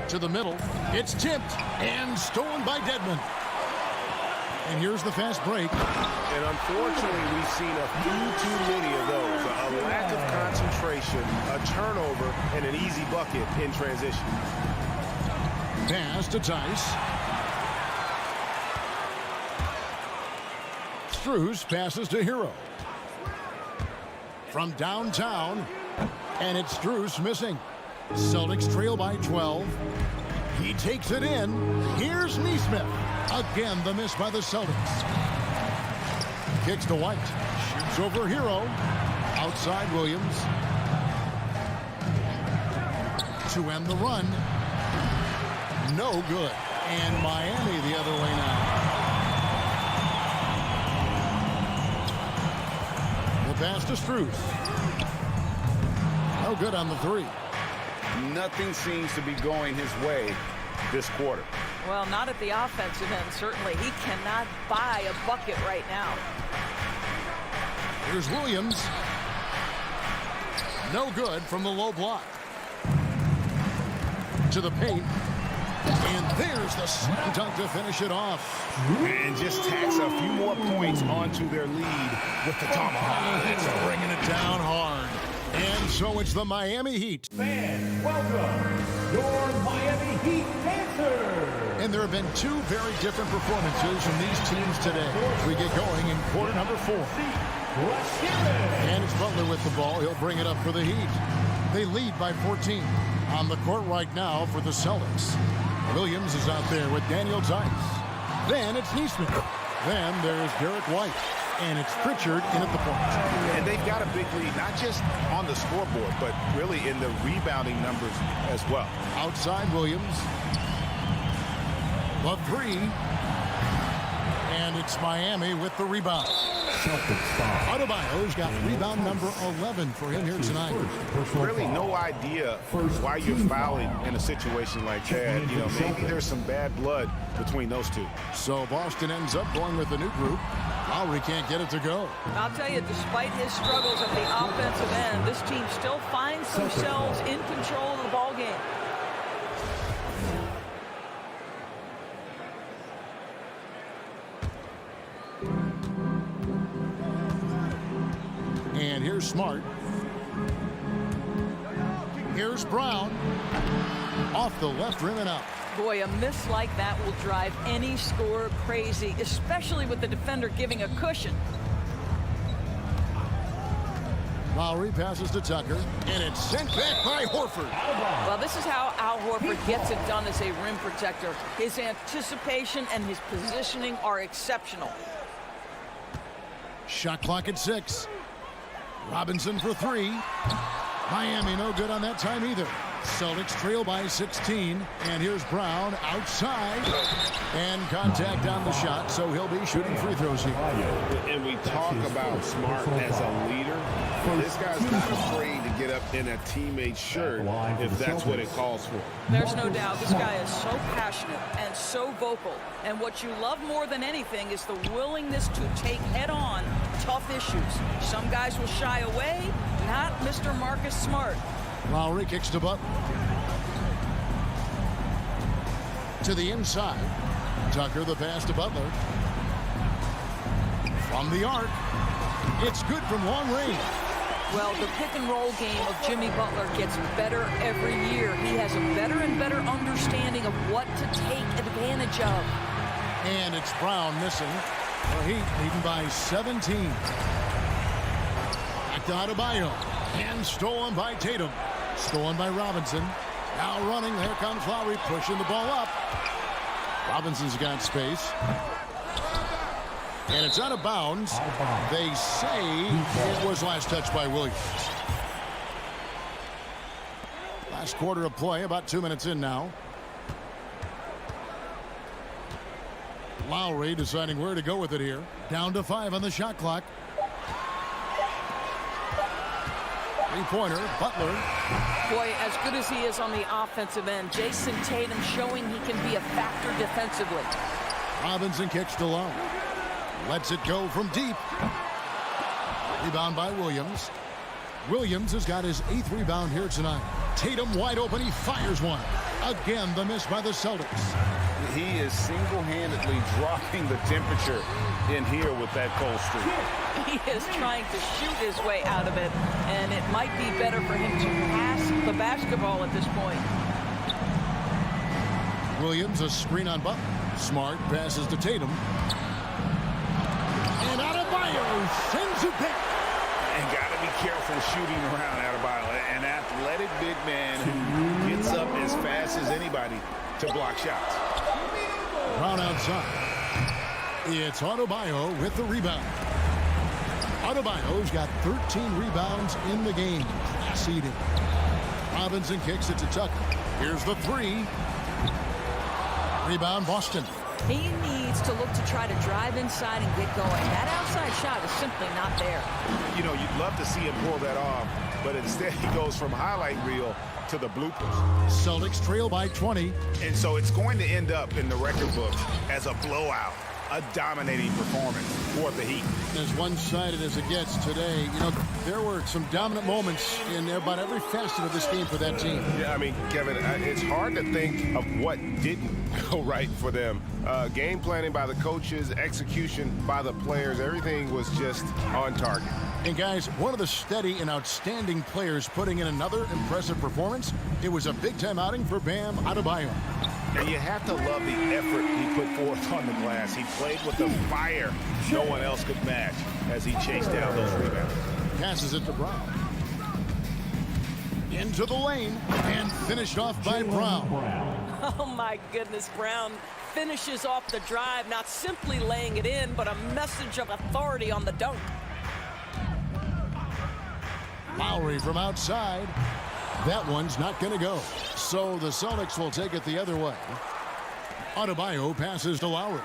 To the middle. It's tipped and stolen by Dedmon. And here's the fast break. And unfortunately, we've seen a few too many of those. A lack of concentration, a turnover, and an easy bucket in transition. Pass to Tice. Strus passes to Hero. From downtown, and it's Strus missing. Celtics trail by 12. He takes it in. Here's Nesmith. Again, the miss by the Celtics. Kicks to White. Shoots over Hero. Outside Williams. To end the run. No good. And Miami the other way now. The pass to Strus. No good on the three. Nothing seems to be going his way this quarter. Well, not at the offensive end, certainly. He cannot buy a bucket right now. Here's Williams. No good from the low block. To the paint. And there's the slam dunk to finish it off. And just tacks a few more points onto their lead with the tomahawk. It's bringing it down hard. And so it's the Miami Heat. Fans, welcome your Miami Heat dancers. And there have been two very different performances from these teams today. We get going in quarter number 4. And it's Butler with the ball. He'll bring it up for the Heat. They lead by 14. On the court right now for the Celtics. Williams is out there with Daniel Tice. Then it's Nesmith. Then there's Derek White. And it's Pritchard in at the point. And they've got a big lead, not just on the scoreboard, but really in the rebounding numbers as well. Outside Williams. The three. And it's Miami with the rebound. Adebayo's got rebound number 11 for him here tonight. Really no idea why you're fouling in a situation like that. You know, maybe there's some bad blood between those two. So Boston ends up going with a new group. Lowry can't get it to go. I'll tell you, despite his struggles at the offensive end, this team still finds themselves in control of the ball game. And here's Smart. Here's Brown. Off the left rim and out. Boy, a miss like that will drive any scorer crazy, especially with the defender giving a cushion. Lowry passes to Tucker, and it's sent back by Horford. Well, this is how Al Horford gets it done as a rim protector. His anticipation and his positioning are exceptional. Shot clock at 6. Robinson for 3. Miami no good on that time either. Celtics trail by 16. And here's Brown outside. And contact on the shot, so he'll be shooting free throws here. And we talk about Smart as a leader. This guy's not afraid to get up in a teammate's shirt if that's what it calls for. There's no doubt this guy is so passionate and so vocal. And what you love more than anything is the willingness to take head-on tough issues. Some guys will shy away, not Mr. Marcus Smart. Lowry kicks to Butler. To the inside. Tucker the pass to Butler. From the arc. It's good from long range. Well, the pick-and-roll game of Jimmy Butler gets better every year. He has a better and better understanding of what to take advantage of. And it's Brown missing. The Heat leading by 17. Back to Adebayo. And stolen by Tatum. Stolen by Robinson. Now running. There comes Lowry pushing the ball up. Robinson's got space. And it's out of bounds. They say it was last touched by Williams. Last quarter of play, about 2 minutes in now. Lowry deciding where to go with it here. Down to 5 on the shot clock. Three-pointer, Butler. Boy, as good as he is on the offensive end, Jason Tatum showing he can be a factor defensively. Robinson kicks to low. Lets it go from deep. Rebound by Williams. Williams has got his 8th rebound here tonight. Tatum wide open. He fires one. Again, the miss by the Celtics. He is single-handedly dropping the temperature in here with that cold streak. He is trying to shoot his way out of it, and it might be better for him to pass the basketball at this point. Williams, a screen on Butler. Smart passes to Tatum. And Adebayo sends it back. And got to be careful shooting around Adebayo. An athletic big man who gets up as fast as anybody to block shots. Brown outside. It's Adebayo with the rebound. Adebayo's got 13 rebounds in the game. Class eating. Robinson kicks it to Tucker. Here's the three. Rebound Boston. He needs to look to try to drive inside and get going. That outside shot is simply not there. You know, you'd love to see him pull that off, but instead he goes from highlight reel to the bloopers. Celtics trail by 20. And so it's going to end up in the record books as a blowout, a dominating performance for the Heat. As one-sided as it gets today, you know, there were some dominant moments in about every facet of this game for that team. Yeah, I mean, Kevin, it's hard to think of what didn't go right for them. Game planning by the coaches, execution by the players, everything was just on target. And guys, one of the steady and outstanding players putting in another impressive performance. It was a big-time outing for Bam Adebayo. And you have to love the effort he put forth on the glass. He played with the fire no one else could match as he chased down those rebounds. Passes it to Brown. Into the lane and finished off by Brown. Oh my goodness, Brown finishes off the drive, not simply laying it in, but a message of authority on the dunk. Lowry from outside. That one's not going to go. So the Celtics will take it the other way. Adebayo passes to Lowry.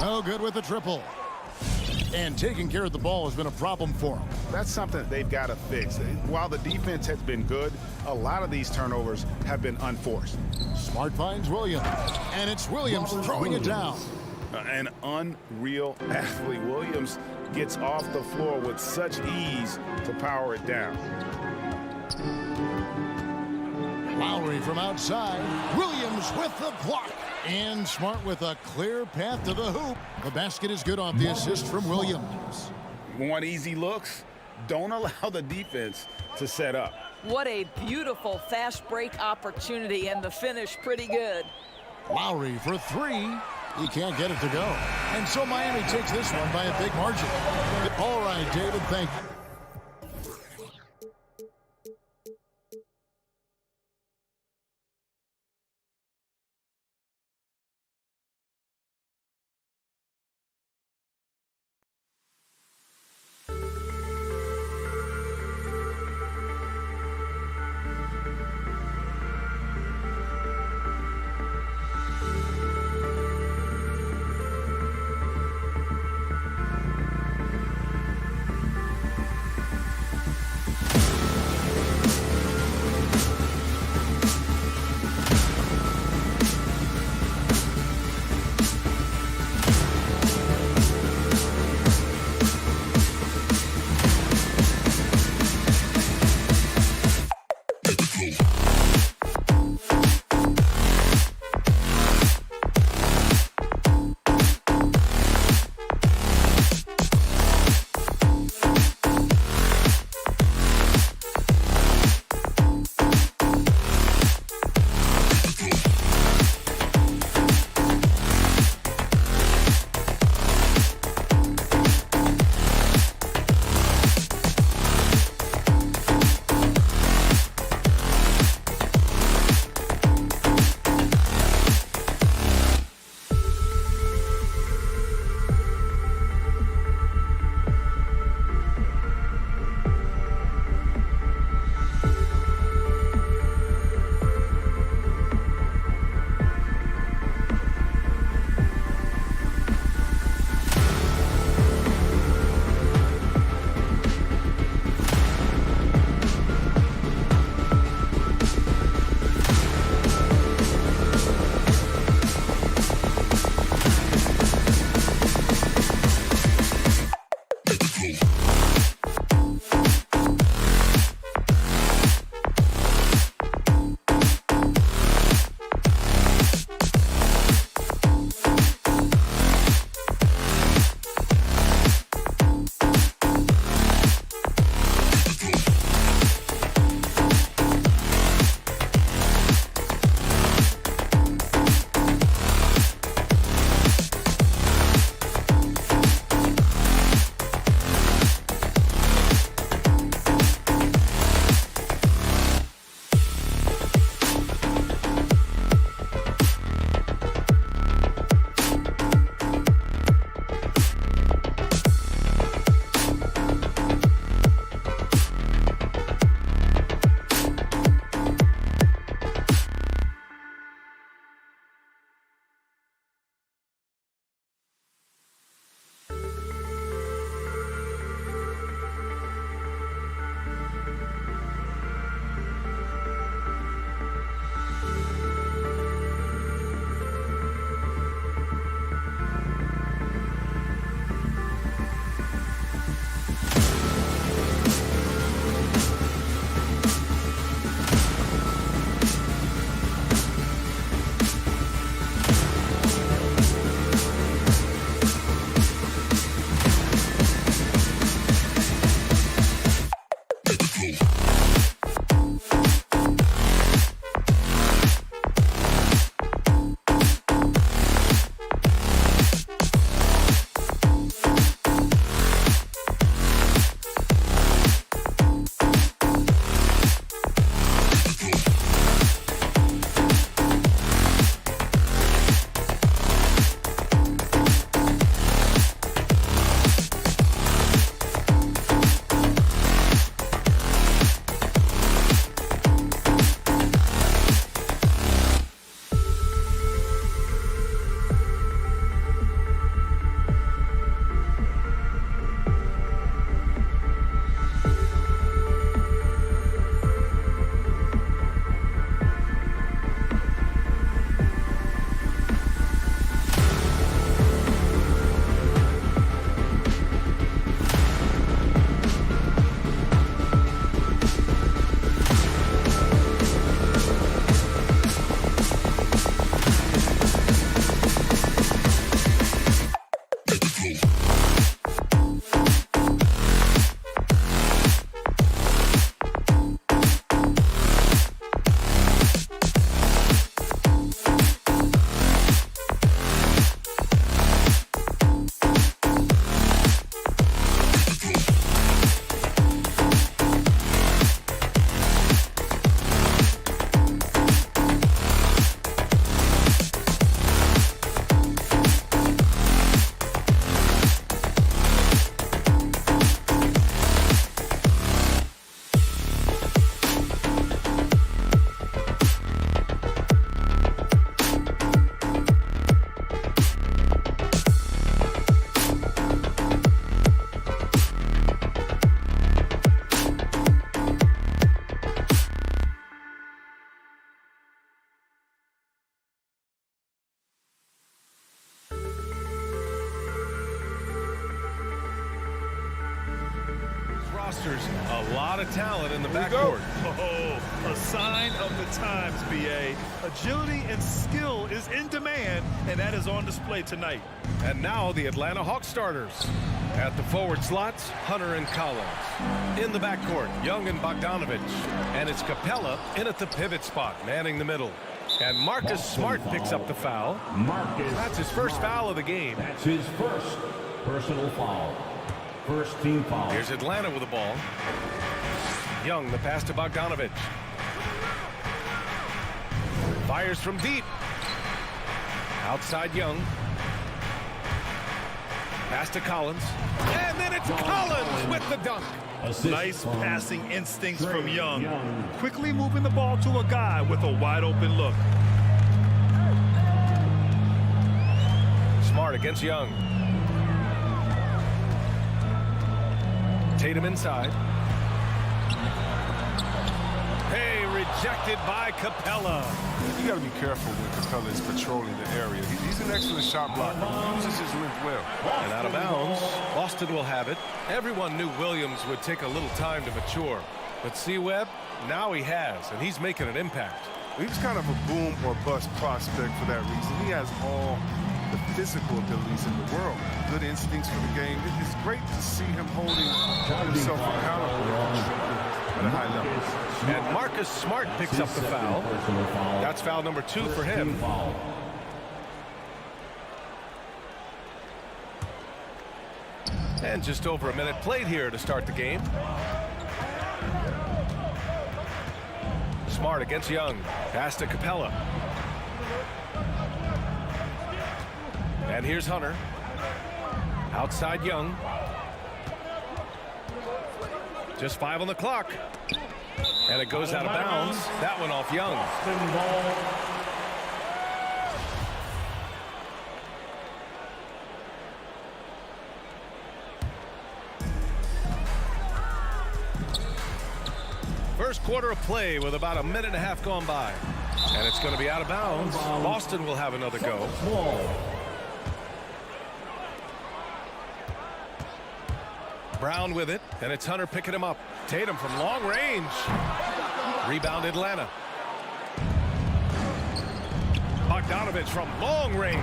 No good with the triple. And taking care of the ball has been a problem for them. That's something they've got to fix. While the defense has been good, a lot of these turnovers have been unforced. Smart finds Williams. And it's Williams throwing it down. An unreal athlete. Williams gets off the floor with such ease to power it down. Lowry from outside. Williams with the block. And Smart with a clear path to the hoop. The basket is good off the assist from Williams. Want easy looks? Don't allow the defense to set up. What a beautiful fast break opportunity, and the finish pretty good. Lowry for three. He can't get it to go. And so Miami takes this one by a big margin. All right, David, thank you. Pacers, a lot of talent in the backcourt. Oh, a sign of the times, B.A. Agility and skill is in demand, and that is on display tonight. And now the Atlanta Hawks starters. At the forward slots, Hunter and Collins. In the backcourt, Young and Bogdanovich. And it's Capella in at the pivot spot, manning the middle. And Marcus Smart picks up the foul. That's his first foul of the game. That's his first personal foul. First team foul. Here's Atlanta with the ball. Young, the pass to Bogdanovich. Fires from deep. Outside Young. Pass to Collins. And then it's Collins with the dunk. Nice passing instincts from Young. Quickly moving the ball to a guy with a wide open look. Smart against Young. Tatum inside. Hey, rejected by Capella. You got to be careful when Capella is patrolling the area. He's an excellent shot blocker. He uses his length well. And out of bounds, Boston will have it. Everyone knew Williams would take a little time to mature. But see, Webb, now he has, and he's making an impact. He was kind of a boom or bust prospect for that reason. He has all the physical abilities in the world. Good instincts for the game. It's great to see him holding himself accountable at a high level. And Marcus Smart picks up the foul. That's foul number 2 for him. And just over a minute played here to start the game. Smart against Young. Pass to Capella. And here's Hunter. Outside Young. Just 5 on the clock. And it goes out of bounds. That one off Young. First quarter of play with about a minute and a half gone by. And it's going to be out of bounds. Boston will have another go. Brown with it, and it's Hunter picking him up. Tatum from long range. Rebound Atlanta. Bogdanovich from long range.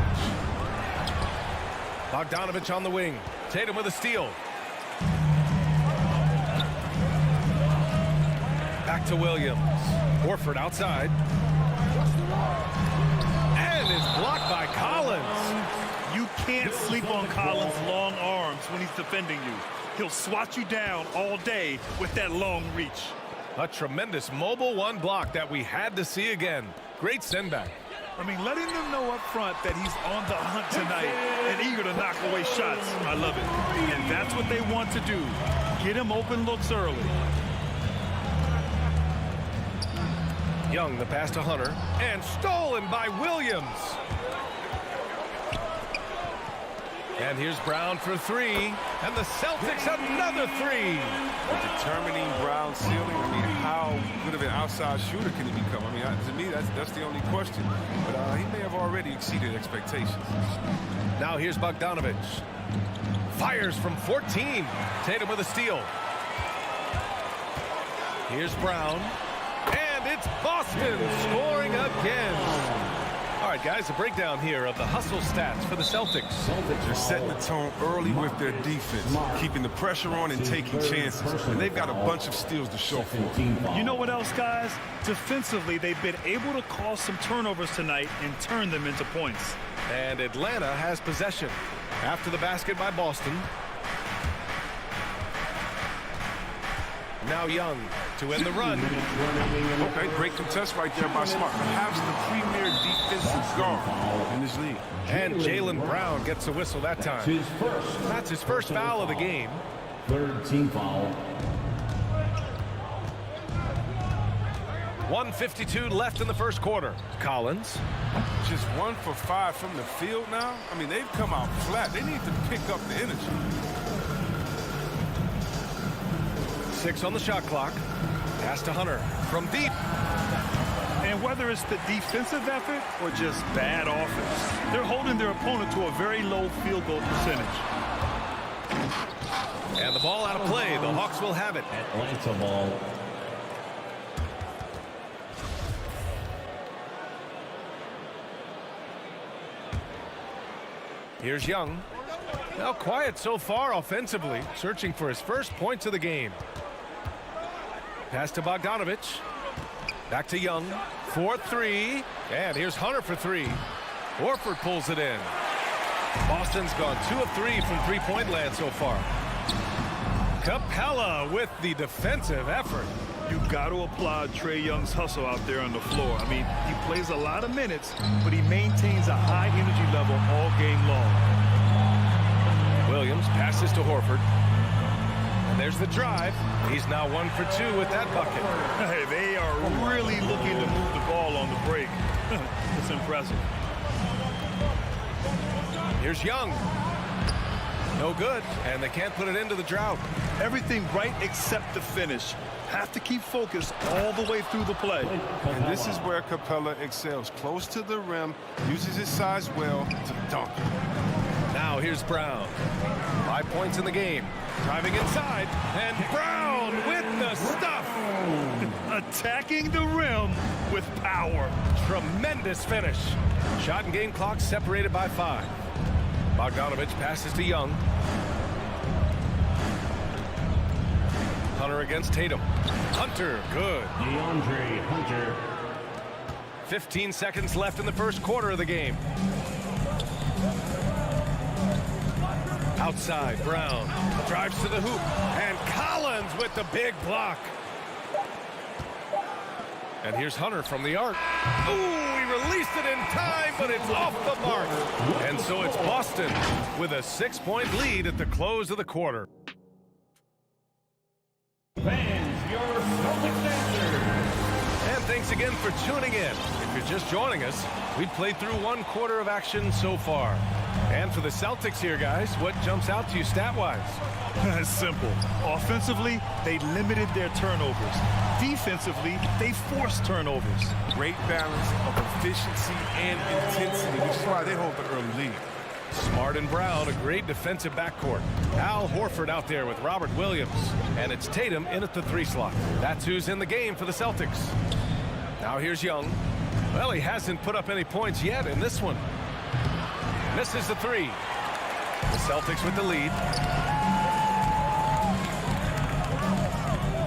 Bogdanovich on the wing. Tatum with a steal. Back to Williams. Horford outside. And is blocked by Collins. You can't sleep on Collins' long arms when he's defending you. He'll swat you down all day with that long reach. A tremendous mobile one block that we had to see again. Great send back. I mean, letting them know up front that he's on the hunt tonight and eager to knock away shots. I love it. And that's what they want to do. Get him open looks early. Young, the pass to Hunter, and stolen by Williams. And here's Brown for 3, and the Celtics another 3. Determining Brown's ceiling, I mean, how good of an outside shooter can he become? I mean, to me, that's the only question. But he may have already exceeded expectations. Now here's Bogdanovich. Fires from 14. Tatum with a steal. Here's Brown. And it's Boston scoring again. All right, guys, a breakdown here of the hustle stats for the Celtics. They're setting the tone early with their defense, keeping the pressure on and taking chances. And they've got a bunch of steals to show for it. You know what else, guys? Defensively, they've been able to cause some turnovers tonight and turn them into points. And Atlanta has possession. After the basket by Boston. Now Young to end the run. Okay, great contest right there by Smart. Perhaps the premier defensive guard in this league. And Jaylen Brown gets a whistle that time. That's his first foul of the game. Third team foul. 1:52 left in the first quarter. Collins. Just 1 for 5 from the field now. I mean, they've come out flat. They need to pick up the energy. 6 on the shot clock. Pass to Hunter from deep. And whether it's the defensive effort or just bad offense, they're holding their opponent to a very low field goal percentage. And the ball out of play. The Hawks will have it. Atlanta ball. Here's Young. Now quiet so far offensively, searching for his first points of the game. Pass to Bogdanovich. Back to Young. 4-3. And here's Hunter for 3. Horford pulls it in. Boston's gone 2 of 3 from three-point land so far. Capella with the defensive effort. You got to applaud Trae Young's hustle out there on the floor. I mean, he plays a lot of minutes, but he maintains a high energy level all game long. Williams passes to Horford. And there's the drive. He's now 1 for 2 with that bucket. Hey, they are really looking to move the ball on the break. It's impressive. Here's Young. No good, and they can't put it into the drought. Everything right except the finish. Have to keep focused all the way through the play. And this is where Capella excels. Close to the rim, uses his size well to dunk. Now here's Brown. 5 points in the game. Driving inside, and Brown with the stuff. Attacking the rim with power. Tremendous finish. Shot and game clock separated by 5. Bogdanovich passes to Young. Hunter against Tatum. Hunter, good. DeAndre Hunter. 15 seconds left in the first quarter of the game. Outside, Brown drives to the hoop, and Collins with the big block. And here's Hunter from the arc. Ooh, he released it in time, but it's off the mark. And so it's Boston with a 6-point lead at the close of the quarter. Fans, your Celtics answer. And thanks again for tuning in. If you're just joining us, we've played through 1 quarter of action so far. And for the Celtics here, guys, what jumps out to you stat-wise? It's simple. Offensively, they limited their turnovers. Defensively, they forced turnovers. Great balance of efficiency and intensity, which is why they hold the early lead. Smart and Brown, a great defensive backcourt. Al Horford out there with Robert Williams. And it's Tatum in at the 3 slot. That's who's in the game for the Celtics. Now here's Young. Well, he hasn't put up any points yet in this one. Misses the 3. The Celtics with the lead.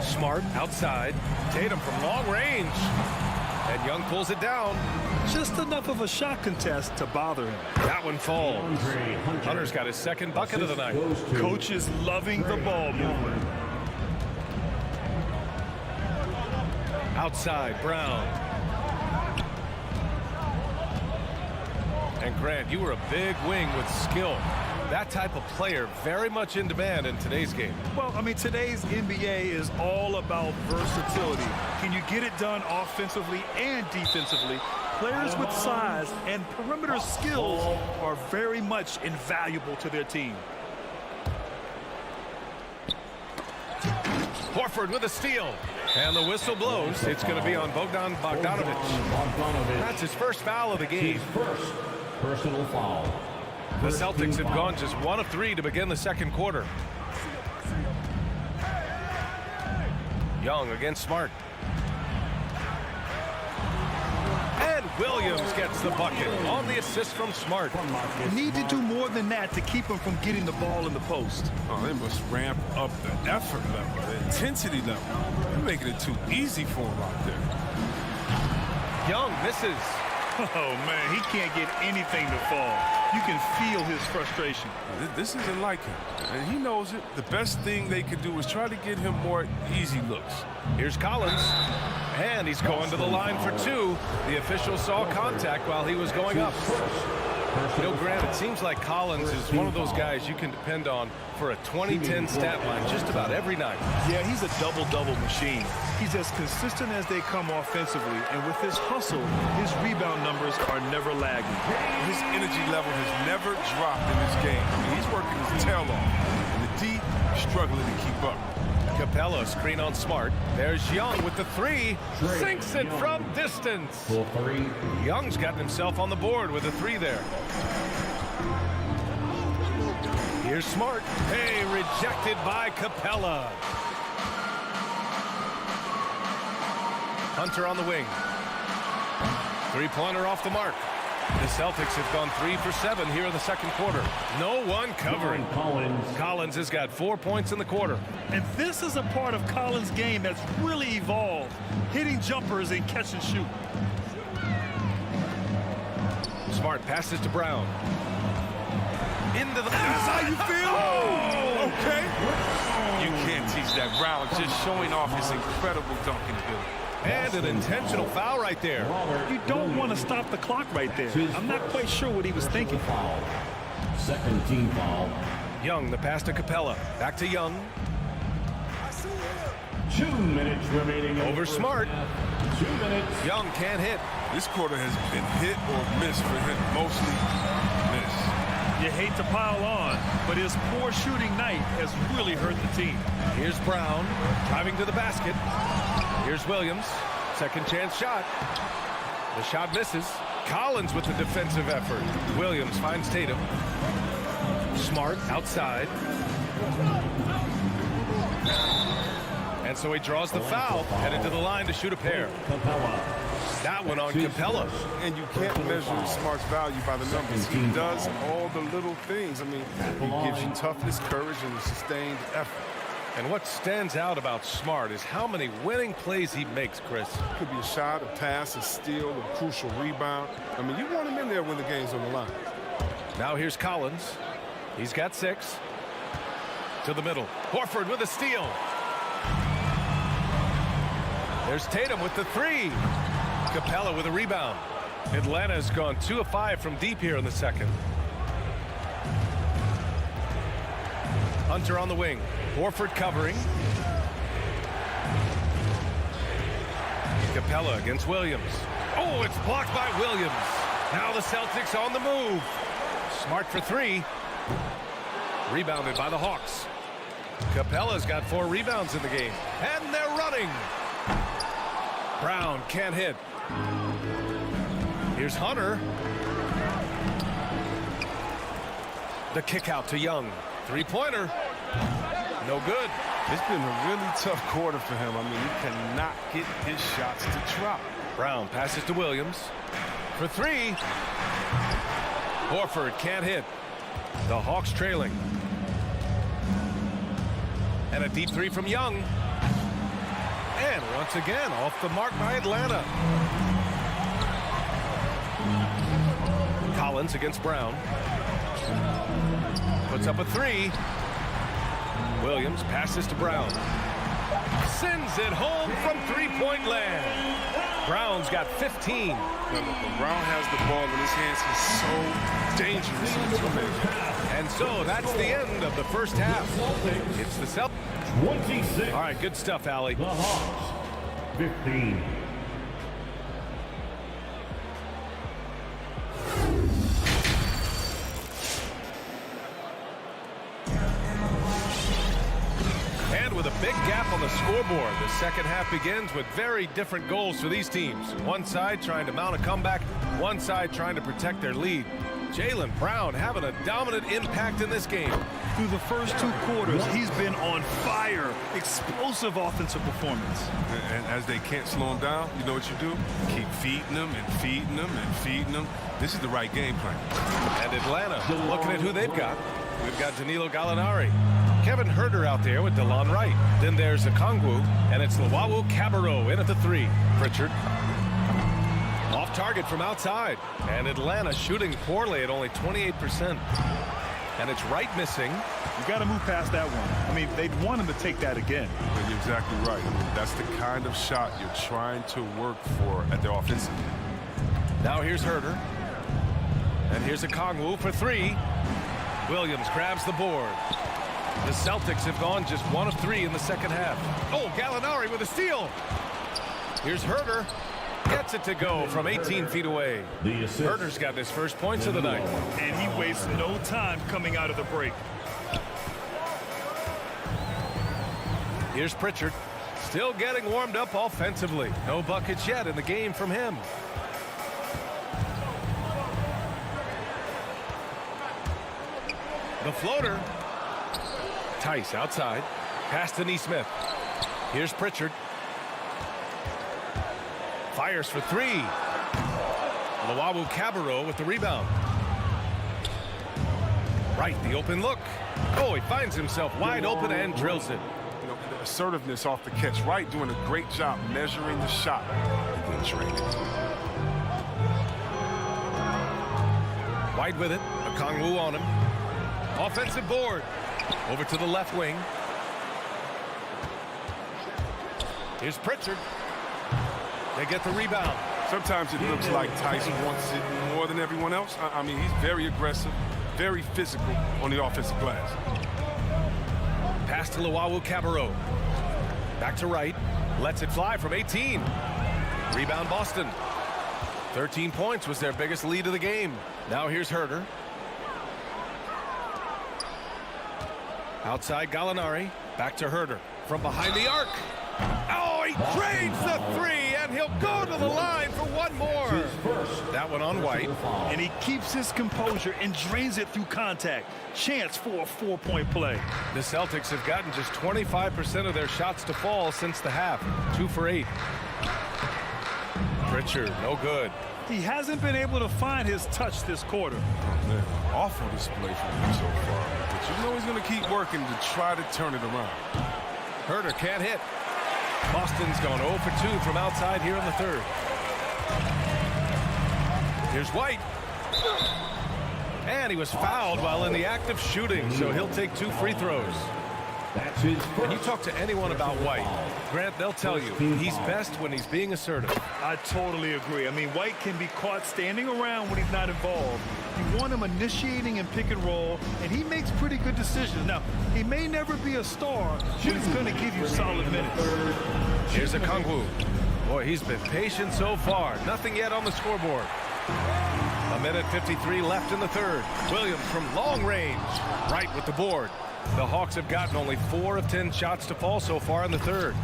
Smart outside. Tatum from long range. And Young pulls it down. Just enough of a shot contest to bother him. That one falls. Hunter's got his 2nd bucket of the night. Coach is loving the ball movement. Outside, Brown. And Grant, you were a big wing with skill. That type of player very much in demand in today's game. Well, I mean, today's NBA is all about versatility. Can you get it done offensively and defensively? Players with size and perimeter skills are very much invaluable to their team. Horford with a steal. And the whistle blows. It's going to be on Bogdanovich. That's his first foul of the game. His first personal foul. The Celtics have gone just 1 of 3 to begin the 2nd quarter. Young against Smart. And Williams gets the bucket on the assist from Smart. Need to do more than that to keep him from getting the ball in the post. Oh, they must ramp up the effort level, the intensity level. They're making it too easy for him out there. Young misses. Oh, man, he can't get anything to fall. You can feel his frustration. This isn't like him, and he knows it. The best thing they can do is try to get him more easy looks. Here's Collins, and he's going to the line for 2. The official saw contact while he was going up. You know, Grant, it seems like Collins is one of those guys you can depend on for a 2010 stat line just about every night. Yeah, he's a double-double machine. He's as consistent as they come offensively, and with his hustle, his rebound numbers are never lagging. His energy level has never dropped in this game. I mean, he's working his tail off, and the D struggling to keep up. Capella screen on Smart. There's Young with the 3. Sinks it from distance. Young's gotten himself on the board with a 3 there. Here's Smart. Hey, rejected by Capella. Hunter on the wing. Three-pointer off the mark. The Celtics have gone 3 for 7 here in the second quarter. No one covering. Collins has got 4 points in the quarter. And this is a part of Collins' game that's really evolved, hitting jumpers and catch and shoot. Smart passes to Brown. Into the... That's how you feel? Oh, okay. You can't teach that. Brown just showing off his incredible dunking ability. And an intentional foul right there. You don't want to stop the clock right there. I'm not quite sure what he was thinking. Second team foul. Young, the pass to Capella. Back to Young. 2 minutes remaining. Over Smart. 2 minutes. Young can't hit. This quarter has been hit or miss for him. Mostly miss. You hate to pile on, but his poor shooting night has really hurt the team. Here's Brown driving to the basket. Here's Williams. Second chance shot. The shot misses. Collins with the defensive effort. Williams finds Tatum. Smart outside. And so he draws the foul, headed to the line to shoot a pair. That one on Capella. And you can't measure Smart's value by the numbers. He does all the little things. I mean, he gives you toughness, courage, and sustained effort. And what stands out about Smart is how many winning plays he makes, Chris. Could be a shot, a pass, a steal, a crucial rebound. I mean, you want him in there when the game's on the line. Now here's Collins. He's got 6. To the middle. Horford with a steal. There's Tatum with the 3. Capella with a rebound. Atlanta's gone 2 of 5 from deep here in the second. Hunter on the wing. Horford covering. Capella against Williams. Oh, it's blocked by Williams. Now the Celtics on the move. Smart for 3. Rebounded by the Hawks. Capella's got 4 rebounds in the game. And they're running. Brown can't hit. Here's Hunter. The kick out to Young. 3-pointer. No good. It's been a really tough quarter for him. I mean, he cannot get his shots to drop. Brown passes to Williams. For 3. Horford can't hit. The Hawks trailing. And a deep 3 from Young. And once again, off the mark by Atlanta. Collins against Brown. Puts up a 3. Williams passes to Brown. Sends it home from 3-point land. Brown's got 15. When Brown has the ball in his hands, he's so dangerous in the two-man. And so that's the end of the first half. It's the Celtics. 26. All right, good stuff, Allie. The Hawks, 15. And with a big gap on the scoreboard, the second half begins with very different goals for these teams. One side trying to mount a comeback, one side trying to protect their lead. Jaylen Brown having a dominant impact in this game. Through the first 2 quarters, he's been on fire. Explosive offensive performance. And as they can't slow him down, you know what you do? Keep feeding them and feeding them and feeding them. This is the right game plan. And Atlanta, looking at who they've got. We've got Danilo Gallinari. Kevin Huerter out there with DeLon Wright. Then there's Okongwu, and it's Luwawu Cabarrot in at the 3. Pritchard. Off target from outside. And Atlanta shooting poorly at only 28%. And it's Wright missing. You got to move past that one. I mean, they'd want him to take that again. And you're exactly right. That's the kind of shot you're trying to work for at the offensive. Now here's Huerter. And here's Okongwu for 3. Williams grabs the board. The Celtics have gone just 1 of 3 in the second half. Oh, Gallinari with a steal. Here's Huerter. Gets it to go from 18 feet away. Huerter's got his first points of the night. And he wastes no time coming out of the break. Here's Pritchard. Still getting warmed up offensively. No buckets yet in the game from him. The floater. Tice outside. Pass to Neesmith. Here's Pritchard. Fires for three. Luwawu Cabarrot with the rebound. Right, the open look. Oh, he finds himself wide open and drills it. You know, the assertiveness off the catch. Wright doing a great job measuring the shot and then draining it. White with it. Okongwu on him. Offensive board. Over to the left wing. Here's Pritchard. They get the rebound. Sometimes it looks like Tyson wants it more than everyone else. I mean, he's very aggressive, very physical on the offensive glass. Pass to Luwawu Cabarrot. Back to Wright. Lets it fly from 18. Rebound Boston. 13 points was their biggest lead of the game. Now here's Herter. Outside Gallinari. Back to Herter. From behind the arc. Oh, he drains the three, and he'll go to the line for one more. That one on White. And he keeps his composure and drains it through contact. Chance for a 4-point play. The Celtics have gotten just 25% of their shots to fall since the half. 2 for 8. Pritchard, no good. He hasn't been able to find his touch this quarter. Oh, man. Awful display from him so far. But you know he's going to keep working to try to turn it around. Herter can't hit. Boston's gone 0 for 2 from outside here in the third. Here's White. And he was fouled while in the act of shooting, so he'll take 2 free throws. That's his first. And you talk to anyone about White, Grant, they'll tell you he's best when he's being assertive. I totally agree. I mean, White can be caught standing around when he's not involved. You want him initiating and pick and roll, and he makes pretty good decisions. Now, he may never be a star, but he's going to give you solid minutes. Here's Okongwu. Boy, he's been patient so far. Nothing yet on the scoreboard. 1:53 left in the third. Williams from long range. Right with the board. The Hawks have gotten only 4 of 10 shots to fall so far in the third.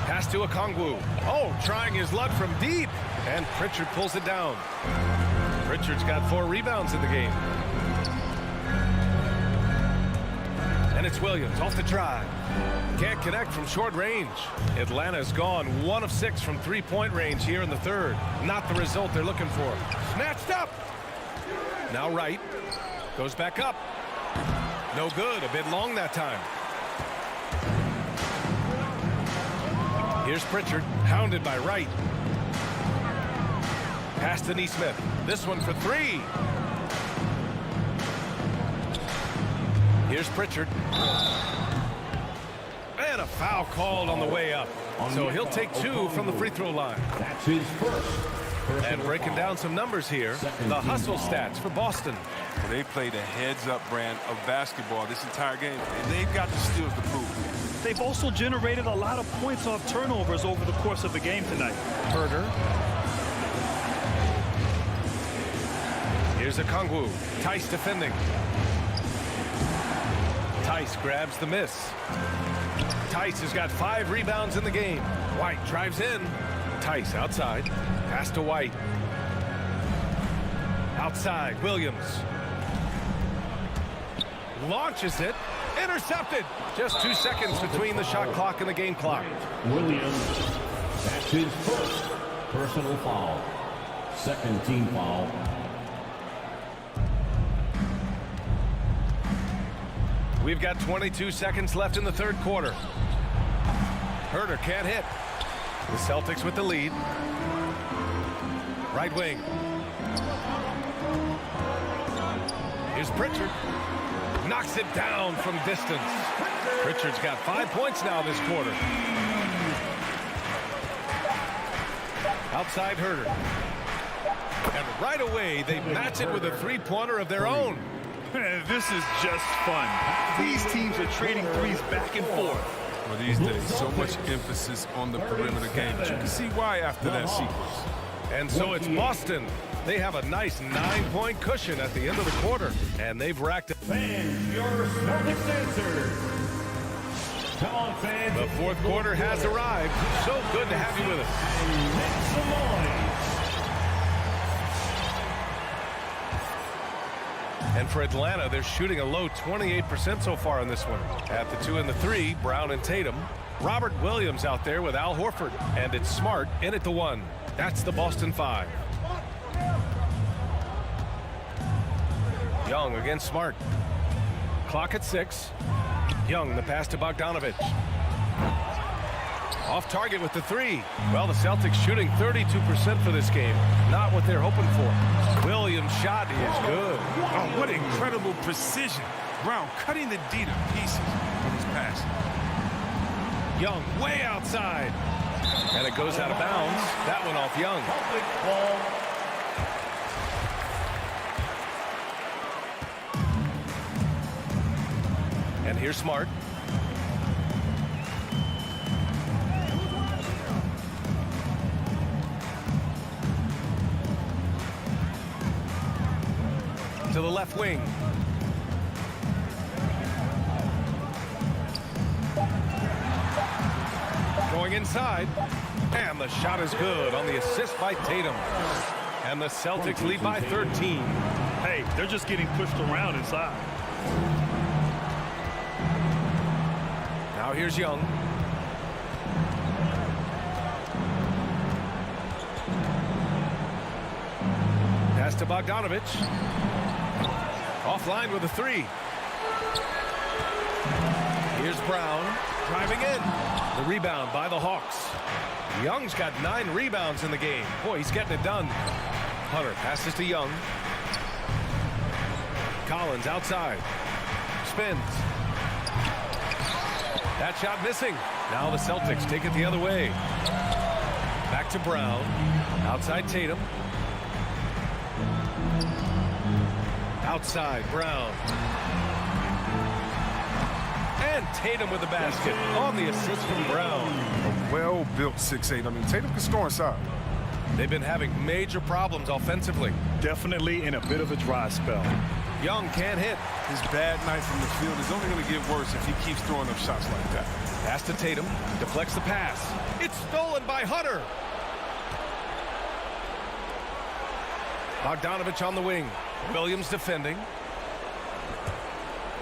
Pass to Okongwu. Oh, trying his luck from deep. And Pritchard pulls it down. Pritchard's got 4 rebounds in the game. And it's Williams off the drive. Can't connect from short range. Atlanta's gone 1 of 6 from 3-point range here in the third. Not the result they're looking for. Snatched up. Now Wright. Goes back up. No good. A bit long that time. Here's Pritchard. Hounded by Wright. Pass to Neesmith. This one for 3. Here's Pritchard. And a foul called on the way up. So he'll take 2 from the free throw line. That's his first. And breaking down some numbers here, the hustle stats for Boston. Well, they played a heads-up brand of basketball this entire game, and they've got the steals to prove it. They've also generated a lot of points off turnovers over the course of the game tonight. Herter. Here's Okongwu. Tice defending. Tice grabs the miss. Tice has got 5 rebounds in the game. White drives in. Tice outside. Pass to White. Outside, Williams. Launches it. Intercepted. Just 2 seconds between the shot clock and the game clock. Williams. That's his first personal foul. Second team foul. We've got 22 seconds left in the third quarter. Herter can't hit. The Celtics with the lead. Right wing. Here's Pritchard. Knocks it down from distance. Pritchard's got 5 points now this quarter. Outside Herter. And right away, they match it with a 3-pointer of their own. This is just fun. These teams are trading threes back and forth. Well, these days, so much emphasis on the perimeter game, but you can see why after that sequence. And so it's Boston. They have a nice 9-point cushion at the end of the quarter, and they've racked it. Fans, your Celtics answer. Come on, fans. The fourth quarter has arrived. So good to have you with us. And for Atlanta, they're shooting a low 28% so far in this one. At the 2 and the 3, Brown and Tatum. Robert Williams out there with Al Horford. And it's Smart in at the 1. That's the Boston 5. Young against Smart. Clock at 6. Young, the pass to Bogdanovich. Off target with the 3. Well, the Celtics shooting 32% for this game. Not what they're hoping for. Williams' shot is good. Oh, what incredible precision. Brown cutting the D to pieces with his pass. Young way outside. And it goes out of bounds. That one off Young. And here's Smart. To the left wing. Going inside. And the shot is good on the assist by Tatum. And the Celtics lead by 13. Hey, they're just getting pushed around inside. Now here's Young. Pass to Bogdanovich. Offline with a 3. Here's Brown driving in. The rebound by the Hawks. Young's got 9 rebounds in the game. Boy, he's getting it done. Hunter passes to Young. Collins outside. Spins. That shot missing. Now the Celtics take it the other way. Back to Brown. Outside Tatum. Outside Brown. And Tatum with the basket on the assist from Brown. A well-built 6'8". I mean, Tatum can score inside. They've been having major problems offensively. Definitely in a bit of a dry spell. Young can't hit. His bad night from the field is only going to get worse if he keeps throwing up shots like that. Pass to Tatum. Deflects the pass. It's stolen by Hunter. Bogdanovich on the wing. Williams defending.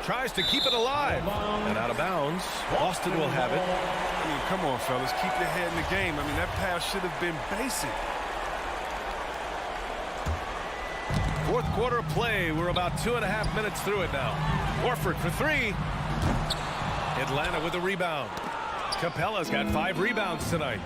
Tries to keep it alive. And out of bounds. Boston will have it. I mean, come on, fellas. Keep your head in the game. I mean, that pass should have been basic. Fourth quarter of play. We're about 2.5 minutes through it now. Horford for 3. Atlanta with a rebound. Capella's got 5 rebounds tonight.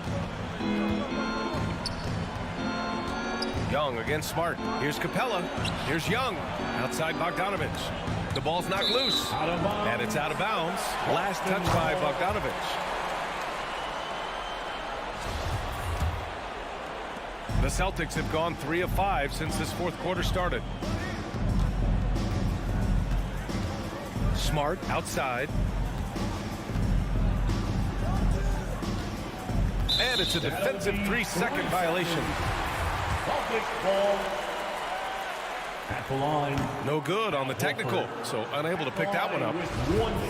Young against Smart. Here's Capella. Here's Young. Outside Bogdanovich. The ball's knocked loose. And it's out of bounds. Last touch by Bogdanovich. The Celtics have gone 3 of 5 since this fourth quarter started. Smart outside. And it's a defensive 3-second violation. At the line. No good on the technical, so unable to pick that one up.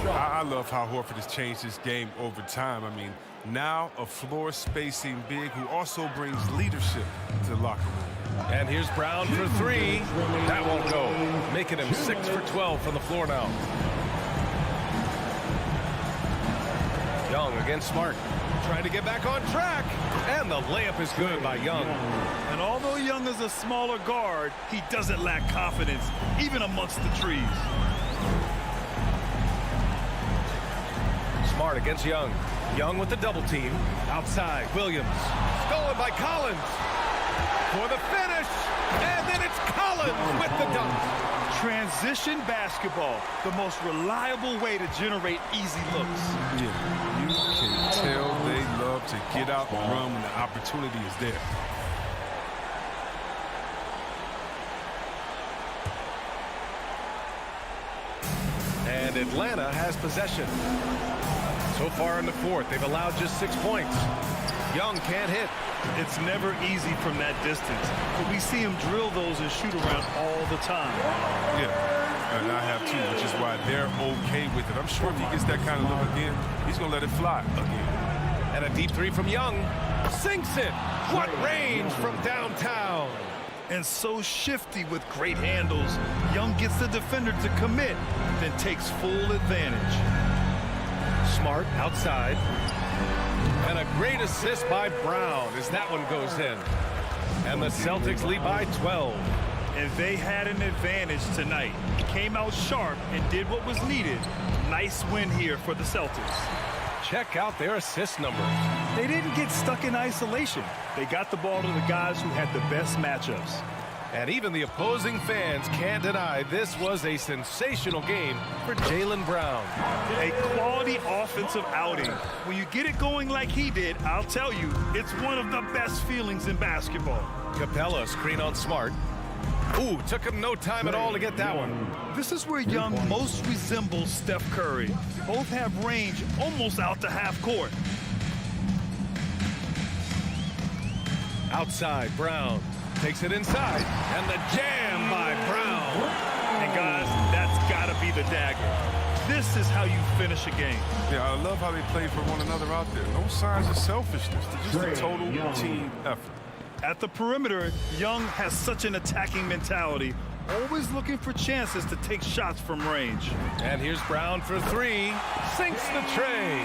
I love how Horford has changed his game over time. I mean, now a floor spacing big who also brings leadership to the locker room. And here's Brown for 3. That won't go. Making him 6 for 12 from the floor now. Young against Smart. Trying to get back on track. And the layup is good by Young. And although Young is a smaller guard, he doesn't lack confidence, even amongst the trees. Smart against Young. Young with the double team. Outside, Williams. Stolen by Collins. For the finish. And then it's Collins with the dunk. Transition basketball, the most reliable way to generate easy looks. Yeah, you can tell they love to get out and run when the opportunity is there. And Atlanta has possession. So far in the fourth, they've allowed just 6 points. Young can't hit. It's never easy from that distance, but we see him drill those and shoot around all the time. Yeah, and I have too, which is why they're okay with it. I'm sure if he gets that kind of look again, he's going to let it fly again. And a deep 3 from Young. Sinks it. What range from downtown. and so shifty with great handles. Young gets the defender to commit, then takes full advantage. Smart outside. And a great assist by Brown as that one goes in. And the Celtics lead by 12. And they had an advantage tonight. Came out sharp and did what was needed. Nice win here for the Celtics. Check out their assist numbers. They didn't get stuck in isolation. They got the ball to the guys who had the best matchups. And even the opposing fans can't deny this was a sensational game for Jaylen Brown. A quality offensive outing. When you get it going like he did, I'll tell you, it's one of the best feelings in basketball. Capella screen on Smart. Ooh, took him no time at all to get that one. This is where Young most resembles Steph Curry. Both have range almost out to half court. Outside, Brown takes it inside, and the jam by Brown. And guys, that's got to be the dagger. This is how you finish a game. Yeah, I love how they play for one another out there. No signs of selfishness. They're just a total team effort. At the perimeter, Young has such an attacking mentality, always looking for chances to take shots from range. And here's Brown for three. Sinks the tray.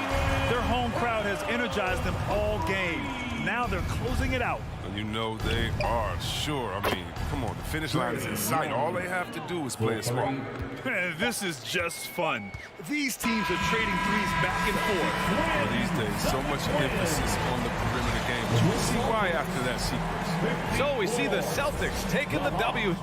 Their home crowd has energized them all game. Now they're closing it out. And you know they are sure. I mean, come on, the finish line is in sight. All they have to do is play it smart. This is just fun. These teams are trading threes back and forth. Well, these days, so much emphasis on the perimeter game. But we'll see why after that sequence. So we see the Celtics taking the W.